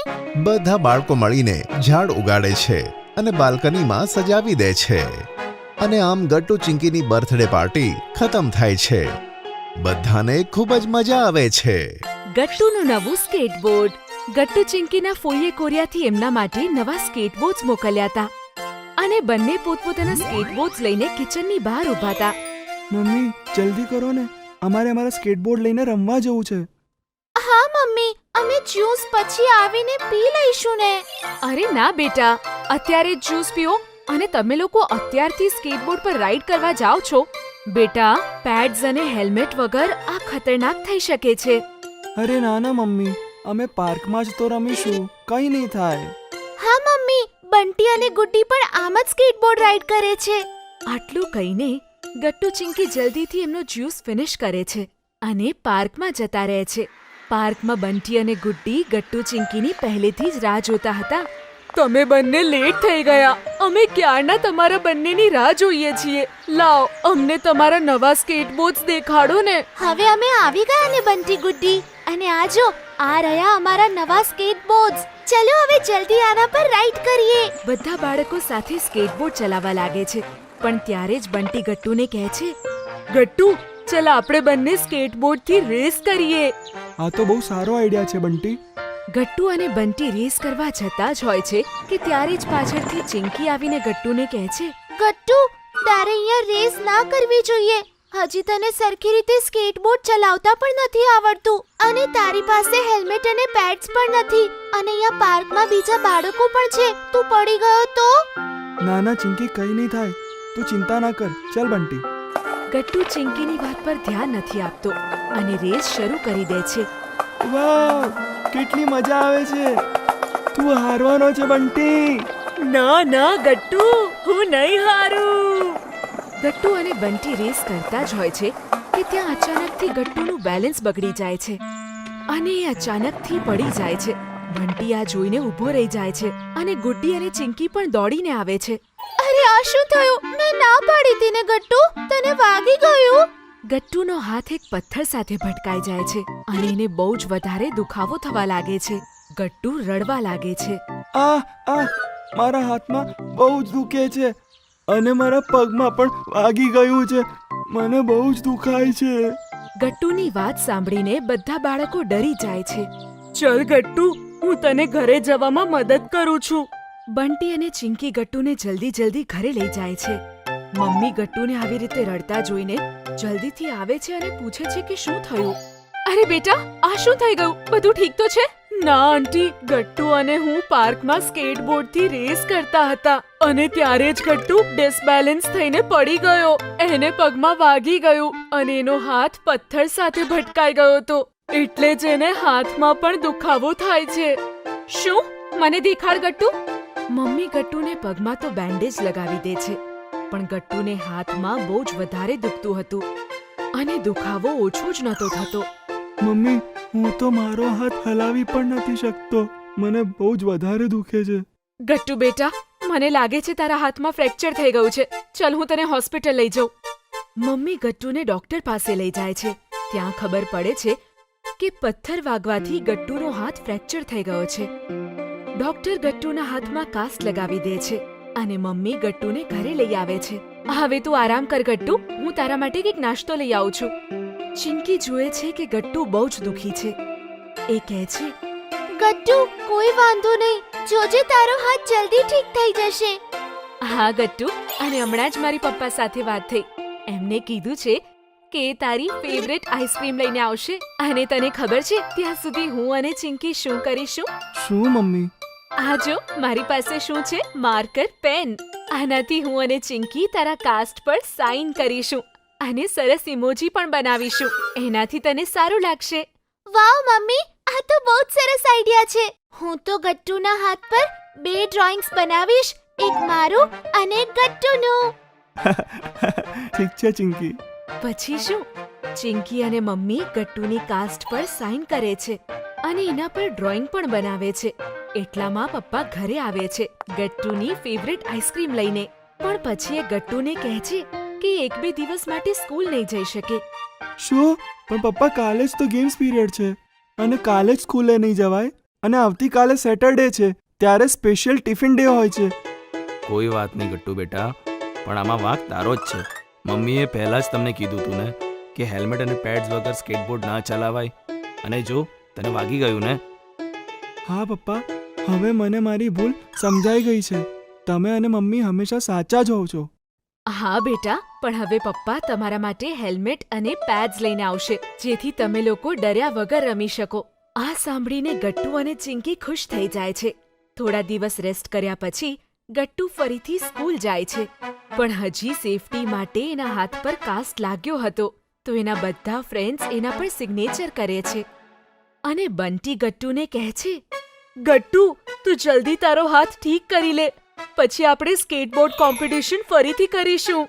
બધા બાળકો મળીને ઝાડ ઉગાડે છે અને બાલ્કનીમાં સજાવી દે છે. અને આમ ગટ્ટુ ચિંકીની બર્થડે પાર્ટી ખતમ થાય છે. બધાને ખૂબ જ મજા આવે છે. ગટ્ટુનું નવું સ્કેટબોર્ડ. ગટ્ટુ ચિંકીના ફોઈએ કોરિયાથી એમના માટે નવા સ્કેટબોર્ડ્સ મોકલ્યા હતા અને બંને પોતપોતાના સ્કેટબોર્ડ્સ લઈને કિચનની બહાર ઊભા હતા. મમ્મી, જલ્દી કરો ને, અમારે અમારા સ્કેટબોર્ડ લઈને રમવા જવું છે. હા મમ્મી, અમે જ્યુસ પછી આવીને પી લઈશું ને. અરે ના બેટા, અત્યારે જ જ્યુસ પીઓ અને તમે લોકો અત્યારથી સ્કેટબોર્ડ પર રાઈડ કરવા જાઓ છો. બેટા, પેડ્સ અને હેલ્મેટ વગર આ ખતરનાક થઈ શકે છે. અરે ના ના મમ્મી, અમે પાર્કમાં જ તો રમીશું, કંઈ નહીં થાય. હા મમ્મી, બંટી અને ગુડ્ડી પણ આમ જ સ્કેટબોર્ડ રાઈડ કરે છે. આટલું કહીને ગટ્ટુ ચિંકી જલ્દીથી એમનો જ્યુસ ફિનિશ કરે છે અને પાર્કમાં જતા રહે છે. પાર્કમાં બંટી અને ગુડ્ડી ગટ્ટુ ચિંકીની પહેલેથી જ રાહ જોતા હતા. તમે બંને લેટ થઈ ગયા. અમે ક્યારના તમારા બંનેની રાહ જોઈએ છીએ. લાવ, અમને તમારા નવા સ્કેટબોર્ડ્સ દેખાડો ને. હવે અમે આવી ગયા ને બંટી, ગુડ્ડી, અને આ જો, આ રહ્યા અમારા નવા સ્કેટબોર્ડ્સ. ચલો હવે જલ્દી આના પર રાઈડ કરીએ. બધા બાળકો સાથે સ્કેટબોર્ડ ચલાવવા લાગે છે. પણ ત્યારે જ બંટી ગટ્ટુને કહે છે, ગટ્ટુ, ચાલ આપણે બંને સ્કેટબોર્ડથી રેસ કરીએ. આ તો બહુ સારો આઈડિયા છે બંટી. ગટ્ટુ અને બંટી રેસ કરવા જતા જ હોય છે કે ત્યારે જ પાછળથી ચિંકી આવીને ગટ્ટુને કહે છે, ગટ્ટુ, તારે અહીંયા રેસ ના કરવી જોઈએ. હજી તને સરખી રીતે સ્કેટબોર્ડ ચલાવતા પણ નથી આવડતું અને તારી પાસે હેલ્મેટ અને પેડ્સ પણ નથી અને અહીંયા પાર્કમાં બીજા બાળકો પણ છે. તું પડી ગયો તો? ના ના ચિંકી, કંઈ નહીં થાય, તું ચિંતા ના કર. ચાલ બંટી. ગટ્ટુ ચિંકીની વાત પર ધ્યાન નથી આપતો અને રેસ શરૂ કરી દે છે. વાવ, કેટલી મજા આવે છે. તું હારવાનો છે બંટી. ના ના ગટ્ટુ, હું નહીં હારું. ગટ્ટુ અને બંટી રેસ કરતા જ હોય છે કે ત્યાં અચાનકથી ગટ્ટુનું બેલેન્સ બગડી જાય છે અને એ અચાનકથી પડી જાય છે. બંટી આ જોઈને ઊભો રહી જાય છે અને ગુડ્ડી અને ચિંકી પણ દોડીને આવે છે. અરે અરે આ શું થયું? મેં ના પાડી હતી ને ગટ્ટુ, તને વાગી ગયું? ગટ્ટુનો હાથ એક પથ્થર સાથે ભટકાઈ જાય છે અને એને બહુ જ વધારે દુખાવો થવા લાગે છે. ગટ્ટુ રડવા લાગે છે. મારા હાથમાં બહુ જ દુખે છે અને મારા પગમાં પણ વાગી ગયું છે. મને બહુ જ દુખાય છે. ગટ્ટુની વાત સાંભળીને બધા બાળકો ડરી જાય છે. ચલ ગટ્ટુ, હું તને ઘરે જવામાં મદદ કરું છું. બંટી અને ચિંકી ગટ્ટુને જલ્દી ઘરે લઈ જાય છે. મમ્મી ગટ્ટુને આવી રીતે રડતા જોઈને જલ્દીથી આવે છે અને પૂછે છે કે શું થયું. અરે બેટા, આ શું થઈ ગયું? બધું ઠીક તો છે? ના આંટી, ગટ્ટુ અને હું પાર્કમાં સ્કેટબોર્ડથી રેસ કરતા હતા અને ત્યારે જ ગટ્ટુ ડિસબેલેન્સ થઈને પડી ગયો. એને પગમાં વાગી ગયું અને એનો હાથ પથ્થર સાથે ભટકાઈ ગયો હતો. એટલે જ એને હાથમાં પણ દુખાવો થાય છે. શું? મને દેખાડ ગટ્ટુ. મમ્મી ગટ્ટુને પગમાં તો બેન્ડેજ લગાવી દે છે, પણ ગટ્ટુને હાથમાં બહુ જ વધારે દુખતું હતું અને દુખાવો ઓછો જ નહોતો થતો. મમ્મી, હું તો મારો હાથ હલાવી પણ નથી શકતો. મને બહુ જ વધારે દુખે છે. ગટ્ટુ બેટા, મને લાગે છે તારા હાથમાં ફ્રેક્ચર થઈ ગયું છે. ચલ હું તને હોસ્પિટલ લઈ જાઉં. મમ્મી ગટ્ટુને ડોક્ટર પાસે લઈ જાય છે. ત્યાં ખબર પડે છે કે પથ્થર વાગવાથી ગટ્ટુનો હાથ ફ્રેક્ચર થઈ ગયો છે. ડોક્ટર ગટ્ટુના હાથમાં કાસ્ટ લગાવી દે છે અને મમ્મી ગટ્ટુને ઘરે લઈ આવે છે. હવે તું આરામ કર ગટ્ટુ, હું તારા માટે કંઈક નાસ્તો લઈ આવું છું. ચિંકી જુએ છે કે ગટ્ટુ બહુ જ દુખી છે. એ કહે છે, ગટ્ટુ, કોઈ વાંધો નહીં, જોજે તારો હાથ જલ્દી ઠીક થઈ જશે. હા ગટ્ટુ, અને હમણાં જ મારી પપ્પા સાથે વાત થઈ. એમને કીધું છે કે એ તારી ફેવરેટ આઈસ્ક્રીમ લઈને આવશે. અને તને ખબર છે ત્યાં સુધી હું અને ચિંકી શું કરીશું? શું મમ્મી? આ જો મારી પાસે શું છે, માર્કર પેન. આનાથી હું અને ચિંકી તારા કાસ્ટ પર સાઇન કરીશું અને સરસ ઇમોજી પણ બનાવીશું. એનાથી તને સારું લાગશે. વાવ મમ્મી, આ તો બહુ જ સરસ આઈડિયા છે. હું તો ગટ્ટુના હાથ પર 2 ડ્રોઈંગ્સ બનાવીશ, એક મારું અને એક ગટ્ટુનું. ઠીક છે ચિંકી. પછી શું, ચિંકી અને મમ્મી ગટ્ટુની કાસ્ટ પર સાઇન કરે છે અને એના પર ડ્રોઈંગ પણ બનાવે છે. એટલામાં પપ્પા ઘરે આવે છે ગટ્ટુની ફેવરેટ આઈસ્ક્રીમ લઈને. પણ પછી એ ગટ્ટુને કહે છે કે 1-2 દિવસ માટે સ્કૂલ નહીં જઈ શકે. શું? પણ પપ્પા, કાલે જ તો ગેમ્સ પીરિયડ છે અને કાલે જ સ્કૂલે નહીં જવાય અને આવતીકાલે સેટરડે છે, ત્યારે સ્પેશિયલ ટિફિન ડે હોય છે. કોઈ વાત નહીં ગટ્ટુ બેટા, પણ આમાં વાંક તારો જ છે. મમ્મીએ પહેલાં જ તમને કીધું હતું ને કે હેલ્મેટ અને પેડ્સ વગર સ્કેટબોર્ડ ના ચલાવાય. અને જો તને વાગી ગયું ને. હા પપ્પા, હવે મને મારી ભૂલ સમજાઈ ગઈ છે. તમે અને મમ્મી હંમેશા સાચા જ હોવ છો. હા બેટા, પણ હવે પપ્પા તમારા માટે હેલ્મેટ અને પેડ્સ લઈને આવશે, જેથી તમે લોકો ડર્યા વગર રમી શકો. આ સાંભળીને ગટ્ટુ અને ચિંકી ખુશ થઈ જાય છે. થોડા દિવસ રેસ્ટ કર્યા પછી ગટ્ટુ ફરીથી સ્કૂલ જાય છે. પણ હજી સેફટી માટે એના હાથ પર કાસ્ટ લાગ્યો હતો, તો એના બધા ફ્રેન્ડ્સ એના પર સિગ્નેચર કરે છે. અને બંટી ગટ્ટુને કહે છે, ગટ્ટુ, તું જલ્દી તારો હાથ ઠીક કરી લે, પછી આપણે સ્કેટબોર્ડ કોમ્પિટિશન ફરીથી કરીશું.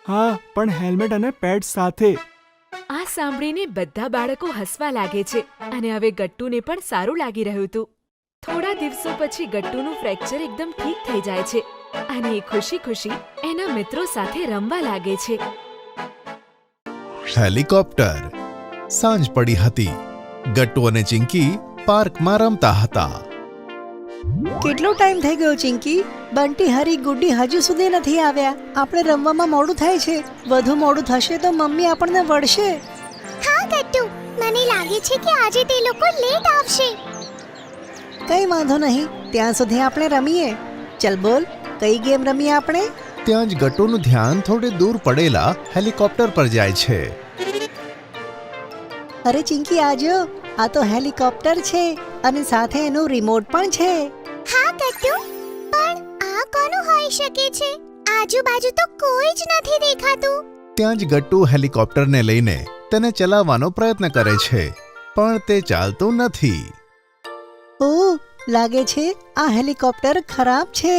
હા, પણ હેલ્મેટ અને પેડ્સ સાથે. આ સાંભળીને બધા બાળકો હસવા લાગે છે અને હવે ગટ્ટુને પણ સારું લાગી રહ્યું હતું. થોડા દિવસો પછી ગટ્ટુનું ફ્રેક્ચર એકદમ ઠીક થઈ જાય છે અને એ ખુશી એના મિત્રો સાથે રમવા લાગે છે. હેલિકોપ્ટર. સાંજ પડી હતી. ગટ્ટુ અને ચિંકી પાર્કમાં રમતા હતા. કેટલો ટાઈમ થઈ ગયો ચિંકી? બંટી, હરી, ગુડ્ડી હજુ સુધી નથી આવ્યા. આપણે રમવામાં મોડું થાય છે. વધુ મોડું થશે તો મમ્મી આપણને વળશે. હા ગટ્ટુ, મને લાગે છે કે આજે તે લોકો લેટ આવશે. કઈ વાંધો નહીં, ત્યાં સુધી આપણે રમીએ. ચલ બોલ, કઈ ગેમ રમીએ આપણે? ત્યાં જ ગટ્ટુનું ધ્યાન થોડે દૂર પડેલા હેલિકોપ્ટર પર જાય છે. અરે ચિંકી, આજો, આ તો હેલિકોપ્ટર છે અને સાથે એનું રિમોટ પણ છે. હા ગટ્ટુ, પણ આ કોનું હોઈ શકે છે? આજુબાજુ તો કોઈ જ નથી દેખાતું. ત્યાં જ ગટ્ટુ હેલિકોપ્ટરને લઈને તેને ચલાવવાનો પ્રયત્ન કરે છે, પણ તે ચાલતું નથી. ઓહ, લાગે છે આ હેલિકોપ્ટર ખરાબ છે.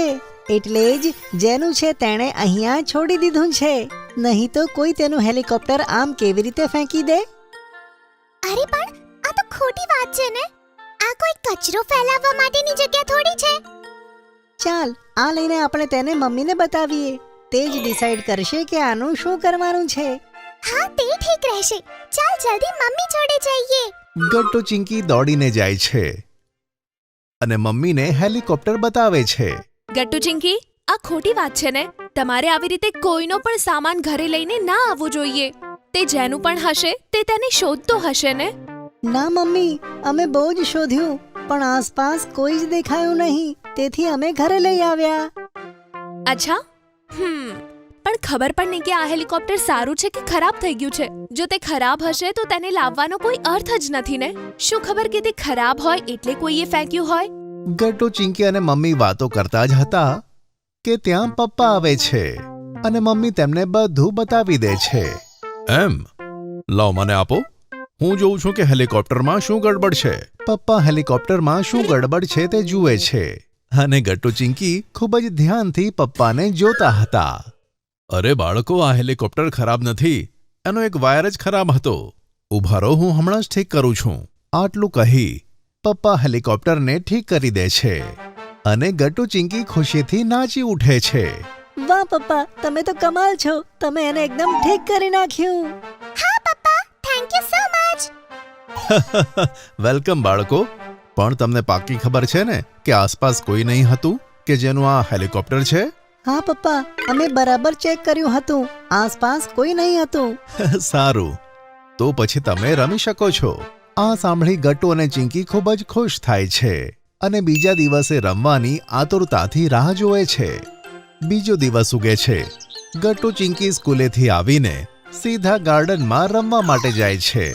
એટલે જ જેનું છે તેણે અહીંયા છોડી દીધું છે. નહીં તો કોઈ તેનું હેલિકોપ્ટર આમ કેવી રીતે ફેંકી દે? અરે પણ આ તો ખોટી વાત છે ને. આ કોઈ કચરો ફેલાવવા માટેની જગ્યા થોડી છે. ચાલ, આ લઈને આપણે તેને મમ્મીને બતાવીએ. તે જ ડિસાઈડ કરશે કે આનું શું કરવાનું છે. હા તે ઠીક રહેશે. ચાલ જલ્દી મમ્મી જોડે જઈએ. ગટ્ટુ ચિંકી દોડીને જાય છે અને મમ્મીને હેલિકોપ્ટર બતાવે છે. ગટ્ટુ ચિંકી, આ ખોટી વાત છે ને? તમારે આવી રીતે કોઈનો પણ સામાન ઘરે લઈને ના આવવું જોઈએ. તે જેનું પણ હશે તે તેની શોધતો હશે ને? ના મમ્મી, અમે બહુ જ શોધ્યું પણ આસપાસ કોઈ જ દેખાયું નહીં, તેથી અમે ઘરે લઈ આવ્યા. અચ્છા, પણ ખબર પણ નહીં કે આ હેલિકોપ્ટર સારું છે કે ખરાબ થઈ ગયું છે. જો તે ખરાબ હશે તો તેને લાવવાનો કોઈ અર્થ જ નથી ને. શું ખબર કે તે ખરાબ હોય એટલે કોઈએ ફેંક્યું હોય? ગટ્ટુ ચિંકી અને મમ્મી વાતો કરતા જ હતા કે ત્યાં પપ્પા આવે છે અને મમ્મી તેમને બધું બતાવી દે છે. એમ, લાવ મને આપો, હું જોઉં છું કે હેલિકોપ્ટરમાં શું ગડબડ છે. પપ્પા હેલિકોપ્ટરમાં શું ગડબડ છે તે જુએ છે અને ગટ્ટુ ચિંકી ખૂબ જ ધ્યાનથી પપ્પાને જોતા હતા. અરે બાળકો, આ હેલિકોપ્ટર ખરાબ નથી, એનો એક વાયર જ ખરાબ હતો. ઊભા રહો, હું હમણાં જ ઠીક કરું છું. આટલું કહી પપ્પા હેલિકોપ્ટરને ઠીક કરી દે છે અને ગટ્ટુ ચિંકી ખુશીથી નાચી ઉઠે છે. વાહ પપ્પા, તમે તો કમાલ છો. તમે એને એકદમ ઠીક કરી નાખ્યું. હા પપ્પા, thank you so much. Welcome બાળકો. પણ તમને પાક્કી ખબર છે ને કે આસપાસ કોઈ નહીં હતું કે જેનું આ હેલિકોપ્ટર છે? હા પપ્પા, અમે બરાબર ચેક કર્યું હતું. આસપાસ કોઈ નહીં હતું. સારું, તો પછી તમે રમી શકો છો. આ સાંભળી ગટ્ટુ અને ચિંકી ખૂબ જ ખુશ થાય છે અને બીજા દિવસે રમવાની આતુરતાથી રાહ જોવે છે. બીજો દિવસ ઉગે છે. ગટ્ટુ ચિંકી સ્કૂલેથી આવીને સીધા ગાર્ડનમાં રમવા માટે જાય છે.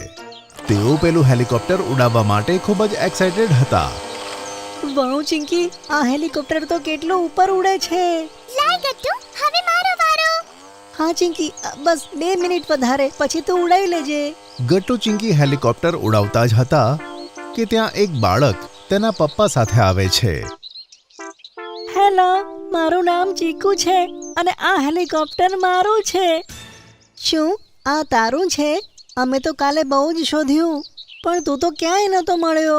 તેઓ પેલું હેલિકોપ્ટર ઉડાવવા માટે ખૂબ જ એક્સાઇટેડ હતા. વાહ ચિંકી, આ હેલિકોપ્ટર તો કેટલું ઉપર ઉડે છે. લાય ગટ્ટુ, હવે મારો વારો. હા ચિંકી, બસ 2 મિનિટ વધારે, પછી તો ઉડાવી લેજે. ગટ્ટુ ચિંકી હેલિકોપ્ટર ઉડાવતા જ હતા કે ત્યાં એક બાળક તેના પપ્પા સાથે આવે છે. હેલો, મારું નામ ચીકુ છે અને આ હેલિકોપ્ટર મારું છે. શું આ તારું છે? અમે તો કાલે બહુ જ શોધ્યું પણ તું તો ક્યાંય નતો મળ્યો.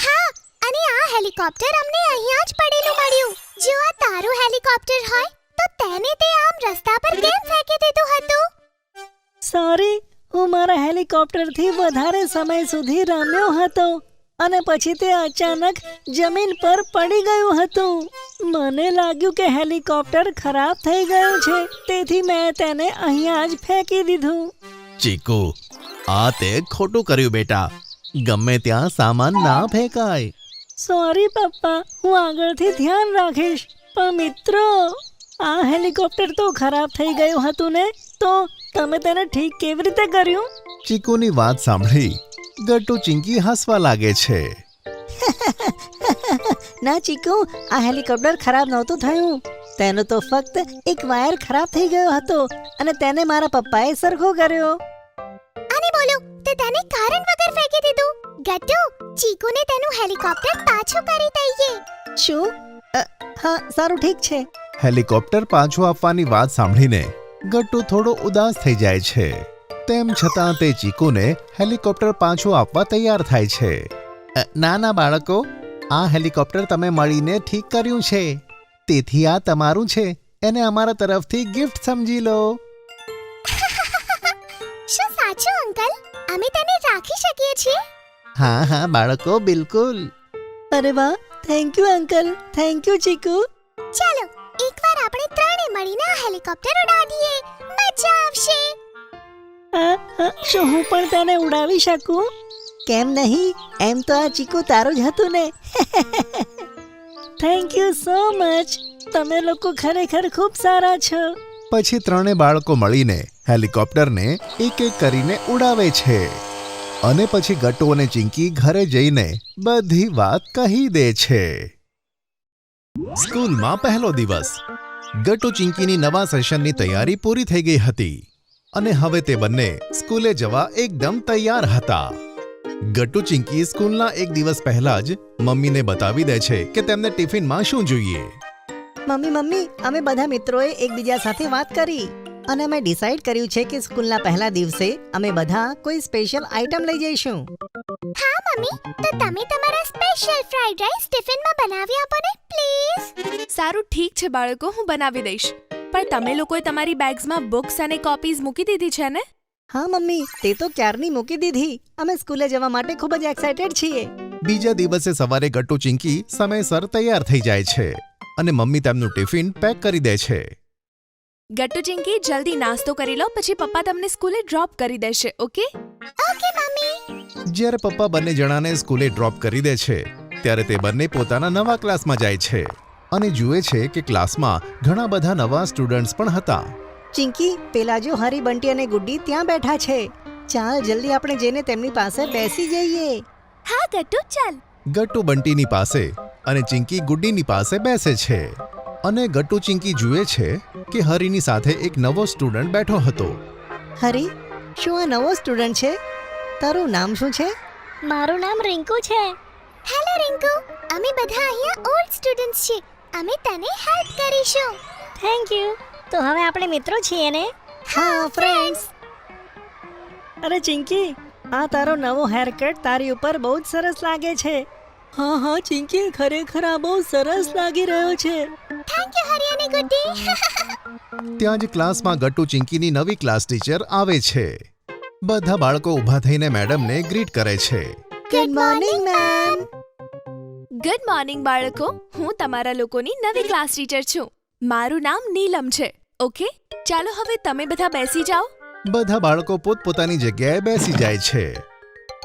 હા, અને આ હેલિકોપ્ટર અમને અહીંયા જ પડેલું મળ્યું. જો આ તારું હેલિકોપ્ટર હોય તો તેને તે આમ રસ્તા પર કેમ ફેંકી દીધું હતું? સોરી, હું મારા હેલિકોપ્ટરથી વધારે સમય સુધી રમ્યો હતો અને પછી તે અચાનક જમીન પર પડી ગયું હતું. મને લાગ્યું કે હેલિકોપ્ટર ખરાબ થઈ ગયું છે, તેથી મેં તેને અહીંયા જ ફેંકી દીધું. ચીકુ, આ તે ખોટું કર્યું બેટા. ગમે ત્યાં સામાન ના ફેંકાય. સોરી પપ્પા, હું આગળથી ધ્યાન રાખીશ. પણ મિત્રો, આ હેલિકોપ્ટર તો ખરાબ થઈ ગયું હતું ને, તો તમે તેને ઠીક કેવી રીતે કર્યું? ચીકુની વાત સાંભળી ગટ્ટુ ચિંકી હસવા લાગે છે. ના ચીકુ, આ હેલિકોપ્ટર ખરાબ નહોતું થયું. તેનો તો ફક્ત એક વાયર ખરાબ થઈ ગયો હતો અને તેને મારા પપ્પાએ સરખો કર્યો. અને બોલો, તે તેને કારણ વગર ફેંકી દીધું. ગટ્ટુ, ચીકુને તેનું હેલિકોપ્ટર પાછું કરી દઈએ. શું? હા, સારું, ઠીક છે. હેલિકોપ્ટર પાછું આપવાની વાત સાંભળીને ગટ્ટુ થોડો ઉદાસ થઈ જાય છે. તેમ છતાં તે ચીકુને હેલિકોપ્ટર પાછું આપવા તૈયાર થાય છે. ના બાળકો, આ હેલિકોપ્ટર તમે મળીને ઠીક કર્યું છે, તેથી આ તમારું છે. એને અમારા તરફથી ગિફ્ટ સમજી લો. શું સાચું અંકલ? અમે તેને રાખી શકીએ છીએ? હા બાળકો, બિલકુલ. અરે વાહ, thank you uncle. Thank you ચીકુ. ચાલો એકવાર આપણે ત્રણે મળીને આ હેલિકોપ્ટર ઉડાડીએ. મજા આવશે. શું હું પણ તેને ઉડાવી શકું? કેમ નહીં? એમ તો આ ચીકુ તારું જ હતું ને. Thank you so much. તમે લોકો ખરેખર ખૂબ સારા છો. પછી ત્રણે બાળકો મળીને હેલિકોપ્ટરને એક એક કરીને ઉડાવે છે અને પછી ગટ્ટુ અને ચિંકી ઘરે જઈને બધી વાત કહી દે છે. સ્કૂલમાં પહેલો દિવસ. ગટ્ટુ ચિંકીની નવા સેશનની તૈયારી પૂરી થઈ ગઈ હતી અને હવે તે બંને સ્કૂલે જવા એકદમ તૈયાર હતા. ગટ્ટુ ચિંકી સ્કૂલના એક દિવસ પહેલા જ મમ્મીને બતાવી દે છે કે તેમને ટિફિનમાં શું જોઈએ. મમ્મી, અમે બધા મિત્રોએ એકબીજા સાથે વાત કરી અને અમે ડિસાઈડ કર્યું છે કે સ્કૂલના પહેલા દિવસે અમે બધા કોઈ સ્પેશિયલ આઈટમ લઈ જઈશું. હા મમ્મી, તો તમે તમારા સ્પેશિયલ ફ્રાઈડ રાઈસ ટિફિનમાં બનાવી આપો ને પ્લીઝ. સારું ઠીક છે બાળકો, હું બનાવી દઈશ. પણ તમે લોકોએ તમારી બેગ્સમાં બુક્સ અને કોપીઝ મૂકી દીધી છે ને? હા મમ્મી, તે તો ક્યારની મૂકી દીધી. અમે સ્કૂલે જવા માટે ખૂબ જ એક્સાઇટેડ છીએ. બીજા દિવસે સવારે ગટ્ટુ ચિંકી સમયસર તૈયાર થઈ જાય છે અને મમ્મી તેમનું ટિફિન પેક કરી દે છે. ગટ્ટુ ચિંકી, જલ્દી નાસ્તો કરી લો, પછી પપ્પા તમને સ્કૂલે ડ્રોપ કરી દેશે. ઓકે? Okay mummy. જ્યારે પપ્પા બંને જણાને સ્કૂલે ડ્રોપ કરી દે છે ત્યારે તે બંને પોતાના નવા ક્લાસમાં જાય છે અને જુએ છે કે ક્લાસમાં ઘણા બધા નવા સ્ટુડન્ટ્સ પણ હતા. ચિંકી, પેલા જો હરી, બંટી અને ગુડ્ડી ત્યાં બેઠા છે. ચાલ જલ્દી આપણે જઈને તેમની પાસે બેસી જઈએ. હા ગટ્ટુ, ચાલ. ગટ્ટુ બંટીની પાસે અને ચિંકી ગુડ્ડીની પાસે બેસે છે અને ગટ્ટુ ચિંકી જુએ છે કે હરીની સાથે એક નવો સ્ટુડન્ટ બેઠો હતો. હરી, શું આ નવો સ્ટુડન્ટ છે? તારું નામ શું છે? મારું નામ રિંકુ છે. હેલો રિંકુ, અમે બધા અહીંયા ઓલ્ડ સ્ટુડન્ટ્સ છીએ. અમે તને હેલ્પ કરીશું. Thank you. તો હવે આપણે મિત્રો છીએ ને? હા ફ્રેન્ડ્સ. અરે ચિંકી, આ તારો નવો હેર કટ તારી ઉપર બહુ જ સરસ લાગે છે. હા હા ચિંકી, ખરેખર આ બહુ સરસ લાગી રહ્યો છે. થેન્ક યુ હરી અને ગુડ્ડી. ત્યાં જ ક્લાસમાં ગટ્ટુ ચિંકીની નવી ક્લાસ ટીચર આવે છે. બધા બાળકો ઊભા થઈને મેડમને ગ્રીટ કરે છે. Good morning ma'am. Good morning બાળકો, હું તમારા લોકોની નવી ક્લાસ ટીચર છું. મારું નામ નીલમ છે. ઓકે, ચાલો હવે તમે બધા બેસી જાઓ. બધા બાળકો પોતપોતાની જગ્યાએ બેસી જાય છે.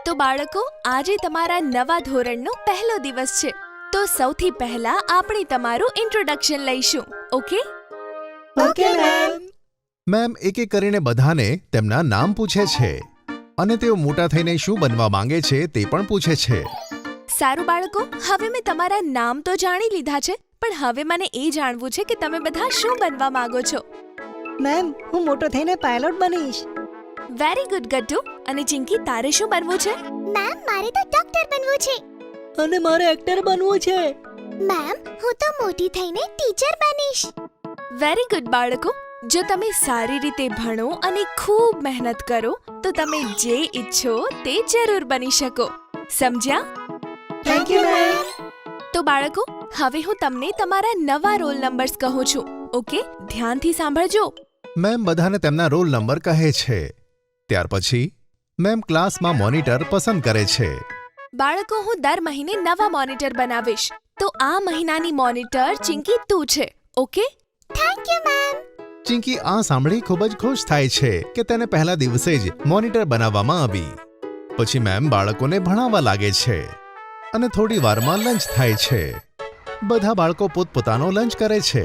તો બાળકો, આજે તમારા નવા ધોરણનો પહેલો દિવસ છે. તો સૌથી પહેલા આપણે તમારું ઇન્ટ્રોડક્શન લઈશું. ઓકે? Okay ma'am. મેમ એક એક કરીને બધાને તેમના નામ પૂછે છે અને તેઓ મોટા થઈને શું બનવા માંગે છે તે પણ પૂછે છે. સારું બાળકો, હવે મેં તમારા નામ તો જાણી લીધા છે, પણ હવે મને એ જાણવું છે કે તમે બધા શું બનવા માંગો છો. મેમ, હું મોટો થઈને પાયલોટ બનીશ. Very good Gattu. અને ચિંકી, તારે શું બનવું છે? મેમ, મારે તો ડોક્ટર બનવું છે. અને મારે એક્ટર બનવું છે. મેમ, હું તો મોટી થઈને ટીચર બનીશ. વેરી ગુડ બાળકો. જો તમે સારી રીતે ભણો અને ખૂબ મહેનત કરો તો તમે જે ઈચ્છો તે જરૂર બની શકો. સમજ્યા? Thank you ma'am. તો બાળકો, હવે હું તમને તમારા નવા રોલ નંબર્સ કહું છું. ઓકે, ધ્યાનથી સાંભળજો. મેમ બધાને તેમના રોલ નંબર કહે છે. ત્યાર પછી મેમ ક્લાસમાં મોનિટર પસંદ કરે છે. બાળકો, હું દર મહિને નવા મોનિટર બનાવીશ. તો આ મહિનાની મોનિટર ચિંકી તું છે. Okay? Thank you ma'am. Chinki આ સાંભળી ખૂબ જ ખુશ થાય છે કે તેને પહેલા દિવસે જ મોનિટર બનાવવામાં આવી. પછી મેમ બાળકોને ભણાવવા લાગે છે અને થોડી વારમાં લંચ થાય છે. બધા બાળકો પોતપોતાનો લંચ કરે છે.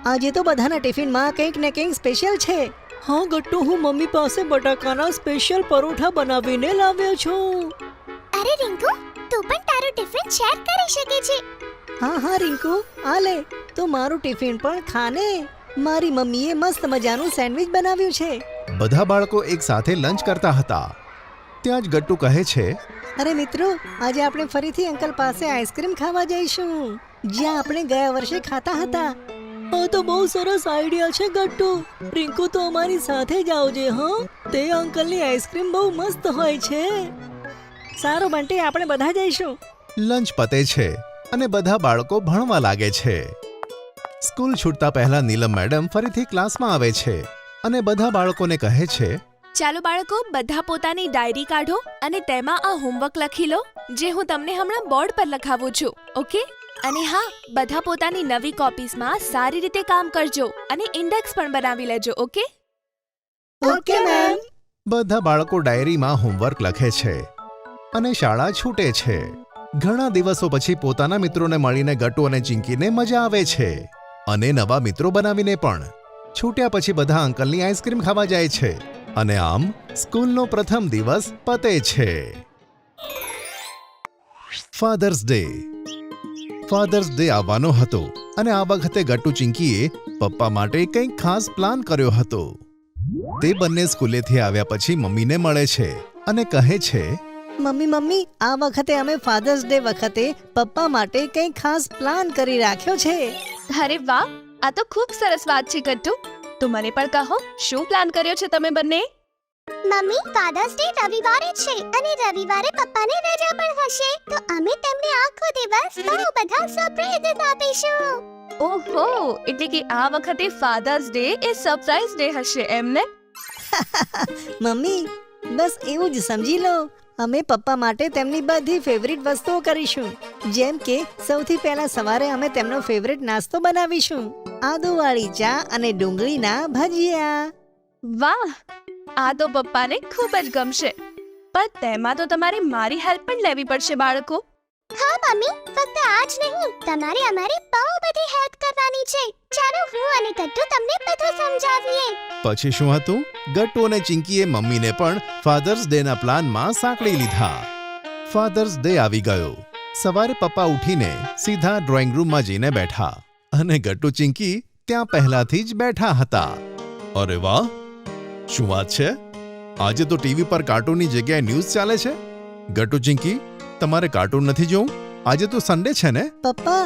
આજે તો બધાના ટિફિનમાં કંઈક ને કંઈક સ્પેશિયલ છે. હા ગટ્ટુ, હું મમ્મી પાસે બટાકાના સ્પેશિયલ પરોઠા બનાવીને લાવ્યો છું. અરે રિંકુ, તું પણ તારું ટિફિન શેર કરી શકે છે. હા હા રિંકુ, આ લે, તો મારું ટિફિન પણ ખાને. મારી મમ્મીએ મસ્ત મજાનું સેન્ડવિચ બનાવ્યું છે. બધા બાળકો એક સાથે લંચ કરતા હતા. ત્યાં જ ગટ્ટુ કહે છે, અરે મિત્રો, આજે આપણે ફરીથી અંકલ પાસે આઈસ્ક્રીમ ખાવા જઈશું, જ્યાં આપણે ગયા વર્ષે ખાતા હતા. આ તો બહુ સરસ આઈડિયા છે ગટ્ટુ. રિંકુ તો અમારી સાથે જ આવજે. હા, તે અંકલની આઈસ્ક્રીમ બહુ મસ્ત હોય છે. સારું બંટી, આપણે બધા જઈશું. લંચ પતે છે અને બધા બાળકો ભણવા લાગે છે. સ્કૂલ છૂટતા પહેલા નીલમ મેડમ ફરીથી ક્લાસમાં આવે છે અને બધા બાળકોને કહે છે, ચાલો બાળકો, બધા પોતાની ડાયરી કાઢો અને તેમાં આ હોમવર્ક લખી લો, જે હું તમને હમણાં બોર્ડ પર લખાવું છું. ઓકે? અને હા, બધા પોતાની નવી કોપીઝમાં સારી રીતે કામ કરજો અને ઇન્ડેક્સ પણ બનાવી લેજો. ઓકે? Okay ma'am. બધા બાળકો ડાયરીમાં હોમવર્ક લખે છે અને શાળા છૂટે છે. ઘણા દિવસો પછી પોતાના મિત્રોને મળીને ગટ્ટુ અને ચિંકીને મજા આવે છે અને નવા મિત્રો બનાવીને પણ. છૂટ્યા પછી બધા અંકલની આઈસ્ક્રીમ ખાવા જાય છે અને આમ સ્કૂલનો પ્રથમ દિવસ પતે છે. Fathers day. ફાધર્સ ડે આવવાનો હતો અને આ વખતે ગટ્ટુ ચિંકીએ પપ્પા માટે કંઈક ખાસ પ્લાન કર્યો હતો. તે બંને સ્કૂલેથી આવ્યા પછી મમ્મીને મળે છે અને કહે છે, મમ્મી, આ વખતે અમે ફાધર્સ ડે વખતે પપ્પા માટે કંઈક ખાસ પ્લાન કરી રાખ્યો છે. અરે વાહ, આ તો ખૂબ સરસ વાત છે ગટ્ટુ. તો મને પણ કહો, શું પ્લાન કર્યો છે તમે બંને? મમ્મી ફાધર્સ ડે રવિવારે છે અને રવિવારે પપ્પાને રજા પણ હશે તો અમે તેમને આખો દિવસ બહુ બધા સરપ્રાઈઝ આપીશું ઓહો એટલે કે આ વખતે ફાધર્સ ડે એ સરપ્રાઈઝ ડે હશે એમને મમ્મી બસ એવું જ સમજી લો અમે પપ્પા માટે તેમની બધી ફેવરિટ વસ્તુઓ કરીશું જેમ કે સૌથી પહેલા સવારે અમે તેમનો ફેવરિટ નાસ્તો બનાવીશું આદુવાળી ચા અને ડુંગળીના ભજીયા વાહ આ તો પપ્પાને ખૂબ જ ગમશે પણ તેમાં તો તમારે મારી હેલ્પ પણ લેવી પડશે બાળકો હા મમ્મી ફક્ત આજ નહીં તમારે અમારી બહુ બધી હેલ્પ કરવાની છે ચાલો હું અને ગટ્ટુ તમને બધું સમજાવીએ પછી શું હતું? ગટ્ટુ અને ચિંકીએ મમ્મીને પણ ફાધર્સ ડેના પ્લાનમાં સાંકળી લીધા. ફાધર્સ ડે આવી ગયો. સવારે પપ્પા ઉઠીને સીધા ડ્રોઈંગ રૂમમાં જઈને બેઠા અને ગટ્ટુ ચિંકી ત્યાં પહેલાથી જ બેઠા હતા. અરે વાહ, શું વાત છે? આજે તો ટીવી પર કાર્ટૂનની જગ્યાએ ન્યૂઝ ચાલે છે. ગટ્ટુ ચિંકી, તમારે કાર્ટૂન નથી જોવું? આજે તો સન્ડે છે ને? પપ્પા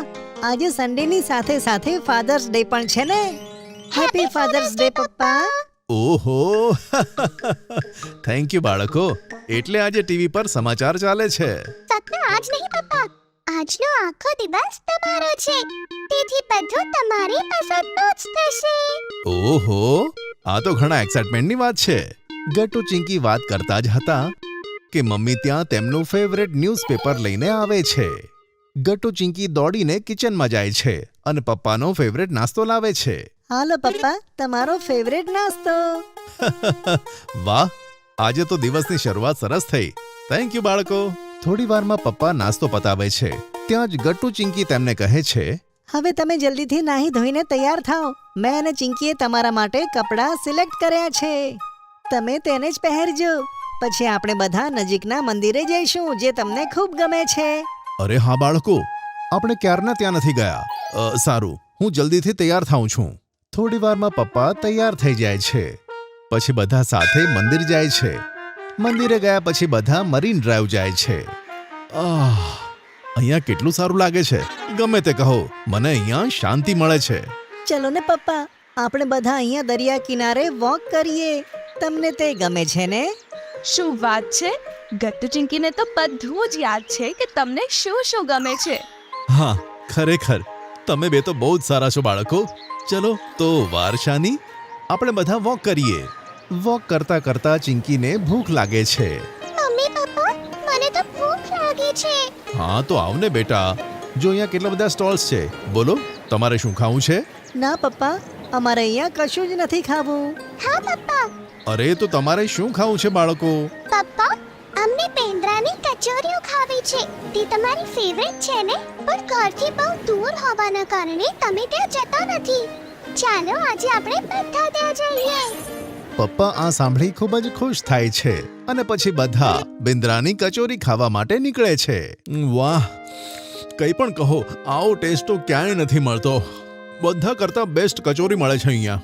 આજે સન્ડેની સાથે સાથે ફાધર્સ ડે પણ છે ને. હેપી ફાધર્સ ડે પપ્પા. ઓહો થેન્ક યુ બાળકો. એટલે આજે ટીવી પર સમાચાર ચાલે છે. ફક્ત આજ નહીં પપ્પા આજનો આખો દિવસ તમારો છે તેથી બધું તમારી પસંદનું જ થશે ઓહો, આ તો ઘણા એક્સાઇટમેન્ટની વાત છે. ગટ્ટુ ચિંકી વાત કરતા જ હતા કે મમ્મી ત્યાં તેમનું ફેવરેટ ન્યૂઝપેપર લઈને આવે છે. ગટ્ટુ ચિંકી દોડીને કિચનમાં જાય છે અને પપ્પાનો ફેવરેટ નાસ્તો લાવે છે. હાલો પપ્પા તમારો ફેવરેટ નાસ્તો. વાહ, આજે તો દિવસની શરૂઆત સરસ થઈ. થેન્ક યુ બાળકો. થોડી વારમાં પપ્પા નાસ્તો પતાવે છે. ત્યાં જ ગટ્ટુ ચિંકી તેમને કહે છે, હવે તમે જલ્દીથી નાહી ધોઈને તૈયાર થાઓ. મેં અને ચિંકીએ તમારા માટે કપડાં સિલેક્ટ કર્યા છે. તમે તેને જ પહેરજો. પછી આપણે બધા નજીકના મંદિરે જઈશું જે તમને ખૂબ ગમે છે. અરે હા બાળકો, આપણે ક્યારના ત્યાં નથી ગયા. સારું, હું જલ્દીથી તૈયાર થાઉં છું. થોડી વારમાં પપ્પા તૈયાર થઈ જાય છે. પછી બધા સાથે મંદિર જાય છે. મંદિરે ગયા પછી બધા મરીન ડ્રાઈવ જાય છે. અહીંયા કેટલું સારું લાગે છે. ગમે તે કહો, મને અહીંયા શાંતિ મળે છે. ચલો ને પપ્પા આપણે બધા અહીંયા દરિયા કિનારે વોક કરીએ. તમને તે ગમે છે ને? શું વાત છે? ગટ્ટુ ચિંકીને તો બધું જ યાદ છે કે તમને શું શું ગમે છે. હા, ખરેખર તમે બે તો બહુ જ સારા છો બાળકો. ચલો તો વારશાની આપણે બધા વોક કરીએ. વોક કરતા કરતા ચિંકીને ભૂખ લાગે છે. મમ્મી પપ્પા મને તો ભૂખ લાગી છે હા તો આવ ને બેટા. જો અહીંયા કેટલા બધા સ્ટોલ્સ છે. બોલો, તમારે શું ખાવું છે? ના પપ્પા અમારે અહીંયા કશું જ નથી ખાવું. હા પપ્પા. અરે તો તમારે શું ખાવું છે બાળકો? પપ્પા અમને પેંડાની કચોરીઓ ખાવી છે તે તમારી ફેવરેટ છે ને પણ ઘરથી બહુ દૂર હોવાના કારણે તમે ત્યાં જતા નથી ચાલો આજે આપણે બધા ત્યાં જઈએ પપ્પા આ સાંભળી ખૂબ જ ખુશ થાય છે અને પછી બધા બિંદ્રાની કચોરી ખાવા માટે નીકળે છે. વાહ, કંઈ પણ કહો, આવો ટેસ્ટ તો ક્યાંય નથી મળતો. બધા કરતા બેસ્ટ કચોરી મળે છે અહીંયા.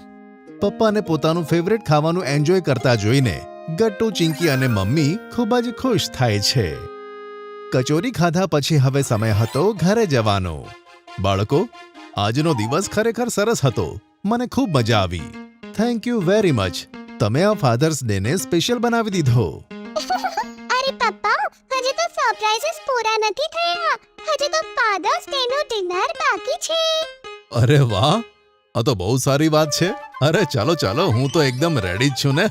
પપ્પાને પોતાનું ફેવરેટ ખાવાનું એન્જોય કરતા જોઈને ગટ્ટુ, ચિંકી અને મમ્મી ખૂબ જ ખુશ થાય છે. કચોરી ખાધા પછી હવે સમય હતો ઘરે જવાનો. બાળકો, આજનો દિવસ ખરેખર સરસ હતો. મને ખૂબ મજા આવી. Thank you very much. તમે આ ફાધર્સ ડે ને સ્પેશિયલ બનાવી દીધો. અરે પપ્પા હજી તો સરપ્રાઈઝીસ પૂરા નથી થયા હજી તો ફાધર્સ ડે નો ડિનર બાકી છે. અરે વાહ, આ તો બહુ સારી વાત છે. અરે ચાલો ચાલો, હું તો એકદમ રેડી જ છું ને.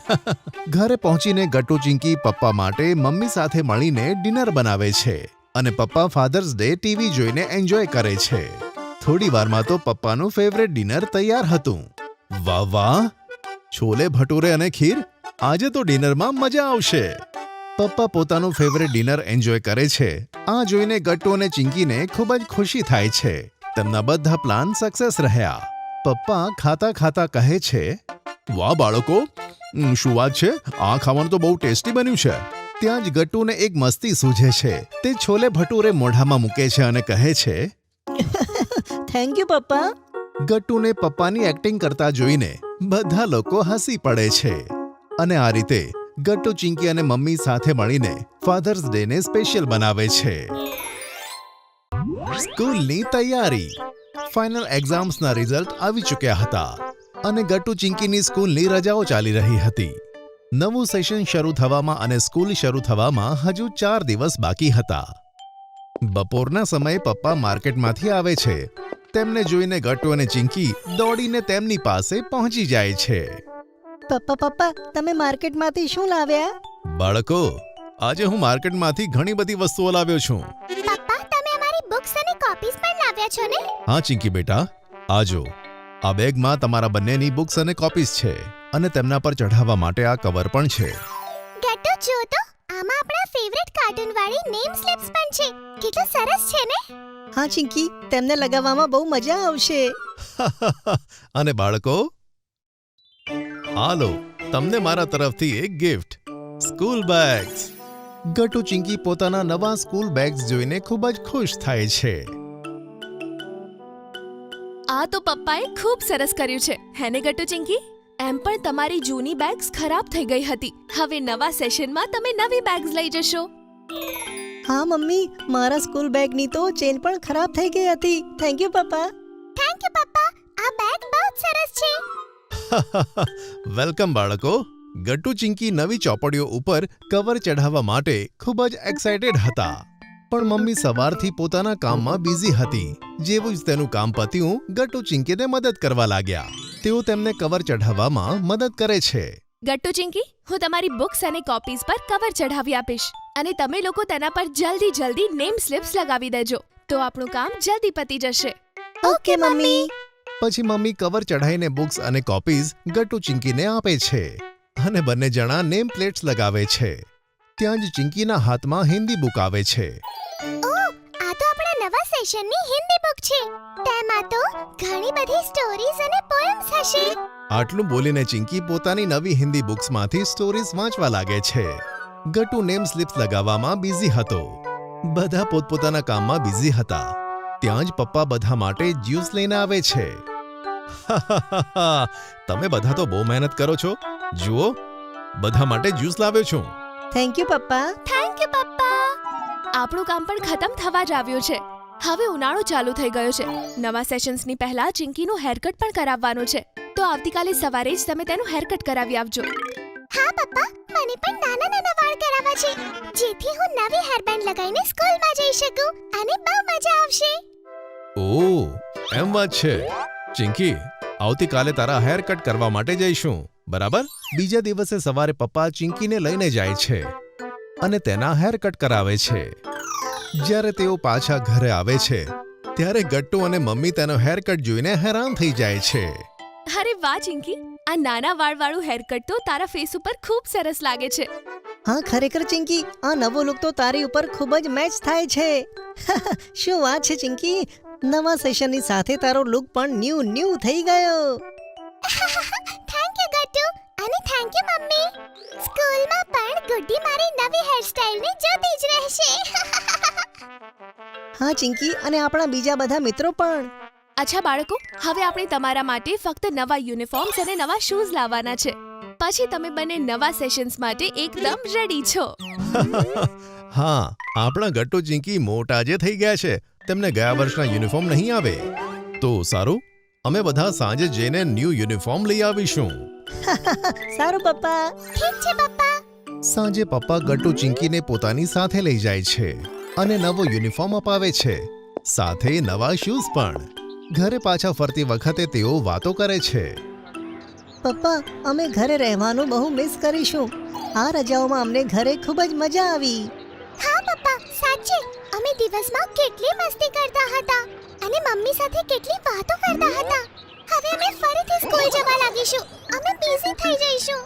ઘરે પહોંચીને ગટ્ટુ, ચિંકી પપ્પા માટે મમ્મી સાથે મળીને ડિનર બનાવે છે અને પપ્પા ફાધર્સ ડે ટીવી જોઈને એન્જોય કરે છે. થોડી વારમાં તો પપ્પાનું ફેવરેટ ડિનર તૈયાર હતું. વાહ વાહ, છોલે ભટુરે અને ખીર. આજે તો ડિનરમાં મજા આવશે. પપ્પા પોતાનું ફેવરેટ ડિનર એન્જોય કરે છે. આ જોઈને ગટ્ટુ અને ચિંકીને ખૂબ જ ખુશી થાય છે. તેમના બધા પ્લાન સક્સેસ રહ્યા. પપ્પા ખાતા ખાતા કહે છે, વાહ બાળકો, શું વાત છે, આ ખાવાનું તો બહુ ટેસ્ટી બન્યું છે. ત્યાં જ ગટ્ટુને એક મસ્તી સૂઝે છે. તે છોલે ભટુરે મોઢામાં મૂકે છે અને કહે છે, થેન્ક યુ પપ્પા. ગટ્ટુને પપ્પાની એક્ટિંગ કરતા જોઈને બધા લોકો હસી પડે છે. અને આ રીતે ગટ્ટુ, ચિંકી અને મમ્મી સાથે મળીને ફાધર્સ ડે ને સ્પેશિયલ બનાવે છે. સ્કૂલની તૈયારી. ફાઇનલ એક્ઝામ્સના રિઝલ્ટ આવી ચૂક્યા હતા અને ગટ્ટુ, ચિંકીની સ્કૂલની રજાઓ ચાલી રહી હતી. નવું સેશન શરૂ થવામાં અને સ્કૂલ શરૂ થવામાં હજુ 4 દિવસ બાકી હતા. બપોરના સમયે પપ્પા માર્કેટમાંથી આવે છે. તેમને જોઈને ગટ્ટુ અને ચિંકી દોડીને તેમની પાસે પહોંચી જાય છે. પપ્પા તમે માર્કેટમાંથી શું લાવ્યા? બાળકો, આજે હું માર્કેટમાંથી ઘણી બધી વસ્તુઓ લાવ્યો છું. પપ્પા તમે અમારી બુક્સ અને કોપીઝ પણ લાવ્યા છો ને? હા ચિંકી બેટા, આ જો, આ બેગમાં તમારા બંનેની બુક્સ અને કોપીઝ છે અને તેમના પર ચઢાવવા માટે આ કવર પણ છે. ગટ્ટુ જો તો આમાં આપણા ફેવરેટ કાર્ટૂન વાળી નેમ સ્લિપ્સ પણ છે. કેટલું સરસ છે ને? હા ચિંકી, તેમને લગાવવામાં બહુ મજા આવશે. અને બાળકો, આ લો તમને મારા તરફથી એક gift, school bags. Gattu Chinki પોતાના નવા સ્કૂલ બેગ્સ જોઈને ખૂબ જ ખુશ થાય છે. આ તો પપ્પાએ ખૂબ સરસ કર્યું છે હે ને ગટ્ટુ ચિંકી? એમ પણ તમારી જૂની બેગ્સ ખરાબ થઈ ગઈ હતી. હવે નવા સેશનમાં તમે નવી બેગ્સ લઈ જશો. હા મમ્મી, મારા સ્કૂલ બેગની તો ચેન પણ ખરાબ થઈ ગઈ હતી. થેન્ક યુ પપ્પા. થેન્ક યુ પપ્પા, આ બેગ બહુ જ સરસ છે. વેલકમ બાળકો. ગટ્ટુ ચિંકી નવી ચોપડીઓ ઉપર કવર ચઢાવવા માટે ખૂબ જ એક્સાઇટેડ હતા. પણ મમ્મી સવારથી પોતાના કામમાં બિઝી હતી. જેવું જ તેનું કામ પત્યું, ગટ્ટુ ચિંકીને મદદ કરવા લાગ્યા. તેઓ તેમને કવર ચઢાવવામાં મદદ કરે છે. ગટ્ટુ ચિંકી, હું તમારી બુક્સ અને કોપીઝ પર કવર ચઢાવી આપીશ અને તમે લોકો તેના પર જલ્દી નેમ સ્લિપ્સ લગાવી દેજો, તો આપણું કામ જલ્દી પતી જશે. Okay mummy. પછી મમ્મી કવર ચઢાઈને બુક્સ અને કોપીઝ ગટ્ટુ ચિંકીને આપે છે અને બંને જણા નેમ પ્લેટ્સ લગાવે છે. ત્યાં જ ચિંકીના હાથમાં હિન્દી બુક આવે છે. ઓહ, આ તો આપણા નવા સેશનની હિન્દી બુક છે. તેમાં તો ઘણી બધી સ્ટોરીઝ અને પોએમ્સ હશે. આટલું બોલીને ચિંકી પોતાની નવી હિન્દી બુક્સમાંથી સ્ટોરીઝ વાંચવા લાગે છે. ગટ્ટુ નેમ સ્લિપ્સ લગાવવામાં બિઝી હતો. બધા પોતપોતાના કામમાં બિઝી હતા. ત્યાં જ પપ્પા બધા માટે જ્યુસ લઈને આવે છે. તમે બધા તો બહુ મહેનત કરો છો. જુઓ, બધા માટે જ્યુસ લાવ્યો છું. થેન્ક યુ પપ્પા. થેન્ક યુ પપ્પા. આપણું કામ પણ ખતમ થવા જ આવ્યું છે. હવે ઉનાળો ચાલુ થઈ ગયો છે. નવા સેશન્સની પહેલા ચિંકીનું હેરકટ પણ કરાવવાનું છે, તો આવતીકાલે સવારે જ તમે તેનું હેરકટ કરાવી આપજો. હા પપ્પા, મને પણ નાના વાળ કરાવવા છે, જેથી હું નવી હેરબેન્ડ લગાવીને સ્કૂલમાં જઈ શકું અને બહુ મજા આવશે. ઓહ, એમ વાત છે. ચિંકી, આવતીકાલે તારા હેર કટ કરવા માટે જઈશું, બરાબર? બીજા દિવસે સવારે પપ્પા ચિંકીને લઈને જાય છે અને તેના હેર કટ કરાવે છે. જ્યારે તેઓ પાછા ઘરે આવે છે ત્યારે ગટ્ટુ અને મમ્મી તેનો હેર કટ જોઈને હેરાન થઈ જાય છે. અરે વાહ ચિંકી, આ નાના વાળવાળું હેરકટ તો તારા ફેસ ઉપર ખૂબ સરસ લાગે છે. હા ખરેખર ચિંકી, આ નવો લુક તો તારી ઉપર ખૂબ જ મેચ થાય છે. શું વાત છે ચિંકી, નવા સેશનની સાથે તારો લુક પણ ન્યૂ થઈ ગયો. થેન્ક યુ ગટ્ટુ અને થેન્ક યુ મમ્મી. સ્કૂલમાં પણ ગુડ્ડી મારી નવી હેરસ્ટાઈલને જોતી જ રહેશે. હા ચિંકી, અને આપણા બીજા બધા મિત્રો પણ. અચ્છા બાળકો, હવે આપણે તમારા માટે ફક્ત નવા યુનિફોર્મ્સ અને નવા શૂઝ લાવવાના છે. પછી તમે બંને નવા સેશન્સ માટે એકદમ રેડી છો. હા, આપણા ગટ્ટુ ચિંકી મોટા જે થઈ ગયા છે. તેમને ગયા વર્ષના યુનિફોર્મ નહીં આવે. તો સારું, અમે બધા સાંજે જઈને ન્યૂ યુનિફોર્મ લઈ આવીશું. સારું પપ્પા. ઠીક છે પપ્પા. સાંજે પપ્પા ગટ્ટુ ચિંકીને પોતાની સાથે લઈ જાય છે અને નવો યુનિફોર્મ અપાવે છે, સાથે નવા શૂઝ પણ. ઘરે પાછા ફરતી વખતે તેઓ વાતો કરે છે. પપ્પા, અમે ઘરે રહેવાનું બહુ મિસ કરીશું. આ રજાઓમાં અમને ઘરે ખૂબ જ મજા આવી. હા પપ્પા, સાચે અમે દિવસમાં કેટલી મસ્તી કરતા હતા અને મમ્મી સાથે કેટલી વાતો કરતા હતા. હવે અમે ફરીથી સ્કૂલ જવા લાગીશું. અમે બિઝી થઈ જઈશું.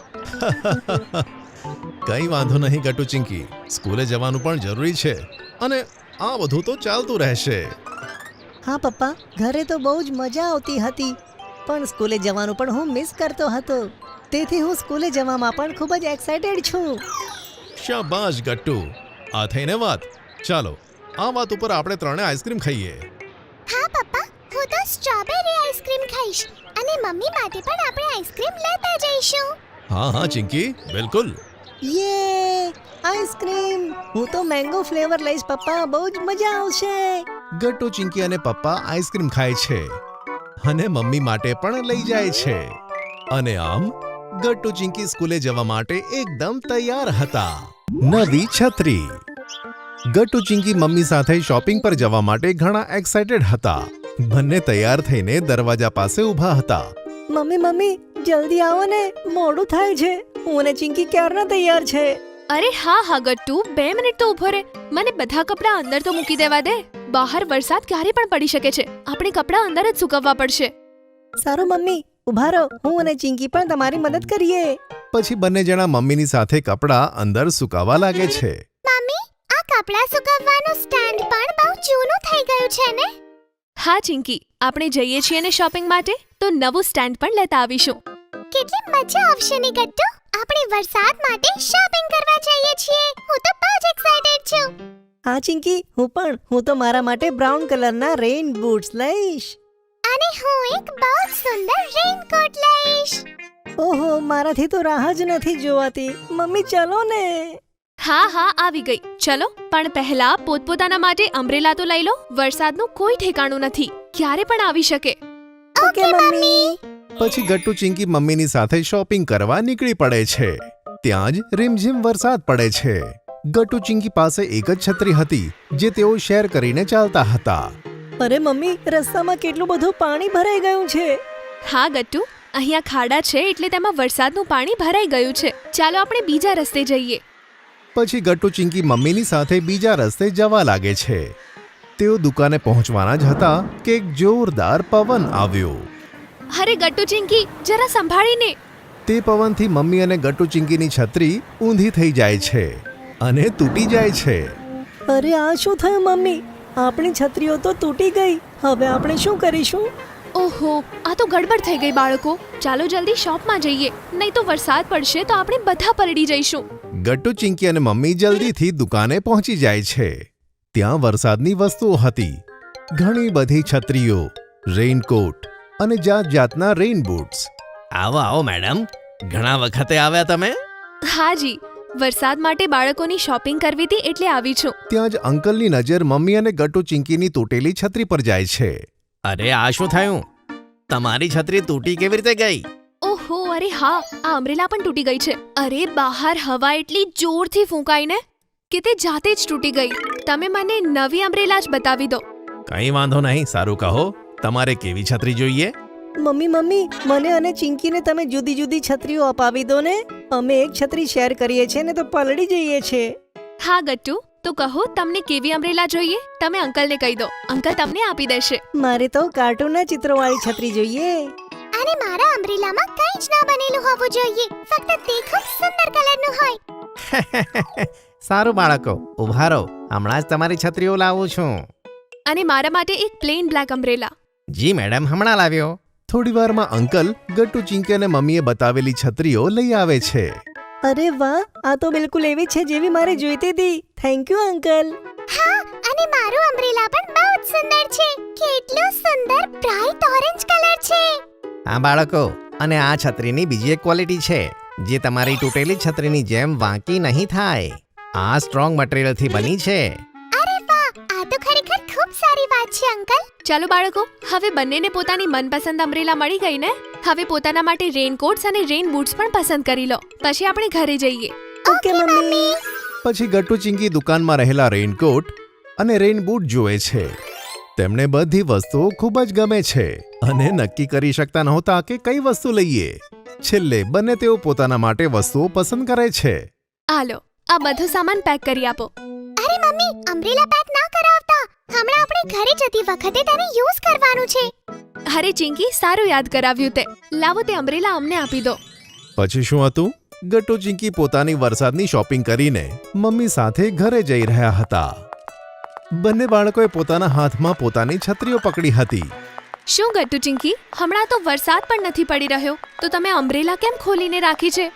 કંઈ વાંધો નહીં ગટ્ટુ ચિંકી, સ્કૂલે જવાનું પણ જરૂરી છે અને આ બધું તો ચાલતું રહેશે. હા પપ્પા, ઘરે તો બહુ જ મજા આવતી હતી, પણ સ્કૂલે જવાનું પણ હું મિસ કરતો હતો. તેથી હું સ્કૂલે જવામાં પણ ખૂબ જ એક્સાઇટેડ છું. શાબાશ ગટ્ટુ, આ થઈને વાત. ચાલો, આ વાત ઉપર આપણે ત્રણે આઈસ્ક્રીમ ખાઈએ. હા પપ્પા, હું તો સ્ટ્રોબેરી આઈસ્ક્રીમ ખાઈશ અને મમ્મી માટે પણ આપણે આઈસ્ક્રીમ લેતા જઈશું. હા ચિંકી, બિલકુલ. યે, આઈસ્ક્રીમ! હું તો મેંગો ફ્લેવર લઈશ પપ્પા, બહુ જ મજા આવશે. ગટ્ટુ ચિંકી અને પપ્પા આઈસ્ક્રીમ ખાય છે અને મમ્મી માટે પણ લઈ જાય છે. અને આમ ગટ્ટુ ચિંકી સ્કૂલે જવા માટે એકદમ તૈયાર હતા. નવી છત્રી. ગટ્ટુ ચિંકી મમ્મી સાથે શોપિંગ પર જવા માટે ઘણા એક્સાઇટેડ હતા. બંને તૈયાર થઈને દરવાજા પાસે ઊભા હતા. મમ્મી જલ્દી આવો ને, મોડું થાય છે. હું અને ચિંકી ક્યારના તૈયાર છે. અરે હા ગટ્ટુ 2 મિનિટ તો ઊભો રહે. મને બધા કપડાં અંદર તો મૂકી દેવા દે. બહાર વરસાદ ક્યારે પણ પડી શકે છે. આપણે કપડાં અંદર જ સૂકવવા પડશે. સારું મમ્મી, ઊભા રહો. હું અને ચિંકી પણ તમારી મદદ કરીએ. પછી બંને જણા મમ્મીની સાથે કપડાં અંદર સુકાવા લાગે છે. મમ્મી, આ કપડાં સુકવવાનું સ્ટેન્ડ પણ બહુ જૂનું થઈ ગયું છે ને? હા ચિંકી, આપણે જઈએ છીએ ને શોપિંગ માટે તો નવું સ્ટેન્ડ પણ લેતા આવીશું. કેટલી મજા આવશે ને ગટ્ટુ. આપણે વરસાદ માટે શોપિંગ કરવા જઈએ છીએ. હું તો બહુ જ એક્સાઇટેડ છું. હા ચિંકી, હું તો મારા માટે બ્રાઉન કલરના રેઇન બૂટ્સ લઈશ. અને હું એક બહુ જ સુંદર રેઇનકોટ લઈશ. ઓહો, મારાથી તો રાહ જ નથી જોવાતી. મમ્મી ચલો ને. હા આવી ગઈ. ચલો, પણ પહેલા પોતપોતાના માટે અમ્બ્રેલા તો લઈ લો. વરસાદનું કોઈ ઠેકાણું નથી, ક્યારે પણ આવી શકે. Okay mummy. પછી ગટ્ટુ ચિંકી મમ્મીની સાથે શોપિંગ કરવા નીકળી પડે છે. ત્યાં જ રીમઝીમ વરસાદ પડે છે. ગટ્ટુ ચિંકી પાસે એક જ છત્રી હતી જે તેઓ શેર કરીને ચાલતા હતા. અરે મમ્મી, રસ્તામાં કેટલું બધું પાણી ભરાઈ ગયું છે. હા ગટ્ટુ, અહીંયા ખાડા છે એટલે તેમાં વરસાદનું પાણી ભરાઈ ગયું છે. ચાલો આપણે બીજા રસ્તે જઈએ. પછી ગટ્ટુ ચિંકી મમ્મીની સાથે બીજા રસ્તે જવા લાગે છે. તેઓ દુકાને પહોંચવાના જ હતા કે એક જોરદાર પવન આવ્યો. અરે ગટ્ટુ ચિંકી, જરા સંભાળીને. તે પવનથી મમ્મી અને ગટ્ટુ ચિંકીની છત્રી ઊંધી થઈ જાય છે અને તૂટી જાય છે. અરે આ શું થયું મમ્મી? આપણી છત્રીઓ તો તૂટી ગઈ. હવે આપણે શું કરીશું? ઓહો, આ તો ગડબડ થઈ ગઈ બાળકો. ચાલો જલ્દી શોપમાં જઈએ, નહીં તો વરસાદ પડશે તો આપણે બધા પલળી જઈશું. ગટ્ટુ ચિંકી અને મમ્મી જલ્દીથી દુકાને પહોંચી જાય છે. ત્યાં વરસાદની વસ્તુઓ હતી. ઘણી બધી છત્રીઓ, રેઇનકોટ અને જાતના રેઇન બૂટ્સ. આવો મેડમ, ઘણા વખતે આવ્યા તમે. હાજી, વરસાદ માટે બાળકોની શોપિંગ કરવી હતી એટલે આવી છું. ત્યાં જ અંકલની નજર મમ્મી અને ગટ્ટુ ચિંકીની તૂટેલી છત્રી પર જાય છે. અરે આ શું થયું? તમારી છત્રી તૂટી કેવી રીતે ગઈ? ઓહો, અરે હા, આ અમ્બ્રેલા પણ તૂટી ગઈ છે. અરે બહાર હવા એટલી જોરથી ફૂંકાઈને કે તે જાતે જ તૂટી ગઈ. તમે મને નવી અમ્બ્રેલા જ બતાવી દો. કંઈ વાંધો નહીં, સારું કહો, તમારે કેવી છત્રી જોઈએ? મમ્મી, મને અને ચિંકીને તમે જુદી જુદી છત્રીઓ અપાવી દો ને. અમે એક છત્રી શેર કરીએ છીએ ને તો પલળી જઈએ છીએ. હા ગટ્ટુ, તો કહો તમને કેવી અમ્બ્રેલા જોઈએ? તમે અંકલને કહી દો, અંકલ તમને આપી દેશે. મારે તો કાર્ટૂનના ચિત્રોવાળી છત્રી જોઈએ. અને મારા અમ્બ્રેલામાં કંઈ જ ના બનેલું હોવું જોઈએ. ફક્ત તે ખૂબ સુંદર કલરનું હોય. સારું બાળકો, ઉભા રહો, હમણાં જ તમારી છત્રીઓ લાવું છું. અને મારા માટે એક પ્લેન બ્લેક અમ્બ્રેલા. જી મેડમ, હમણાં લાવ્યો. થોડી વારમાં અંકલ ગટ્ટુ ચિંકી અને મમ્મીએ બતાવેલી છત્રીઓ લઈ આવે છે. અરે વાહ, આ તો બિલકુલ એવી છે જેવી મારે જોઈતી હતી. Thank you uncle. હા, અને મારું અમ્બ્રેલા પણ બહુ જ સુંદર છે. કેટલું સુંદર બ્રાઇટ ઓરેન્જ કલર છે. હા બાળકો, અને આ છત્રીની બીજી એક ક્વોલિટી છે જે તમારી તૂટેલી છત્રીની જેમ વાંકી નહીં થાય. આ સ્ટ્રોંગ મટીરિયલથી બની છે. અરે વાહ, આ તો ખરેખર ખૂબ સારી વાત છે અંકલ. ચાલો બાળકો, હવે બંનેને પોતાની મનપસંદ અમ્બ્રેલા મળી ગઈ ને? હવે પોતાના માટે રેઇનકોટ્સ અને રેઇન બૂટ્સ પણ પસંદ કરી લો. પછી આપણે ઘરે જઈએ. Okay mummy. પછી ગટ્ટુ ચિંકી દુકાનમાં રહેલા રેઇનકોટ અને રેઇન બૂટ જુએ છે. તેમને બધી વસ્તુઓ ખૂબ જ ગમે છે અને નક્કી કરી શકતા નહોતા કે કઈ વસ્તુ લઈએ. છેલ્લે બંને તેઓ પોતાના માટે વસ્તુઓ પસંદ કરે છે. હાલો, આ બધું સામાન પેક કરી આપો. અરે મમ્મી, અમ્બ્રેલા પેક ના કરાવતા. હમણાં આપણે ઘરે જતી વખતે તેને યુઝ કરવાનું છે. અરે ચિંકી, સારું યાદ કરાવ્યું તે. લાવો તે અમ્બ્રેલા અમને આપી દો. પછી શું હતું? ગટ્ટુ ચિંકી પોતાની વરસાદની શોપિંગ કરીને મમ્મી સાથે ઘરે જઈ રહ્યા હતા. બંને બાળકોએ પોતાના હાથમાં પોતાની છત્રીઓ પકડી હતી. શું ગટ્ટુ ચિંકી, હમણાં તો વરસાદ પણ નથી પડી રહ્યો, તો તમે અમ્બ્રેલા કેમ ખોલીને રાખી છે?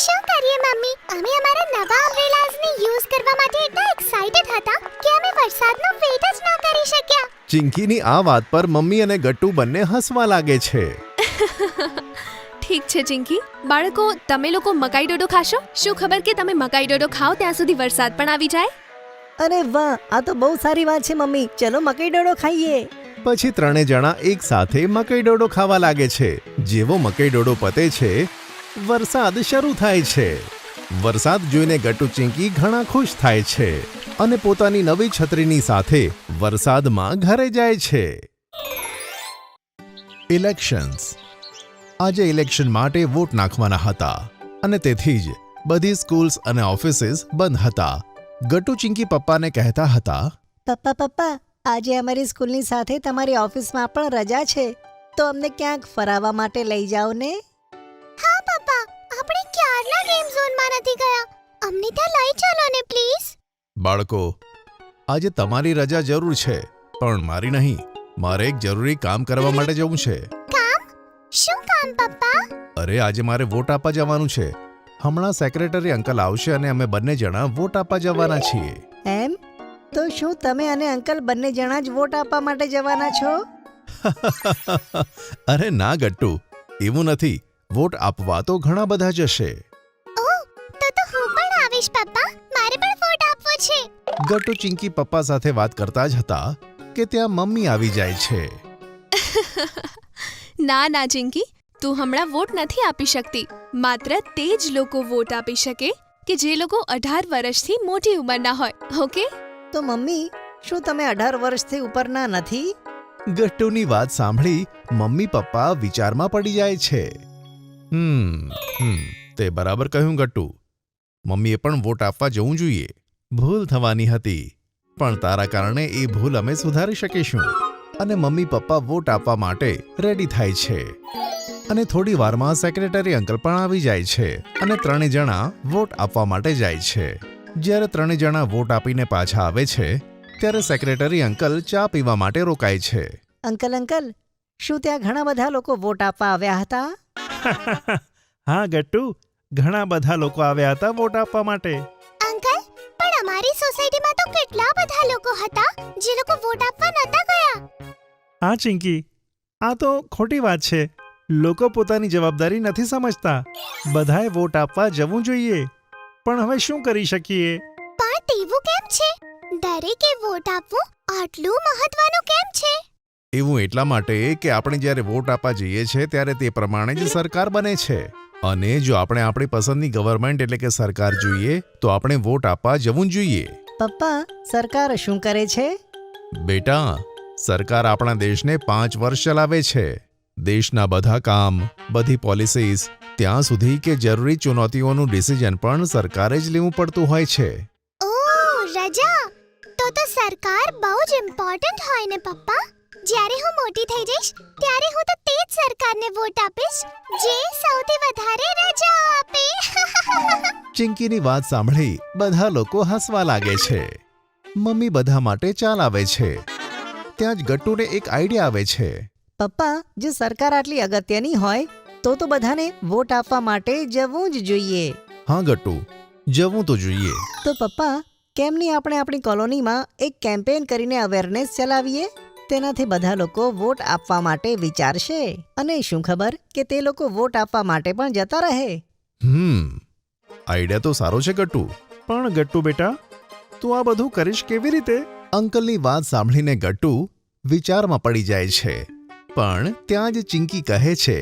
શું કરીએ મમ્મી, અમે અમારા નવા અમ્બ્રેલાઝને યુઝ કરવા માટે એટલા એક્સાઇટેડ હતા કે અમે વરસાદનો વેટ જ ન કરી શક્યા. ચિંકીની આ વાત પર મમ્મી અને ગટ્ટુ બંને હસવા લાગે છે. ઠીક છે ચિંકી. બાળકો, તમે લોકો મકાઈ ડોડો ખાશો? શું ખબર કે તમે મકાઈ ડોડો ખાઓ ત્યાં સુધી વરસાદ પણ આવી જાય? અરે વાહ, આ તો બહુ સારી વાત છે મમ્મી. ચલો મકાઈ ડોડો ખાઈએ. પછી ત્રણે જણા એક સાથે મકાઈ ડોડો ખાવા લાગે છે. જેવો મકાઈ ડોડો પતે છે વરસાદ શરૂ થાય છે. વરસાદ જોઈને ગટ્ટુ ચિંકી ઘણા ખુશ થાય છે અને પોતાની નવી છત્રીની સાથે વરસાદમાં ઘરે જાય છે. ઇલેક્શન્સ. આજે ઇલેક્શન માટે વોટ નાખવાના હતા અને તેથી જ બધી સ્કૂલ્સ અને ઓફિસીસ બંધ હતા. ગટ્ટુ ચિંકી પપ્પાને કહેતા હતા, પપ્પા આજે અમારી સ્કૂલની સાથે તમારી ઓફિસમાં પણ રજા છે, તો અમને ક્યાંક ફરાવવા માટે લઈ જાઓ ને. હા પપ્પા, આપણે ક્યારના ગેમ ઝોનમાં નથી ગયા. અમને ત્યાં લઈ ચાલો ને પ્લીઝ. બાળકો, આજે તમારી રજા જરૂર છે પણ મારી નહીં. મારે એક જરૂરી કામ કરવા માટે જવું છે. કામ? શું કામ પપ્પા? અરે આજે મારે વોટ આપવા જવાનું છે. હમણાં સેક્રેટરી અંકલ આવશે અને અમે બંને જણા વોટ આપવા જવાના છીએ. એમ? તો શું તમે અને અંકલ બંને જણા જ વોટ આપવા માટે જવાના છો? અરે ના ગટ્ટુ, એવું નથી. વોટ આપવા તો ઘણા બધા જશે. ઓહ, તો હું પણ આવીશ પપ્પા. મારે પણ વોટ આપવો છે. ગટ્ટુ ચિંકી પપ્પા સાથે વાત કરતા જ હતા કે ત્યાં મમ્મી આવી જાય છે. ના ચિંકી, તું હમણાં વોટ નથી આપી શકતી. માત્ર તે જ લોકો વોટ આપી શકે કે જે લોકો 18 વર્ષથી મોટી ઉંમરના હોય. ઓકે? તો મમ્મી, શું તમે 18 વર્ષથી ઉપરના નથી? ગટ્ટુની વાત સાંભળી મમ્મી પપ્પા વિચારમાં પડી જાય છે. તે બરાબર કહ્યું ગટ્ટુ. મમ્મીએ પણ વોટ આપવા જવું જોઈએ. ભૂલ થવાની હતી પણ તારા કારણે એ ભૂલ અમે સુધારી શકીશું. અને મમ્મી પપ્પા વોટ આપવા માટે રેડી થાય છે અને થોડી વારમાં સેક્રેટરી અંકલ પણ આવી જાય છે અને ત્રણેય જણા વોટ આપવા માટે જાય છે. જ્યારે ત્રણેય જણા વોટ આપીને પાછા આવે છે ત્યારે સેક્રેટરી અંકલ ચા પીવા માટે રોકાય છે. અંકલ, શું ત્યાં ઘણા બધા લોકો વોટ આપવા આવ્યા હતા? હા ગટ્ટુ, ઘણા બધા લોકો આવ્યા હતા વોટ આપવા માટે. અંકલ, પણ અમારી સોસાયટીમાં તો કેટલા બધા લોકો હતા જે લોકો વોટ આપવા નતા ગયા. હા ચિંકી, આ તો ખોટી વાત છે. લોકો પોતાની જવાબદારી નથી સમજતા. બધાએ વોટ આપવા જવું જોઈએ. પણ હવે શું કરી શકીએ? પણ તેવું કેમ છે? દરેકે વોટ આપવું આટલું મહત્વનું કેમ છે? એવું એટલા માટે કે આપણે જ્યારે વોટ આપવા જઈએ છીએ ત્યારે તે પ્રમાણે જ સરકાર બને છે. અને જો આપણે આપણી પસંદની ગવર્મેન્ટ એટલે કે સરકાર જોઈએ તો આપણે વોટ આપવા જવું જોઈએ. પપ્પા, સરકાર શું કરે છે? બેટા, સરકાર આપણા દેશને 5 વર્ષ ચલાવે છે. દેશના બધા કામ, બધી પોલિસીઝ, ત્યાં સુધી કે જરૂરી ચુનૌતીઓનું ડિસિઝન પણ સરકારે જ લેવું પડતું હોય છે. ઓહ, રજા. તો સરકાર બહુ જ ઇમ્પોર્ટન્ટ હોય ને પપ્પા. જ્યારે હું મોટી થઈ જઈશ ત્યારે હું તો તે જ સરકારને વોટ આપીશ જે સૌથી વધારે રજાઓ આપે. ચિંકીની વાત સાંભળી બધા લોકો હસવા લાગે છે. મમ્મી બધા માટે ચા લાવે છે. ત્યાં જ ગટ્ટુને એક આઈડિયા આવે છે. પપ્પા, જો સરકાર આટલી અગત્યની હોય તો બધાને વોટ આપવા માટે જવું જ જોઈએ. હા ગટ્ટુ, જવું તો જોઈએ. તો પપ્પા, કેમ નહીં આપણે આપણી કોલોનીમાં એક કેમ્પેન કરીને અવેરનેસ ચલાવીએ? તેનાથી બધા લોકો વોટ આપવા માટે વિચારશે અને શું ખબર કે તે લોકો વોટ આપવા માટે પણ જતા રહે. આઈડિયા તો સારો છે ગટ્ટુ. પણ ગટ્ટુ બેટા, તું આ બધું કરીશ કેવી રીતે? અંકલની વાત સાંભળીને ગટ્ટુ વિચારમાં પડી જાય છે. પણ ત્યાં જ ચિંકી કહે છે,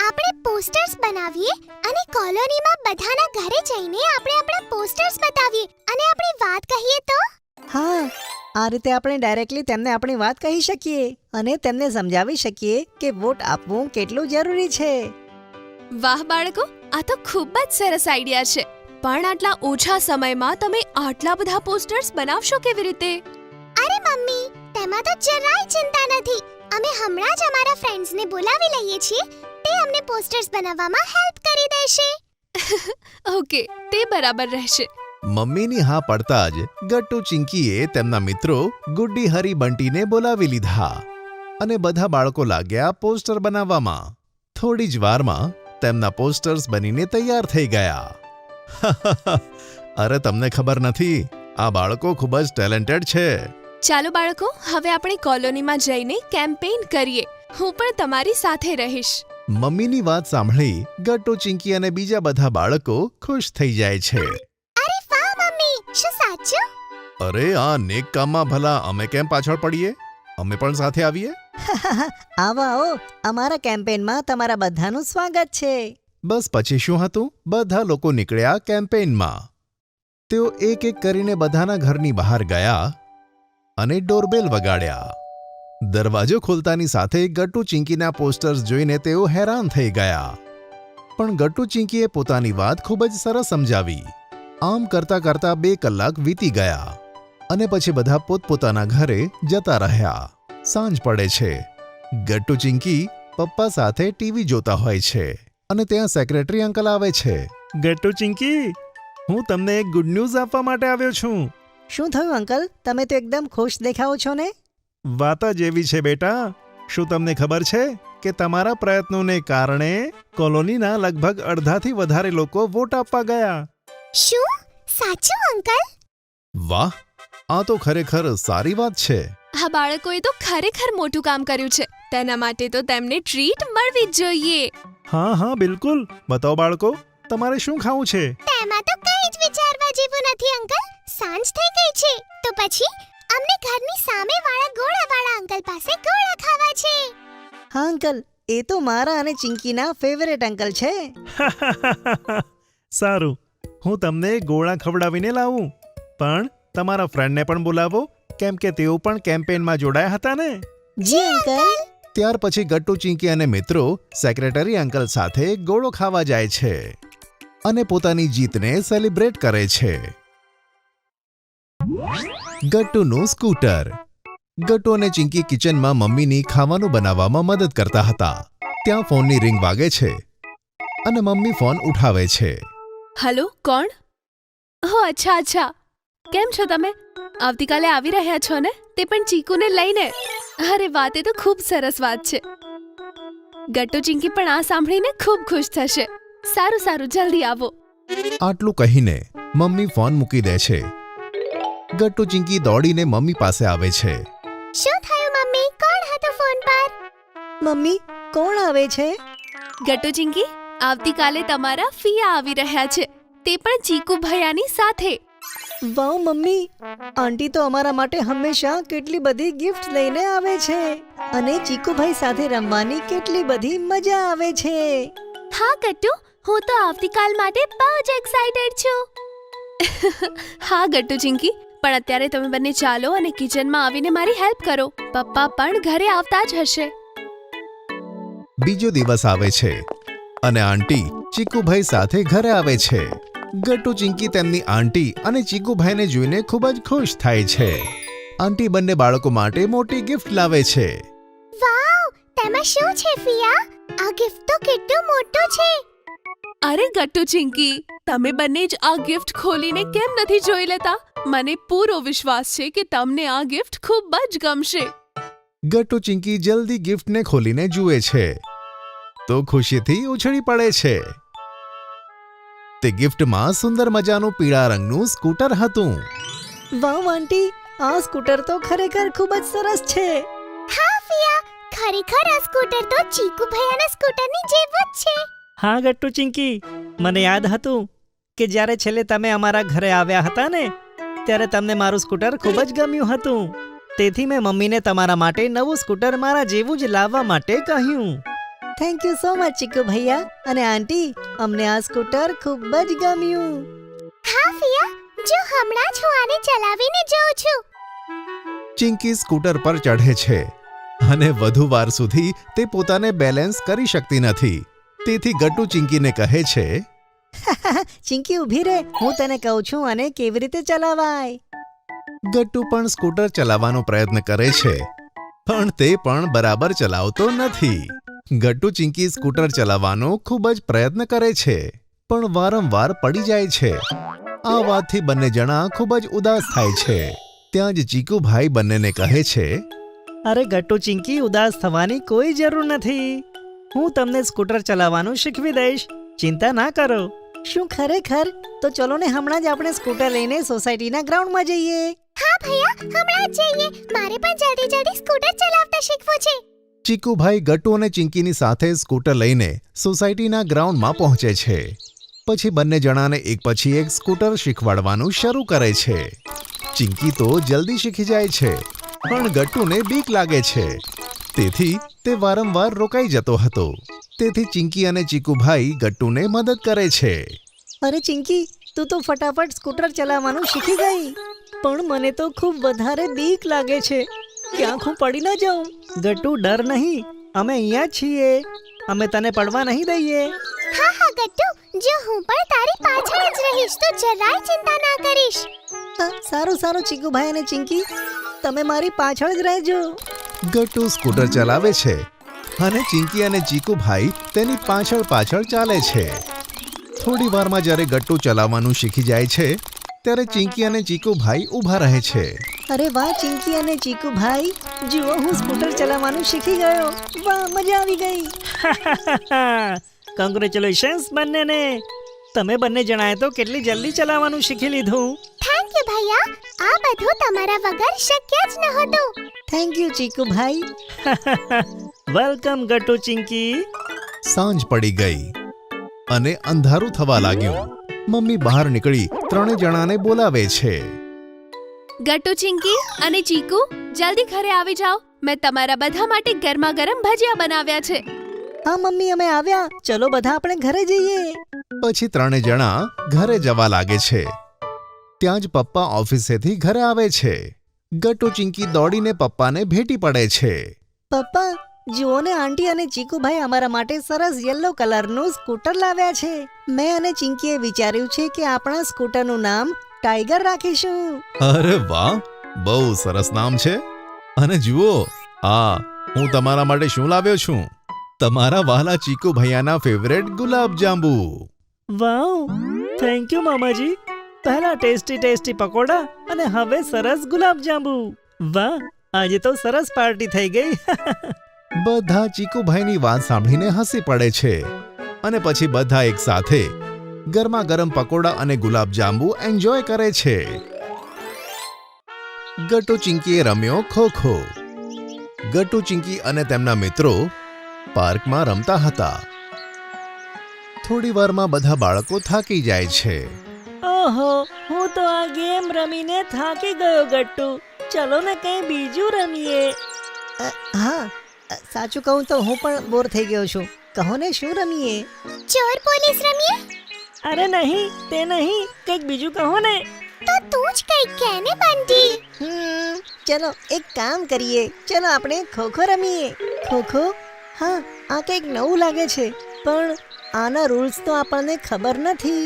આપણે પોસ્ટર્સ બનાવીએ અને કોલોનીમાં બધાના ઘરે જઈને આપણે આપણા પોસ્ટર્સ બતાવીએ અને આપણી વાત કહીએ તો? હા, આ રીતે આપણે ડાયરેક્ટલી તેમને આપણી વાત કહી શકીએ અને તેમને સમજાવી શકીએ કે વોટ આપવું કેટલું જરૂરી છે. વાહ બાળકો, આ તો ખૂબ જ સરસ આઈડિયા છે. પણ આટલા ઓછા સમયમાં તમે આટલા બધા પોસ્ટર્સ બનાવશો કેવી રીતે? અરે મમ્મી, તેમાં તો જરાય ચિંતા નથી. અમે હમણાં જ અમારા ફ્રેન્ડ્સને બોલાવી લઈએ છીએ. તે અમને પોસ્ટર્સ બનાવવામાં હેલ્પ કરી દેશે. ઓકે, તે બરાબર રહેશે. મમ્મીની હા પડતા જ ગટ્ટુ ચિંકીએ તેમના મિત્રો ગુડ્ડી હરી બંટીને બોલાવી લીધા અને બધા બાળકો લાગ્યા પોસ્ટર બનાવવામાં. થોડી જ વારમાં તેમના પોસ્ટર્સ બનીને તૈયાર થઈ ગયા. અરે તમને ખબર નથી, આ બાળકો ખૂબ જ ટેલેન્ટેડ છે. ચાલો બાળકો, હવે આપણે કોલોનીમાં જઈને કેમ્પેઇન કરીએ. હું પણ તમારી સાથે રહીશ. મમ્મીની વાત સાંભળી ગટ્ટુ ચિંકી અને બીજા બધા બાળકો ખુશ થઈ જાય છે. અરે વાહ મમ્મી, શું સાચું? અરે આ નેક કામમાં ભલા અમે કેમ પાછળ પડીએ? અમે પણ સાથે આવીએ. આવો, અમારા કેમ્પેનમાં તમારા બધાનું સ્વાગત છે. બસ પછી શું હતું, બધા લોકો નીકળ્યા કેમ્પેઇનમાં. તેઓ એક એક કરીને બધાના ઘરની બહાર ગયા અને ડોરબેલ વગાડ્યા. દરવાજો ખોલતાની સાથે ગટ્ટુ ચિંકીના પોસ્ટર્સ જોઈને તેઓ હેરાન થઈ ગયા. પણ ગટ્ટુ ચિંકીએ પોતાની વાત ખૂબ જ સરસ સમજાવી. આમ કરતાં કરતાં 2 કલાક વીતી ગયા અને પછી બધા પોતપોતાના ઘરે જતા રહ્યા. સાંજ પડે છે. ગટ્ટુ ચિંકી પપ્પા સાથે ટીવી જોતા હોય છે અને ત્યાં સેક્રેટરી અંકલ આવે છે. ગટ્ટુ ચિંકી, હું તમને એક ગુડ ન્યૂઝ આપવા માટે આવ્યો છું. શું થયું અંકલ? તમે તો એકદમ ખુશ દેખાઓ છો ને? વાત જ એવી છે બેટા. શું તમને ખબર છે કે તમારા પ્રયત્નોને કારણે કોલોનીના લગભગ અડધાથી વધારે લોકો વોટ આપવા ગયા? શું સાચું અંકલ? વાહ, આ તો ખરેખર સારી વાત છે. આ બાળકોએ તો ખરેખર મોટું કામ કર્યું છે. તેના માટે તો તેમને ટ્રીટ મળવી જ જોઈએ. હા હા બિલકુલ. બતાવો બાળકો, તમારે શું ખાવું છે? તેમાં તો કંઈ જ વિચારવા જેવું નથી અંકલ. સાંજ થઈ ગઈ છે તો પછી અમને ઘરની સામે વાળા ગોળાવાળા અંકલ પાસે ગોળા ખાવા છે. હા અંકલ, એ તો મારા અને ચિંકીના ફેવરેટ અંકલ છે. સારું, હું તમને ગોળા ખવડાવીને લાવું. પણ તમારા ફ્રેન્ડને પણ બોલાવો, કેમ કે તેઓ પણ કેમ્પેઇનમાં જોડાયા હતા ને. જી અંકલ. ત્યાર પછી ગટ્ટુ ચિંકી અને મિત્રો સેક્રેટરી અંકલ સાથે ગોળો ખાવા જાય છે અને પોતાની જીતને સેલિબ્રેટ કરે છે. ગટ્ટુનું સ્કૂટર. ગટ્ટુ અને ચિંકી કિચનમાં મમ્મીની ખાવાનું બનાવવામાં મદદ કરતા હતા. ત્યાં ફોનની રિંગ વાગે છે અને મમ્મી ફોન ઉઠાવે છે. હલો, કોણ? હો, અચ્છા અચ્છા. કેમ છો તમે? આવતીકાલે આવી રહ્યા છો ને? તે પણ ચીકુને લઈને? અરે વાહ, તે તો ખૂબ સરસ વાત છે. ગટ્ટુ ચિંકી પણ આ સાંભળીને ખૂબ ખુશ થશે. સારું સારું, જલ્દી આવો. આટલું કહીને મમ્મી ફોન મૂકી દે છે. ગટ્ટુ ચિંકી દોડીને મમ્મી પાસે આવે છે. શું થયું મમ્મી? કોણ હતું ફોન પર? મમ્મી, કોણ આવે છે? ગટ્ટુ ચિંકી, આવતીકાલે તમારા ફિયા આવી રહ્યા છે, તે પણ ચીકુ ભૈયાની સાથે. વાવ મમ્મી, આંટી તો અમારા માટે હંમેશા કેટલી બધી ગિફ્ટ લઈને આવે છે અને ચીકુભાઈ સાથે રમવાની કેટલી બધી મજા આવે છે. હા ગટ્ટુ, હું તો આવતીકાલ માટે બહુ જ એક્સાઇટેડ છું. હા ગટ્ટુ ચિંકી, પણ અત્યારે તમે બંને ચાલો અને કિચનમાં આવીને મારી હેલ્પ કરો. પપ્પા પણ ઘરે આવતા જ હશે. બીજો દિવસ આવે છે અને આંટી ચીકુભાઈ સાથે ઘરે આવે છે. ગટ્ટુ ચિંકી તેમની આંટી અને ચીકુભાઈને જોઈને ખૂબ જ ખુશ થાય છે. આંટી બંને બાળકો માટે મોટી ગિફ્ટ લાવે છે. વાવ, તેમાં શું છે ફિયા? આ ગિફ્ટ તો કેટલું મોટું છે. અરે ગટ્ટુ ચિંકી, તમે બંને જ આ ગિફ્ટ ખોલીને કેમ નથી જોઈ લેતા? મને પૂરો વિશ્વાસ છે કે તમને આ ગિફ્ટ ખૂબ જ ગમશે. ગટ્ટુ ચિંકી જલ્દી ગિફ્ટને ખોલીને જુએ છે તો ખુશીથી ઉછળી પડે છે. તે ગિફ્ટમાં સુંદર મજાનું પીળા રંગનું સ્કૂટર હતું. વાવ આંટી, આ સ્કૂટર તો ખરેખર ખૂબ જ સરસ છે. હા ફિયા, ખરેખર આ સ્કૂટર તો ચીકુ ભૈયાના સ્કૂટરની જેવું જ છે. હા ગટ્ટુ ચિંકી, મને યાદ હતું કે જ્યારે છેલ્લે તમે અમારા ઘરે આવ્યા હતા ને, ત્યારે તમને મારું સ્કૂટર ખૂબ જ ગમ્યું હતું. તેથી મેં મમ્મીને તમારા માટે નવું સ્કૂટર મારા જેવું જ લાવવા માટે કહ્યું. થેન્ક યુ સો મચ ચીકુ ભૈયા અને આંટી, અમને આ સ્કૂટર ખૂબ જ ગમ્યું. હા ફિયા, જો હમણાં જ હું આને ચલાવીને જોઉં છું. ચિંકી સ્કૂટર પર ચઢે છે અને વધુ વાર સુધી તે પોતાને બેલેન્સ કરી શકતી નથી. તેથી ગટ્ટુ ચિંકીને કહે છે, ચિંકી ઊભી રહે, હું તને કહું છું અને કેવી રીતે ચલાવાય. ગટ્ટુ પણ સ્કૂટર ચલાવવાનો પ્રયત્ન કરે છે, પણ તે પણ બરાબર ચલાવતો નથી. ગટ્ટુ ચિંકી સ્કૂટર ચલાવવાનો ખૂબ જ પ્રયત્ન કરે છે, પણ વારંવાર પડી જાય છે. આ વાતથી બંને જણા ખૂબ જ ઉદાસ થાય છે. ત્યાં જ ચીકુભાઈ બંનેને કહે છે, અરે ગટ્ટુ ચિંકી, ઉદાસ થવાની કોઈ જરૂર નથી. હું તમને સ્કૂટર ચલાવવાનું શીખવી દઈશ, ચિંતા ના કરો. શું ખરેખર? તો ચલો ને હમણાં જ આપણે સ્કૂટર લઈને સોસાયટીના ગ્રાઉન્ડમાં જઈએ. હા ભૈયા, હમણાં જ જઈએ. મારે પણ જલ્દી જલ્દી સ્કૂટર ચલાવતા શીખવું છે. ચીકુભાઈ ગટ્ટુ અને ચિંકીની સાથે સ્કૂટર લઈને સોસાયટીના ગ્રાઉન્ડમાં પહોંચે છે. પછી બંને જણાને એક પછી એક સ્કૂટર શીખવાડવાનું શરૂ કરે છે. ચિંકી તો જલ્દી શીખી જાય છે, પણ ગટ્ટુને બીક લાગે છે. તેથી તે વારંવાર રોકાઈ જતો હતો. તેથી ચિંકી અને ચીકુભાઈ ગટ્ટુને મદદ કરે છે. અરે ચિંકી, તું તો ફટાફટ સ્કૂટર ચલાવવાનું શીખી ગઈ, પણ મને તો ખૂબ વધારે બીક લાગે છે. ક્યાંક હું પડી ન જાઉં. ગટ્ટુ, ડર નહીં, અમે અહીંયા જ છીએ. અમે તને પડવા નહીં દઈએ. હા હા ગટ્ટુ, જો હું પણ તારી પાછળ જ રહીશ તો જરાય ચિંતા ના કરીશ. સારું સારું ચીકુભાઈ અને ચિંકી, તમે મારી પાછળ જ રહેજો. ગટ્ટુ સ્કૂટર ચલાવે છે અને ચિંકી અને ચીકુભાઈ તેની પાછળ પાછળ ચાલે છે. થોડી વારમાં જ્યારે ગટ્ટુ ચલાવવાનું શીખી જાય છે ત્યારે ચિંકી અને ચીકુભાઈ ઊભા રહે છે. અરે વાહ ચિંકી અને ચીકુભાઈ, જુઓ હું સ્કૂટર ચલાવવાનું શીખી ગયો. વાહ, મજા આવી ગઈ. કોંગ્રેચ્યુલેશન્સ બંનેને. તમે બંને જણાએ તો કેટલી જલ્દી ચલાવવાનું શીખી લીધું. થેન્ક યુ ભૈયા, આ બધું તમારા વગર શક્ય જ નહોતું. થેન્ક યુ ચીકુભાઈ. વેલકમ ગટ્ટુ ચિંકી. સાંજ પડી ગઈ અને અંધારું થવા લાગ્યું. મમ્મી બહાર નીકળી ત્રણે જણાને બોલાવે છે. ગટ્ટુ, ચિંકી અને ચીકુ, જલ્દી ઘરે આવી જાઓ. મેં તમારા બધા માટે ગરમા ગરમ ભજીયા બનાવ્યા છે. હા મમ્મી, અમે આવ્યા. ચલો બધા આપણે ઘરે જઈએ. પછી ત્રણે જણા ઘરે જવા લાગે છે. ત્યાં જ પપ્પા ઓફિસેથી ઘરે આવે છે. ગટ્ટુ ચિંકી દોડીને પપ્પાને ભેટી પડે છે. પપ્પા, જુઓ ને, આંટી અને ચીકુભાઈ અમારા માટે સરસ યલો કલરનું સ્કૂટર લાવ્યા છે. મેં અને ચિંકીએ વિચાર્યું છે કે આપણા સ્કૂટરનું નામ ટાઈગર રાખીશું. અરે વાહ, બહુ સરસ નામ છે. અને જુઓ, હું તમારા માટે શું લાવ્યો છું? તમારા વહાલા ચીકુ ભૈયાના favourite gulab jamun. Wow, thank you મામાજી. પહેલા ટેસ્ટી ટેસ્ટી પકોડા અને હવે સરસ ગુલાબ જાંબુ. વાહ, આજે તો સરસ પાર્ટી થઈ ગઈ. બધા ચીકુભાઈની વાત સાંભળીને હસી પડે છે અને પછી બધા એક સાથે ગરમા ગરમ પકોડા અને ગુલાબ જાંબુ એન્જોય કરે છે. ગટ્ટુ ચિંકીએ રમ્યો ખો-ખો. ગટ્ટુ ચિંકી અને તેમના મિત્રો પાર્કમાં રમતા હતા. થોડી વારમાં બધા બાળકો થાકી જાય છે. ઓહો, હું તો આ ગેમ રમીને થાકી ગયો ગટ્ટુ. ચલો ને કંઈ બીજું રમીએ. હા, સાચું કહું તો હું પણ બોર થઈ ગયો છું. કહો ને શું રમીએ? ચોર પોલીસ રમીએ? અરે નહીં, તે નહીં, કંઈક બીજું કહો ને. તો તું જ કંઈક કહે ને બંટી. ચલો એક કામ કરીએ. ચલો આપણે ખોખો રમીએ. ખોખો? હા, આ કંઈક નવું લાગે છે, પણ આના રૂલ્સ તો આપણને ખબર નથી.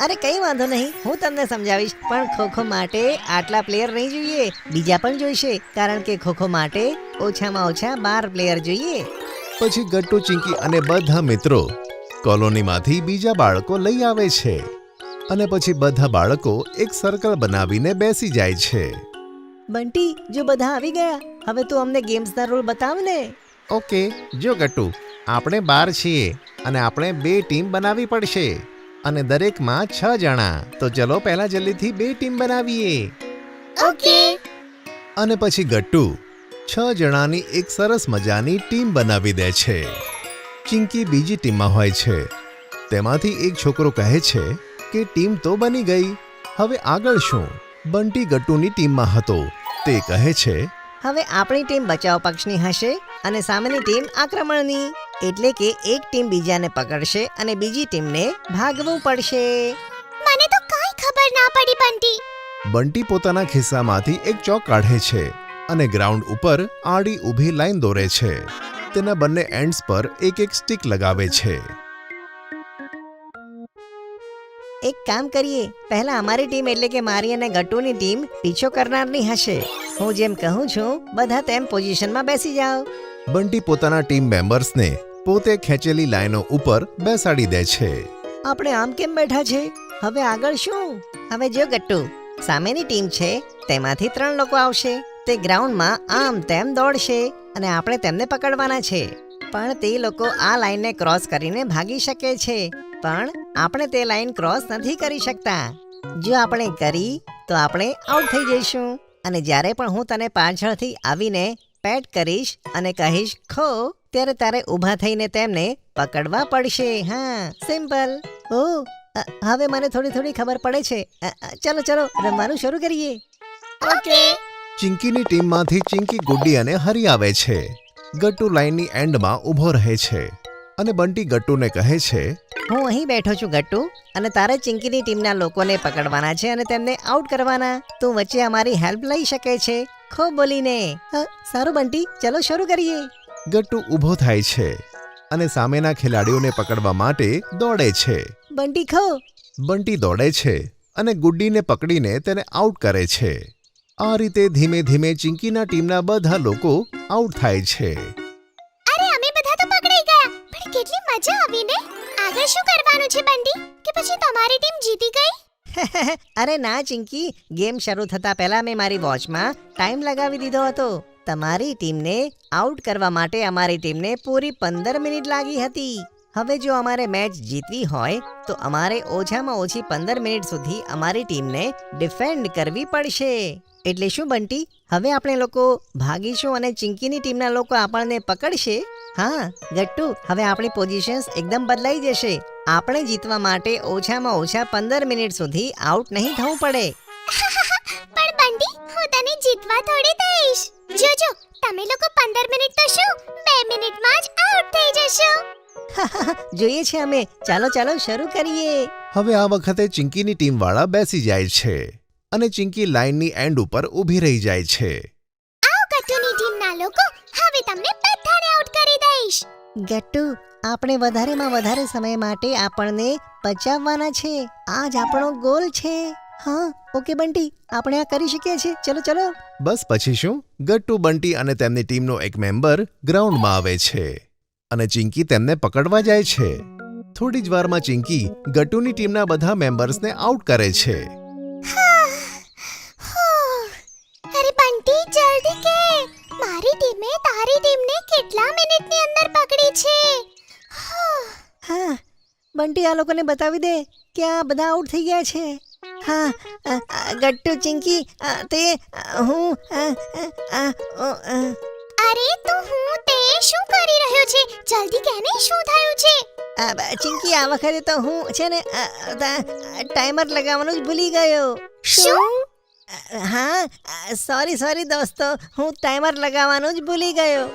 અરે કંઈ વાંધો નહીં, હું તમને સમજાવીશ. પણ ખોખો માટે આટલા પ્લેયર નહીં જોઈએ, બીજા પણ જોઈશે, કારણ કે ખોખો માટે ઓછામાં ઓછા 12 પ્લેયર જોઈએ. પછી ગટ્ટુ ચિંકી અને બધા મિત્રો કોલોનીમાંથી બીજા બાળકો લઈ આવે છે અને પછી બધા બાળકો એક સર્કલ બનાવીને બેસી જાય છે. બંટી, જો બધા આવી ગયા, હવે તું અમને ગેમ્સના રૂલ બતાવ ને. ઓકે, જો ગટ્ટુ, આપણે 12 છીએ અને આપણે 2 ટીમ બનાવવી પડશે અને દરેકમાં 6 જણા. તો ચલો પહેલા જલ્દીથી 2 ટીમ બનાવીએ. ઓકે. અને પછી ગટ્ટુ 6 જણાની એક સરસ મજાની ટીમ બનાવી દે છે. ચિંકી બીજી ટીમમાં હોય છે. તેમાંથી એક છોકરો કહે છે કે ટીમ તો બની ગઈ, હવે આગળ શું? બંટી ગટ્ટુની ટીમમાં હતો. તે કહે છે, હવે આપણી ટીમ બચાવ પક્ષની હશે અને સામેની ટીમ આક્રમણની. એટલે કે એક ટીમ બીજાને પકડશે અને બીજી ટીમને ભાગવું પડશે. મને તો કાંઈ ખબર ના પડી બંટી. બંટી પોતાના ખિસ્સામાંથી એક ચોક કાઢે છે અને ગ્રાઉન્ડ ઉપર આડી ઊભી લાઈન દોરે છે. તેના બંને એન્ડ્સ પર એક એક સ્ટિક લગાવે છે. એક કામ કરીએ, પહેલા અમારી ટીમ એટલે કે મારી અને ગટ્ટુની ટીમ પીછો કરનારની હશે. હું જેમ કહું છું બધા તેમ પોઝિશનમાં બેસી જાઓ. બંટી પોતાના ટીમ મેમ્બર્સને પોતે ખેંચેલી લાઈનો ઉપર બેસાડી દે છે. આપણે આમ કેમ બેઠા છે? હવે આગળ શું? હવે જો ગટ્ટુ, સામેની ટીમ છે તેમાંથી 3 લોકો આવશે. તે ગ્રાઉન્ડમાં આમ તેમ દોડશે અને આપણે તેમને પકડવાના છે. પણ તે લોકો આ લાઈનને ક્રોસ કરીને ભાગી શકે છે, પણ આપણે તે લાઈન ક્રોસ નથી કરી શકતા. જો આપણે કરી તો આપણે આઉટ થઈ જઈશું. અને જ્યારે પણ હું તને પાછળથી આવીને પેટ કરીશ અને કહીશ ખો, ત્યારે તારે ઊભા થઈને તેમને પકડવા પડશે. હા, સિમ્પલ. ઓહ, હવે મને થોડી ખબર પડે છે. ચલો રમવાનું શરૂ કરીએ. ઓકે. ચિંકીની ટીમમાંથી ચિંકી, ગુડ્ડી અને હરી આવે છે. ગટ્ટુ લાઈનની એન્ડમાં ઊભો રહે છે. અને બંટી ગટ્ટુને કહે છે, હું અહીં બેઠો છું ગટ્ટુ, અને તારે ચિંકીની ટીમના લોકોને પકડવાના છે અને તેમને આઉટ કરવાના. તું વચ્ચે અમારી હેલ્પ લઈ શકે છે. ખૂબ બોલીને. સારું બંટી, ચલો શરૂ કરીએ. ગટ્ટુ ઊભો થાય છે અને સામેના ખેલાડીઓને પકડવા માટે દોડે છે. બંટી ખો. બંટી દોડે છે અને ગુડ્ડીને પકડીને તેને આઉટ કરે છે. આ રીતે ધીમે ધીમે ચિંકીના ટીમના બધા લોકો આઉટ થાય છે. અરે અમે બધા તો પકડાઈ ગયા, પણ કેટલી મજા આવી ને. આગળ શું કરવાનું છે બંટી? કે પછી તમારી ટીમ જીતી ગઈ? અરે ના ચિંકી, ગેમ શરૂ થતા પહેલા મેં મારી વોચમાં ટાઈમ લગાવી દીધો હતો. તમારી ટીમને આઉટ કરવા માટે અમારી ટીમને પૂરી 15 મિનિટ લાગી હતી. હવે જો અમારે મેચ જીતવી હોય તો અમારે ઓછામાં ઓછી 15 મિનિટ સુધી અમારી ટીમને ડિફેન્ડ કરવી પડશે. એટલે શું બંટી, હવે આપણે લોકો ભાગીશું અને ચિંકીની ટીમના લોકો આપણને પકડશે? હા ગટ્ટુ, હવે આપણી પોઝિશન્સ એકદમ બદલાઈ જશે. આપણે જીતવા માટે ઓછામાં ઓછા 15 મિનિટ સુધી આઉટ નહીં થવું પડે. પણ બંટી, હું તને જીતવા થોડી દઈશ. જોજો, તમે લોકો 15 મિનિટ તો શું 2 મિનિટમાં જ આઉટ થઈ જશો. જોઈએ છે અમે. ચાલો ચાલો શરૂ કરીએ. હવે આ વખતે ચિંકીની ટીમવાળા બેસી જાય છે અને ચિંકી લાઇનની એન્ડ ઉપર ઊભી રહી જાય છે. આવો ગટ્ટુની ટીમના લોકો, હવે તમને બધાને આઉટ કરી દઈશ. ગટ્ટુ, આપણે વધારેમાં વધારે સમય માટે આપણને બચાવવાના છે. આ જ આપણો ગોલ છે. હા ઓકે બંટી, આપણે આ કરી શકીએ છીએ. ચલો ચલો. બસ પછી શું, ગટ્ટુ, બંટી અને તેમની ટીમનો એક મેમ્બર ગ્રાઉન્ડમાં આવે છે અને ચિંકી તેમને પકડવા જાય છે. થોડી જ વારમાં ચિંકી ગટ્ટુની ટીમના બધા મેમ્બર્સને આઉટ કરે છે. અરે બંટી, જલ્દી કે. મારી ટીમે તારી ટીમને કેટલા મિનિટની અંદર પકડી છે? હા બંટી, આ લોકોને બતાવી દે કે આ બધા આઉટ થઈ ગયા છે. હા ગટ્ટુ, ચિંકી, તે હું. અરે તું હું તે શું કરી રહ્યો છે? જલ્દી કહેને, શું થયું છે? ચિંકી, આ વખતે તો હું છે ને ટાઈમર લગાવવાનું જ ભૂલી ગયો. શું? હા સોરી દોસ્તો, હું ટાઈમર લગાવવાનું જ ભૂલી ગયો.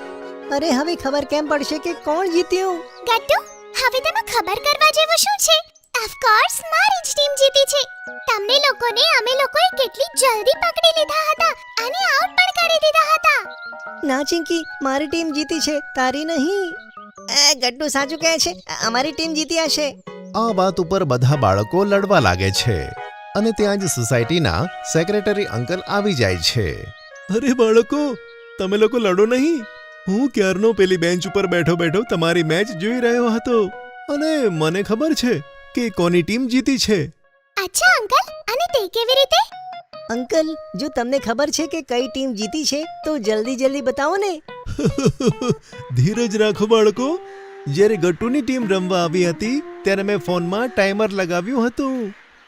અરે હવે ખબર કેમ પડશે કે કોણ જીત્યું? ગટ્ટુ, હવે તેમાં ખબર કરવા જેવું શું છે? ઓફકોર્સ મારી જ ટીમ જીતી છે. તમને લોકોને અમે લોકોએ કેટલી જલ્દી પકડી લીધા હતા અને આઉટ પણ કરી દીધા હતા. ના ચિંકી, મારી ટીમ જીતી છે, તારી નહીં. ગટ્ટુ સાચું કહે છે, અમારી ટીમ જીતી હશે. આ વાત ઉપર બધા બાળકો લડવા લાગે છે અને ત્યાં જ સોસાયટીના સેક્રેટરી અંકલ આવી જાય છે. અરે બાળકો, તમે લોકો લડો નહીં. હું ક્યારનો પેલી બેન્ચ ઉપર બેઠો બેઠો તમારી મેચ જોઈ રહ્યો હતો અને મને ખબર છે કે કોની ટીમ જીતી છે. અચ્છા અંકલ, અને તે કેવી રીતે? અંકલ, જો તમને ખબર છે કે કઈ ટીમ જીતી છે તો જલ્દી બતાવો ને. ધીરજ રાખો બાળકો. જ્યારે ગટ્ટુની ટીમ રમવા આવી હતી ત્યારે મેં ફોનમાં ટાઈમર લગાવ્યું હતું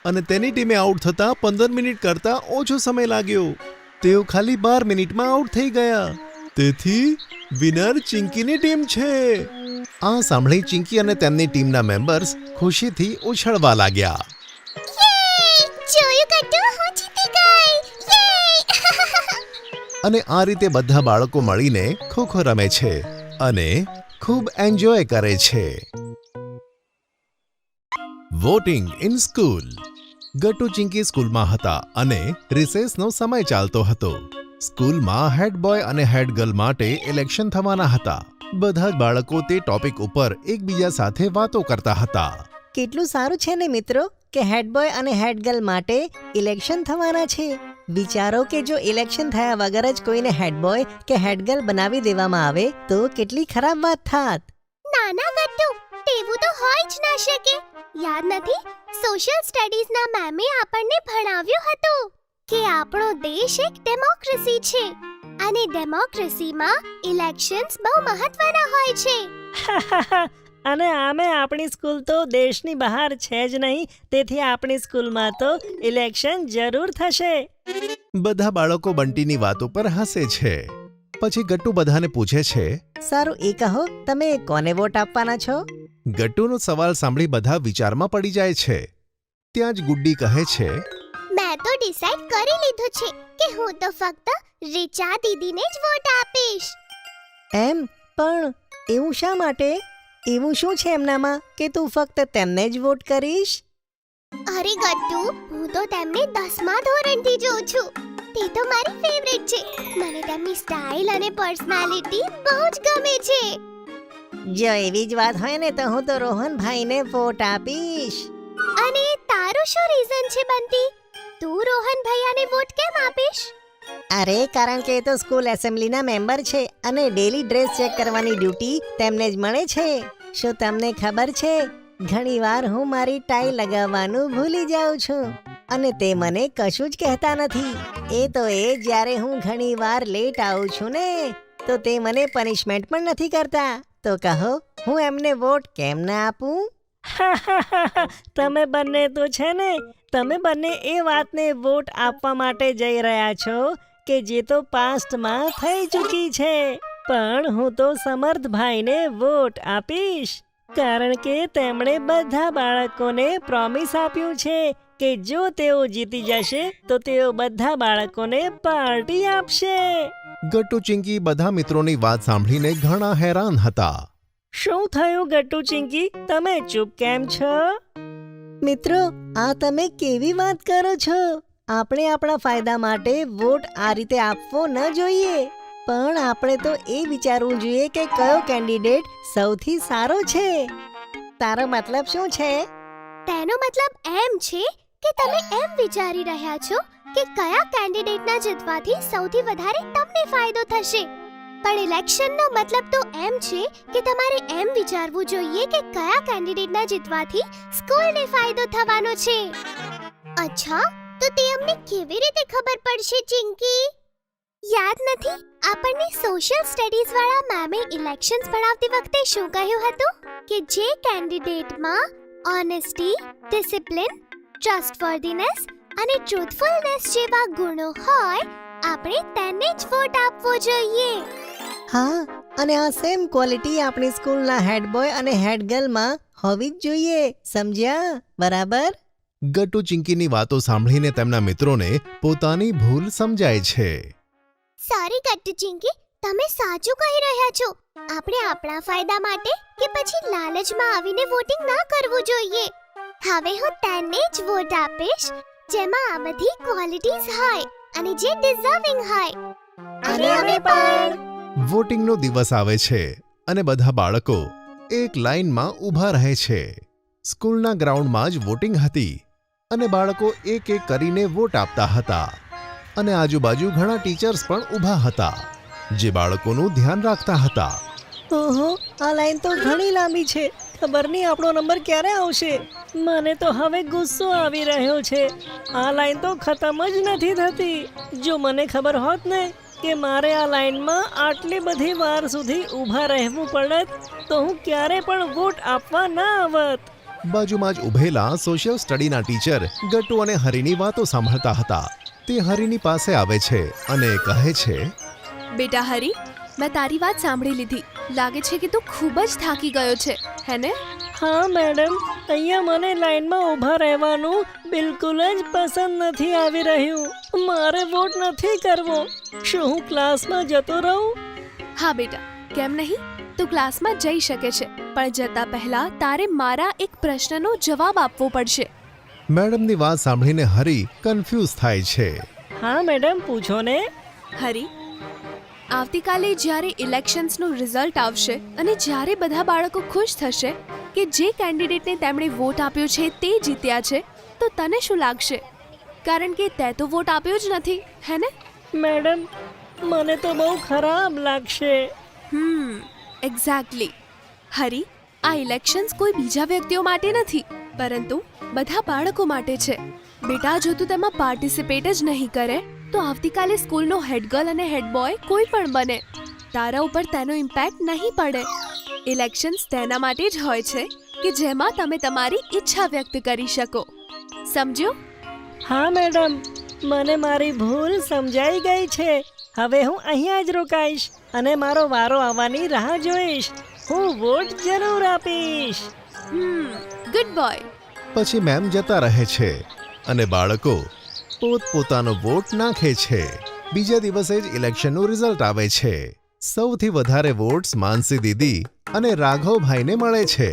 અને તેની ટીમે આઉટ થતા 15 મિનિટ કરતા ઓછો સમય લાગ્યો. તેઓ ખાલી 12 મિનિટમાં આઉટ થઈ ગયા. તેથી વિનર ચિંકીની ટીમ છે. આ સાંભળી ચિંકી અને તેમની ટીમના મેમ્બર્સ ખુશીથી ઉછળવા લાગ્યા. જોયું ગટ્ટુ, હું જીતી ગઈ. અને આ રીતે બધા બાળકો મળીને ખોખો રમે છે અને ખૂબ એન્જોય કરે છે. Voting in school. Gattu, Chinki સ્કૂલમાં હતા અને રિસેસનો સમય ચાલતો હતો. સ્કૂલમાં હેડ બોય અને હેડ ગર્લ માટે ઇલેક્શન થવાના હતા. બધા જ બાળકો તે ટોપિક ઉપર એકબીજા સાથે વાતો કરતા હતા. કેટલું સારું છે ને મિત્રો કે હેડ બોય અને હેડ ગર્લ માટે ઇલેક્શન થવાના છે. વિચારો કે જો ઇલેક્શન થયા વગર જ કોઈને હેડ બોય કે હેડ ગર્લ બનાવી દેવામાં આવે તો કેટલી ખરાબ વાત થાત. નાના ગટ્ટુ, તેવું તો હોય જ ના શકે. યાદ નથી, સોશિયલ સ્ટડીઝના મેમે આપણને ભણાવ્યું હતું કે આપણો દેશ એક ડેમોક્રેસી છે અને ડેમોક્રેસીમાં ઇલેક્શન્સ બહુ મહત્વના હોય છે. અને આમે આપણી સ્કૂલ તો દેશની બહાર છે જ નહીં, તેથી આપણી સ્કૂલમાં તો ઇલેક્શન જરૂર થશે. બધા બાળકો બંટીની વાતો પર હસે છે. પછી ગટ્ટુ બધાને પૂછે છે, સારું એ કહો, તમે કોને વોટ આપવાના છો? ગટ્ટુનો સવાલ સાંભળી બધા વિચારમાં પડી જાય છે. ત્યાં જ ગુડ્ડી કહે છે, મેં તો ડિસાઈડ કરી લીધું છે કે હું તો ફક્ત રીચા દીદીને જ વોટ આપીશ. એમ? પણ એવું શા માટે? એવું શું છે એમનામાં કે તું ફક્ત તેમને જ વોટ કરીશ? અરે ગટ્ટુ, હું તો તેમને 10મા ધોરણથી જોઉં છું. તે તો મારી ફેવરેટ છે. મને તેમની સ્ટાઇલ અને પર્સનાલિટી બહુ જ ગમે છે. જો એવી જ વાત હોય ને તો હું તો રોહનભાઈને વોટ આપીશ. અને તારું શું રીઝન છે બંટી? તું રોહન ભૈયાને વોટ કેમ આપીશ? અરે કારણ કે એ તો સ્કૂલ એસેમ્બલીના મેમ્બર છે અને ડેલી ડ્રેસ ચેક કરવાની ડ્યુટી તેમને જ મળે છે. શું તમને ખબર છે, ઘણીવાર હું મારી ટાઈ લગાવવાનું ભૂલી જાઉં છું અને તે મને કશું જ કહેતા નથી. એ તો જ્યારે હું ઘણીવાર લેટ આવું છું ને તો તે મને પનિશમેન્ટ પણ નથી કરતા. તો કહો, હું એમને વોટ કેમ ના આપું? તમે બંને તો છે ને, તમે બંને એ વાતને વોટ આપવા માટે જઈ રહ્યા છો કે જે તો પાસ્ટમાં થઈ ચૂકી છે. પણ હું તો સમર્થભાઈને વોટ આપીશ કારણ કે તેમણે બધા બાળકોને પ્રોમિસ આપ્યું છે કે જો તેઓ જીતી જશે તો તેઓ બધા બાળકોને પાર્ટી આપશે. ગટ્ટુ ચિંકી બધા મિત્રોની વાત સાંભળીને ઘણા હેરાન હતા. શું થયું ગટ્ટુ ચિંકી, તમે ચૂપ કેમ છો? મિત્રો, આ તમે કેવી વાત કરો છો? આપણે આપણા ફાયદા માટે વોટ આ રીતે આપવો ન જોઈએ, પણ આપણે તો એ વિચારવું જોઈએ કે કયો કેન્ડિડેટ સૌથી સારો છે. તારો મતલબ શું છે? તેનો મતલબ એમ છે કે તમે એમ વિચારી રહ્યા છો કે કયા કેન્ડિડેટના જીતવાથી સૌથી વધારે તમને ફાયદો થશે. પણ ઇલેક્શનનો મતલબ તો એમ છે કે તમારે એમ વિચારવું જોઈએ કે કયા કેન્ડિડેટના જીતવાથી સ્કૂલને ફાયદો થવાનો છે. અચ્છા, તો તે અમને કેવી રીતે ખબર પડશે ચિંકી? યાદ નથી આપણને સોશિયલ સ્ટડીઝ વાળા મેમે ઇલેક્શન્સ ભણાવતી વખતે શું કહ્યું હતું કે જે કેન્ડિડેટમાં ઓનેસ્ટી, ડિસિપ્લિન, ટ્રસ્ટવર્ધીનેસ અને ટ્રુથફુલનેસ જેવા ગુણો હોય આપણે તેને જ વોટ આપવો જોઈએ. હા, અને આ સેમ ક્વોલિટી આપણી સ્કૂલના હેડ બોય અને હેડ ગર્લમાં હોવી જ જોઈએ. સમજ્યા? બરાબર? ગટ્ટુ ચિંકીની વાતો સાંભળીને તેમના મિત્રોને પોતાની ભૂલ સમજાય છે. સોરી ગટ્ટુ ચિંકી, તમે સાચું કહી રહ્યા છો. આપણે આપણા ફાયદા માટે કે પછી લાલચમાં આવીને વોટિંગ ના કરવું જોઈએ. હવે હું તેને જ વોટ આપીશ જેમાં આ બધી ક્વોલિટીઝ હોય અને જે ડિઝર્વિંગ હોય. અને અમે પણ. વોટિંગનો દિવસ આવે છે અને બધા બાળકો એક લાઇનમાં ઊભા રહે છે. સ્કૂલના ગ્રાઉન્ડમાં જ વોટિંગ હતી અને બાળકો એક એક કરીને વોટ આપતા હતા અને આજુબાજુ ઘણા ટીચર્સ પણ ઊભા હતા જે બાળકોનું ધ્યાન રાખતા હતા. ઓહો, આ લાઈન તો ઘણી લાંબી છે. ખબર નહીં આપણો નંબર ક્યારે આવશે. મને તો હવે ગુસ્સો આવી રહ્યો છે. આ લાઈન તો ખતમ જ નથી થતી. જો મને ખબર હોત ને કે મારે આ લાઈનમાં આટલી બધી વાર સુધી ઊભા રહેવું પડત તો હું ક્યારે પણ વોટ આપવા ના આવત. બાજુમાં જ ઊભેલા સોશિયલ સ્ટડીના ટીચર ગટ્ટુ અને હરીની વાતો સાંભળતા હતા. તે હરીની પાસે આવે છે અને કહે છે, બેટા હરી, મેં તારી વાત સાંભળી લીધી. લાગે છે કે તું ખૂબ જ થાકી ગયો છે, હે ને? હા મેડમ, અહીંયા મને લાઈનમાં ઊભા રહેવાનું બિલકુલ જ પસંદ નથી આવી રહ્યું. મારે વોટ નથી કરવો. શું હું ક્લાસમાં જતો રહું? હા બેટા, કેમ નહીં? તું ક્લાસમાં જઈ શકે છે, પણ જતા પહેલા તારે મારા એક પ્રશ્નનો જવાબ આપવો પડશે. મેડમની વાત સાંભળીને હરી કન્ફ્યુઝ થાય છે. હા મેડમ, પૂછો ને. હરી, આવતીકાલે જ્યારે ઇલેક્શન્સનું રિઝલ્ટ આવશે અને જ્યારે બધા બાળકો ખુશ થશે કે જે કેન્ડિડેટને તેમણે વોટ આપ્યો છે તે જીત્યા છે, તો તને શું લાગશે? કારણ કે તે તો વોટ આપ્યો જ નથી, હે ને? મેડમ, મને તો બહુ ખરાબ લાગશે. એક્ઝેક્ટલી. હરી, આ ઇલેક્શન્સ કોઈ બીજા વ્યક્તિઓ માટે નથી, પરંતુ બધા બાળકો માટે છે. બેટા, જો તું તેમાં પાર્ટિસિપેટ જ નહીં કરે તો આવતીકાલે સ્કૂલનો હેડ ગર્લ અને હેડ બોય કોઈ પણ બને, તારા ઉપર તેનો ઇમ્પેક્ટ નહીં પડે. ઇલેક્શન્સ તેના માટે જ હોય છે કે જેમાં તમે તમારી ઈચ્છા વ્યક્ત કરી શકો. સમજ્યો? હા મેડમ, મને મારી ભૂલ સમજાઈ ગઈ છે. હવે હું અહીંયા જ રોકાઈશ અને મારો વારો આવવાની રાહ જોઈશ. હું વોટ જરૂર આપીશ. Good boy. પછી મેમ જતા રહે છે અને બાળકો પોતપોતાનો વોટ નાખે છે. બીજા દિવસે જ ઇલેક્શનનું રિઝલ્ટ આવે છે. સૌથી વધારે વોટ્સ માનસી દીદી અને રાઘવભાઈને મળે છે.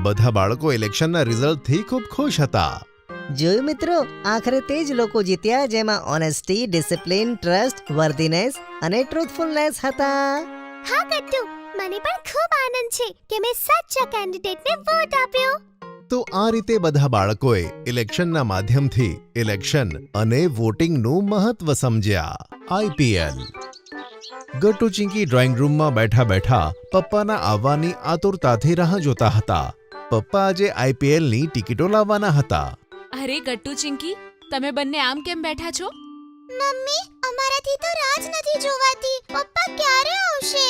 બધા બાળકો ઇલેક્શનના રિઝલ્ટથી ખૂબ ખુશ હતા. જોયું મિત્રો, આખરે તે જ લોકો જીત્યા જેમાં ઓનેસ્ટી, ડિસિપ્લિન, ટ્રસ્ટ, વર્ધીનેસ અને ટ્રુથફુલનેસ હતા. હા ગટ્ટુ, મને પણ ખૂબ આનંદ છે કે મેં સાચા કેન્ડિડેટને વોટ આપ્યો. તો આ રીતે બધા બાળકોએ ઇલેક્શનના માધ્યમથી ઇલેક્શન અને વોટિંગનું મહત્વ સમજ્યા. આઈપીએલ. ગટ્ટુ ચિંકી ડ્રોઈંગ રૂમમાં બેઠા બેઠા પપ્પાના આવવાની આતુરતાથી રાહ જોતા હતા. પપ્પા આજે આઈપીએલની ટિકિટો લાવવાના હતા. અરે ગટ્ટુ ચિંકી, તમે બંને આમ કેમ બેઠા છો? મમ્મી, અમારાથી તો રાહ જ નથી જોવાતી. પપ્પા ક્યારે આવશે?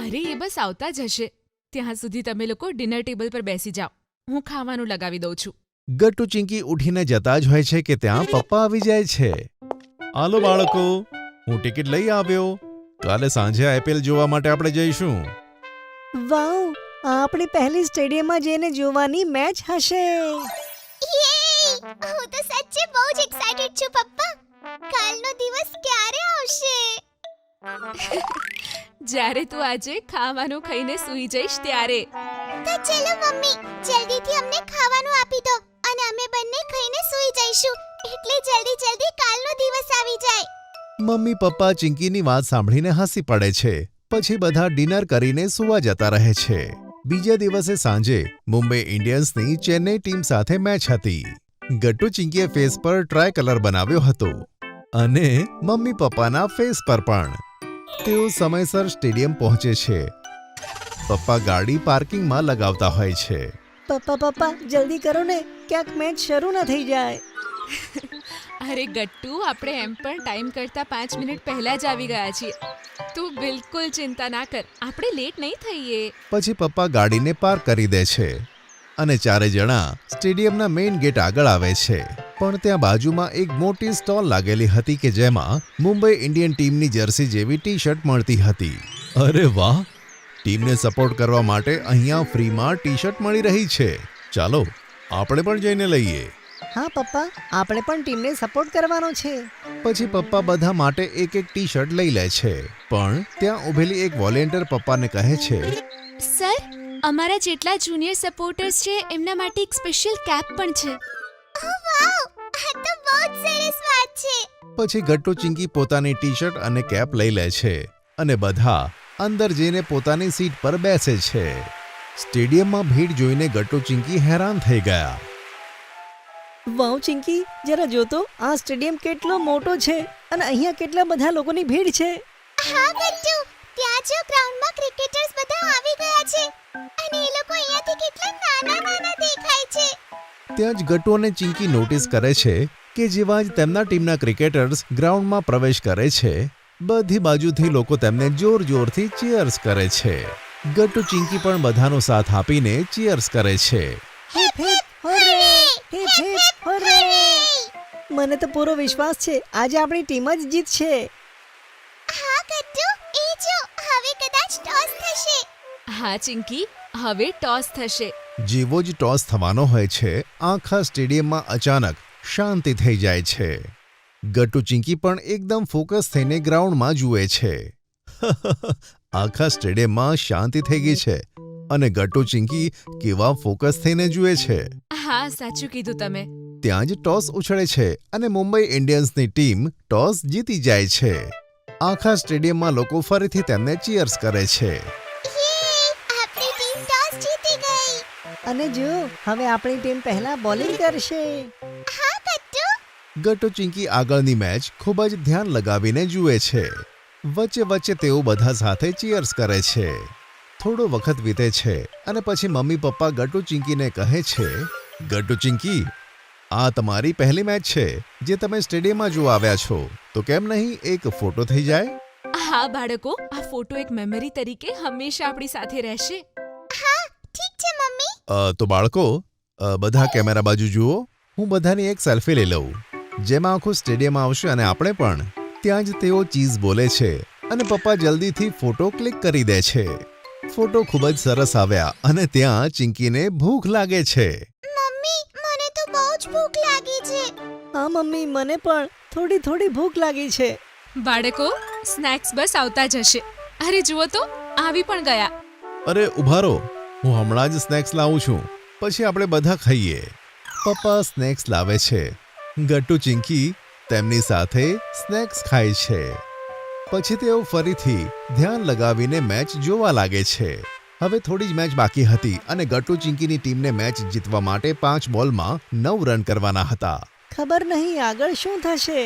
અરે એ બસ આવતા જ હશે. ત્યાં સુધી તમે લોકો ડિનર ટેબલ પર બેસી જાઓ, હું ખાવાનું લગાવી દઉં છું. ગટ્ટુ ચિંકી ઉઠીને જતા જ હોય છે કે ત્યાં પપ્પા આવી જાય છે. હાલો બાળકો, હું ટિકિટ લઈ આવ્યો. કાલે સાંજે આઈપીએલ જોવા માટે આપણે જઈશું. વાવ, આ આપણી પહેલી સ્ટેડિયમમાં જઈને જોવાની મેચ હશે. યે! હું તો સચ્ચે બહુ જ એક્સાઇટેડ છું પપ્પા. કાલનો દિવસ ક્યારે આવશે? જ્યારે તું આજે ખાવાનું ખાઈને સૂઈ જઈશ ત્યારે. તો ચલો મમ્મી, જલ્દીથી અમને ખાવાનું આપી દો અને અમે બંને ખાઈને સૂઈ જઈશું. એટલે જલ્દી કાલનો દિવસ આવી જાય. મમ્મી પપ્પા ચિંકીની વાત સાંભળીને હસી પડે છે. પછી બધા ડિનર કરીને સૂવા જતા રહે છે. બીજા દિવસે સાંજે મુંબઈ ઇન્ડિયન્સની ચેન્નઈ ટીમ સાથે મેચ હતી. ગટ્ટુ ચિંકીએ ફેસ પર ટ્રાય કલર બનાવ્યો હતો અને મમ્મી પપ્પાના ફેસ પર પણ. તેઓ સમયસર સ્ટેડિયમ પહોંચે છે. પપ્પા ગાડી પાર્કિંગમાં લગાવતા હોય છે. પપ્પા જલ્દી કરો ને, ક્યાંક મેચ શરૂ ન થઈ જાય. અરે ગટ્ટુ, આપણે એમ પણ ટાઈમ કરતાં 5 મિનિટ પહેલા જ આવી ગયા છીએ. તું બિલકુલ ચિંતા ના કર, આપણે લેટ નહીં થઈએ. પછી પપ્પા ગાડીને પાર્ક કરી દે છે અને ચારે જણા સ્ટેડિયમના મેઇન ગેટ આગળ આવે છે. પણ ત્યાં બાજુમાં એક મોટી સ્ટોલ લાગેલી હતી કે જેમાં મુંબઈ ઇન્ડિયન ટીમની જર્સી જેવી ટી શર્ટ મળતી હતી. અરે વાહ, ટીમને સપોર્ટ કરવા માટે અહીંયા ફ્રીમાં ટી શર્ટ મળી રહી છે. ચાલો આપણે પણ જઈને લઈએ. હા પપ્પા, આપણે પણ ટીમને સપોર્ટ કરવાનો છે. પછી પપ્પા બધા માટે એક ટી શર્ટ લઈ લે છે. પણ ત્યાં ઊભેલી એક વોલેન્ટિયર પપ્પાને કહે છે, સર, અમારા જેટલા જુનિયર સપોર્ટર્સ છે એમના માટે એક સ્પેશિયલ કેપ પણ છે. ઓહ વાવ, આ તો બહુ જ સરસ વાત છે. પછી ગટ્ટુ ચિંકી પોતાની ટી શર્ટ અને કેપ લઈ લે છે અને બધા અંદર જઈને પોતાની સીટ પર બેસે છે. સ્ટેડિયમમાં ભીડ જોઈને ગટ્ટુ ચિંકી હેરાન થઈ ગયા. વાવ ચિંકી, જરા જોતો, આ સ્ટેડિયમ કેટલો મોટો છે અને અહીંયા કેટલા બધા લોકોની ભીડ છે. હા ગટ્ટુ, ત્યાં જો ગ્રાઉન્ડમાં ક્રિકેટર્સ બધા આવી ગયા છે અને એ લોકો અહીંયાથી કેટલા નાના દેખાય છે. ત્યાં જ ગટ્ટુ અને ચિંકી નોટિસ કરે છે કે જેવા જ તેમના ટીમના ક્રિકેટર્સ ગ્રાઉન્ડમાં પ્રવેશ કરે છે, બધી બાજુથી લોકો તેમને જોરથી ચીયર્સ કરે છે. ગટ્ટુ ચિંકી પણ બધાનો સાથ આપીને ચીયર્સ કરે છે. Hip hip hooray, hip hip hooray. મને તો પૂરો વિશ્વાસ છે આજે આપણી ટીમ જ જીતશે. હા ગટ્ટુ, એ જો હવે કદાચ ટોસ થશે. હા ચિંકી, હવે ટોસ થશે. જેવો જ ટોસ થવાનો હોય છે, આખા સ્ટેડિયમમાં અચાનક શાંતિ થઈ જાય છે. ગટ્ટુ ચિંકી પણ એકદમ ફોકસ થઈને ગ્રાઉન્ડમાં જુએ છે. આખા સ્ટેડિયમમાં શાંતિ થઈ ગઈ છે અને ગટ્ટુ ચિંકી કેવા ફોકસ થઈને જુએ છે. હા, સાચું કીધું તમે. ત્યાં જ ટોસ ઉછળે છે અને મુંબઈ ઇન્ડિયન્સની ટીમ ટોસ જીતી જાય છે. આખા સ્ટેડિયમમાં લોકો ફરીથી તેમને ચીયર્સ કરે છે. યે! આપણી ટીમ ટોસ જીતી ગઈ. અને જો, હવે આપણી ટીમ પહેલા બોલિંગ કરશે. હા ગટ્ટુ. ગટ્ટુ ચિંકી આગળની મેચ ખૂબ જ ધ્યાન લગાવીને જુએ છે. વચ્ચે તેઓ બધા સાથે ચીયર્સ કરે છે. થોડો વખત વીતે છે અને પછી મમ્મી પપ્પા ગટ્ટુ ચિંકીને કહે છે, ગટ્ટુ ચિંકી, આ તમારી પહેલી મેચ છે જે તમે સ્ટેડિયમમાં જોવા આવ્યા છો, તો કેમ નહીં એક ફોટો થઈ જાય? હા બાળકો, આ ફોટો એક મેમરી તરીકે હંમેશા આપણી સાથે રહેશે. હા, ઠીક છે મમ્મી. તો બાળકો, બધા કેમેરા બાજુ જુઓ. હું બધાની એક સેલ્ફી લઈ લઉં, જેમાં આખું સ્ટેડિયમ આવશે અને આપણે પણ. ત્યાં જ તેઓ ચીઝ બોલે છે અને પપ્પા જલ્દીથી ફોટો ક્લિક કરી દે છે. ફોટો ખૂબ જ સરસ આવ્યા અને ત્યાં ચિંકીને ભૂખ લાગે છે. મમ્મી, મને તો બહુ જ ભૂખ લાગી છે. હા મમ્મી, મને પણ થોડી ભૂખ લાગી છે. બાળકો, સ્નેક્સ બસ આવતા જ હશે. અરે જુઓ તો, આવી પણ ગયા. અરે ઉભા રહો, હું હમણાં જ સ્નેક્સ લાવું છું, પછી આપણે બધા ખાઈએ. પપ્પા સ્નેક્સ લાવે છે. ગટ્ટુ ચિંકી તેમની સાથે સ્નેક્સ ખાય છે. પછી તેઓ ફરીથી ધ્યાન લગાવીને મેચ જોવા લાગે છે. હવે થોડી જ મેચ બાકી હતી અને ગટ્ટુ ચિંકીની ટીમને મેચ જીતવા માટે 5 બોલમાં 9 રન કરવાના હતા. ખબર નહીં આગળ શું થશે.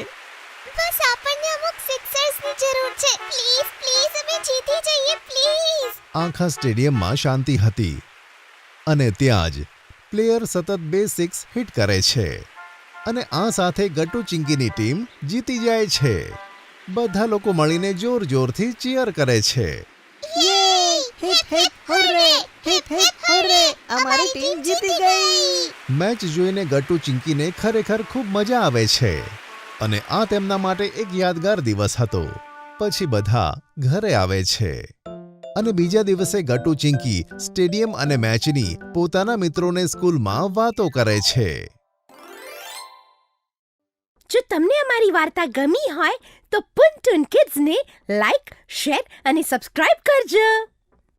બસ આપણને અમુક સિક્સર્સની જરૂર છે. પ્લીઝ પ્લીઝ અમે જીતી જઈએ પ્લીઝ. આખા સ્ટેડિયમમાં શાંતિ હતી અને ત્યાં જ પ્લેયર સતત 2 સિક્સ હિટ કરે છે અને આ સાથે ગટ્ટુ ચિંકીની ટીમ જીતી જાય છે. બધા લોકો મળીને જોરથી ચીયર કરે છે. હિપ હિપ હુર્રે, હિપ હિપ હુર્રે, અમારી ટીમ જીતી ગઈ. મેચ જોઈને ગટ્ટુ ચિંકીને ખરેખર ખૂબ મજા આવે છે અને આ તેમના માટે એક યાદગાર દિવસ હતો. પછી બધા ઘરે આવે છે અને બીજા દિવસે ગટ્ટુ ચિંકી સ્ટેડિયમ અને મેચની પોતાના મિત્રોને સ્કૂલમાં વાતો કરે છે. જો તમને અમારી વાર્તા ગમી હોય તો પુન ટુન કિડ્સને લાઈક, શેર અને સબસ્ક્રાઇબ કરજો.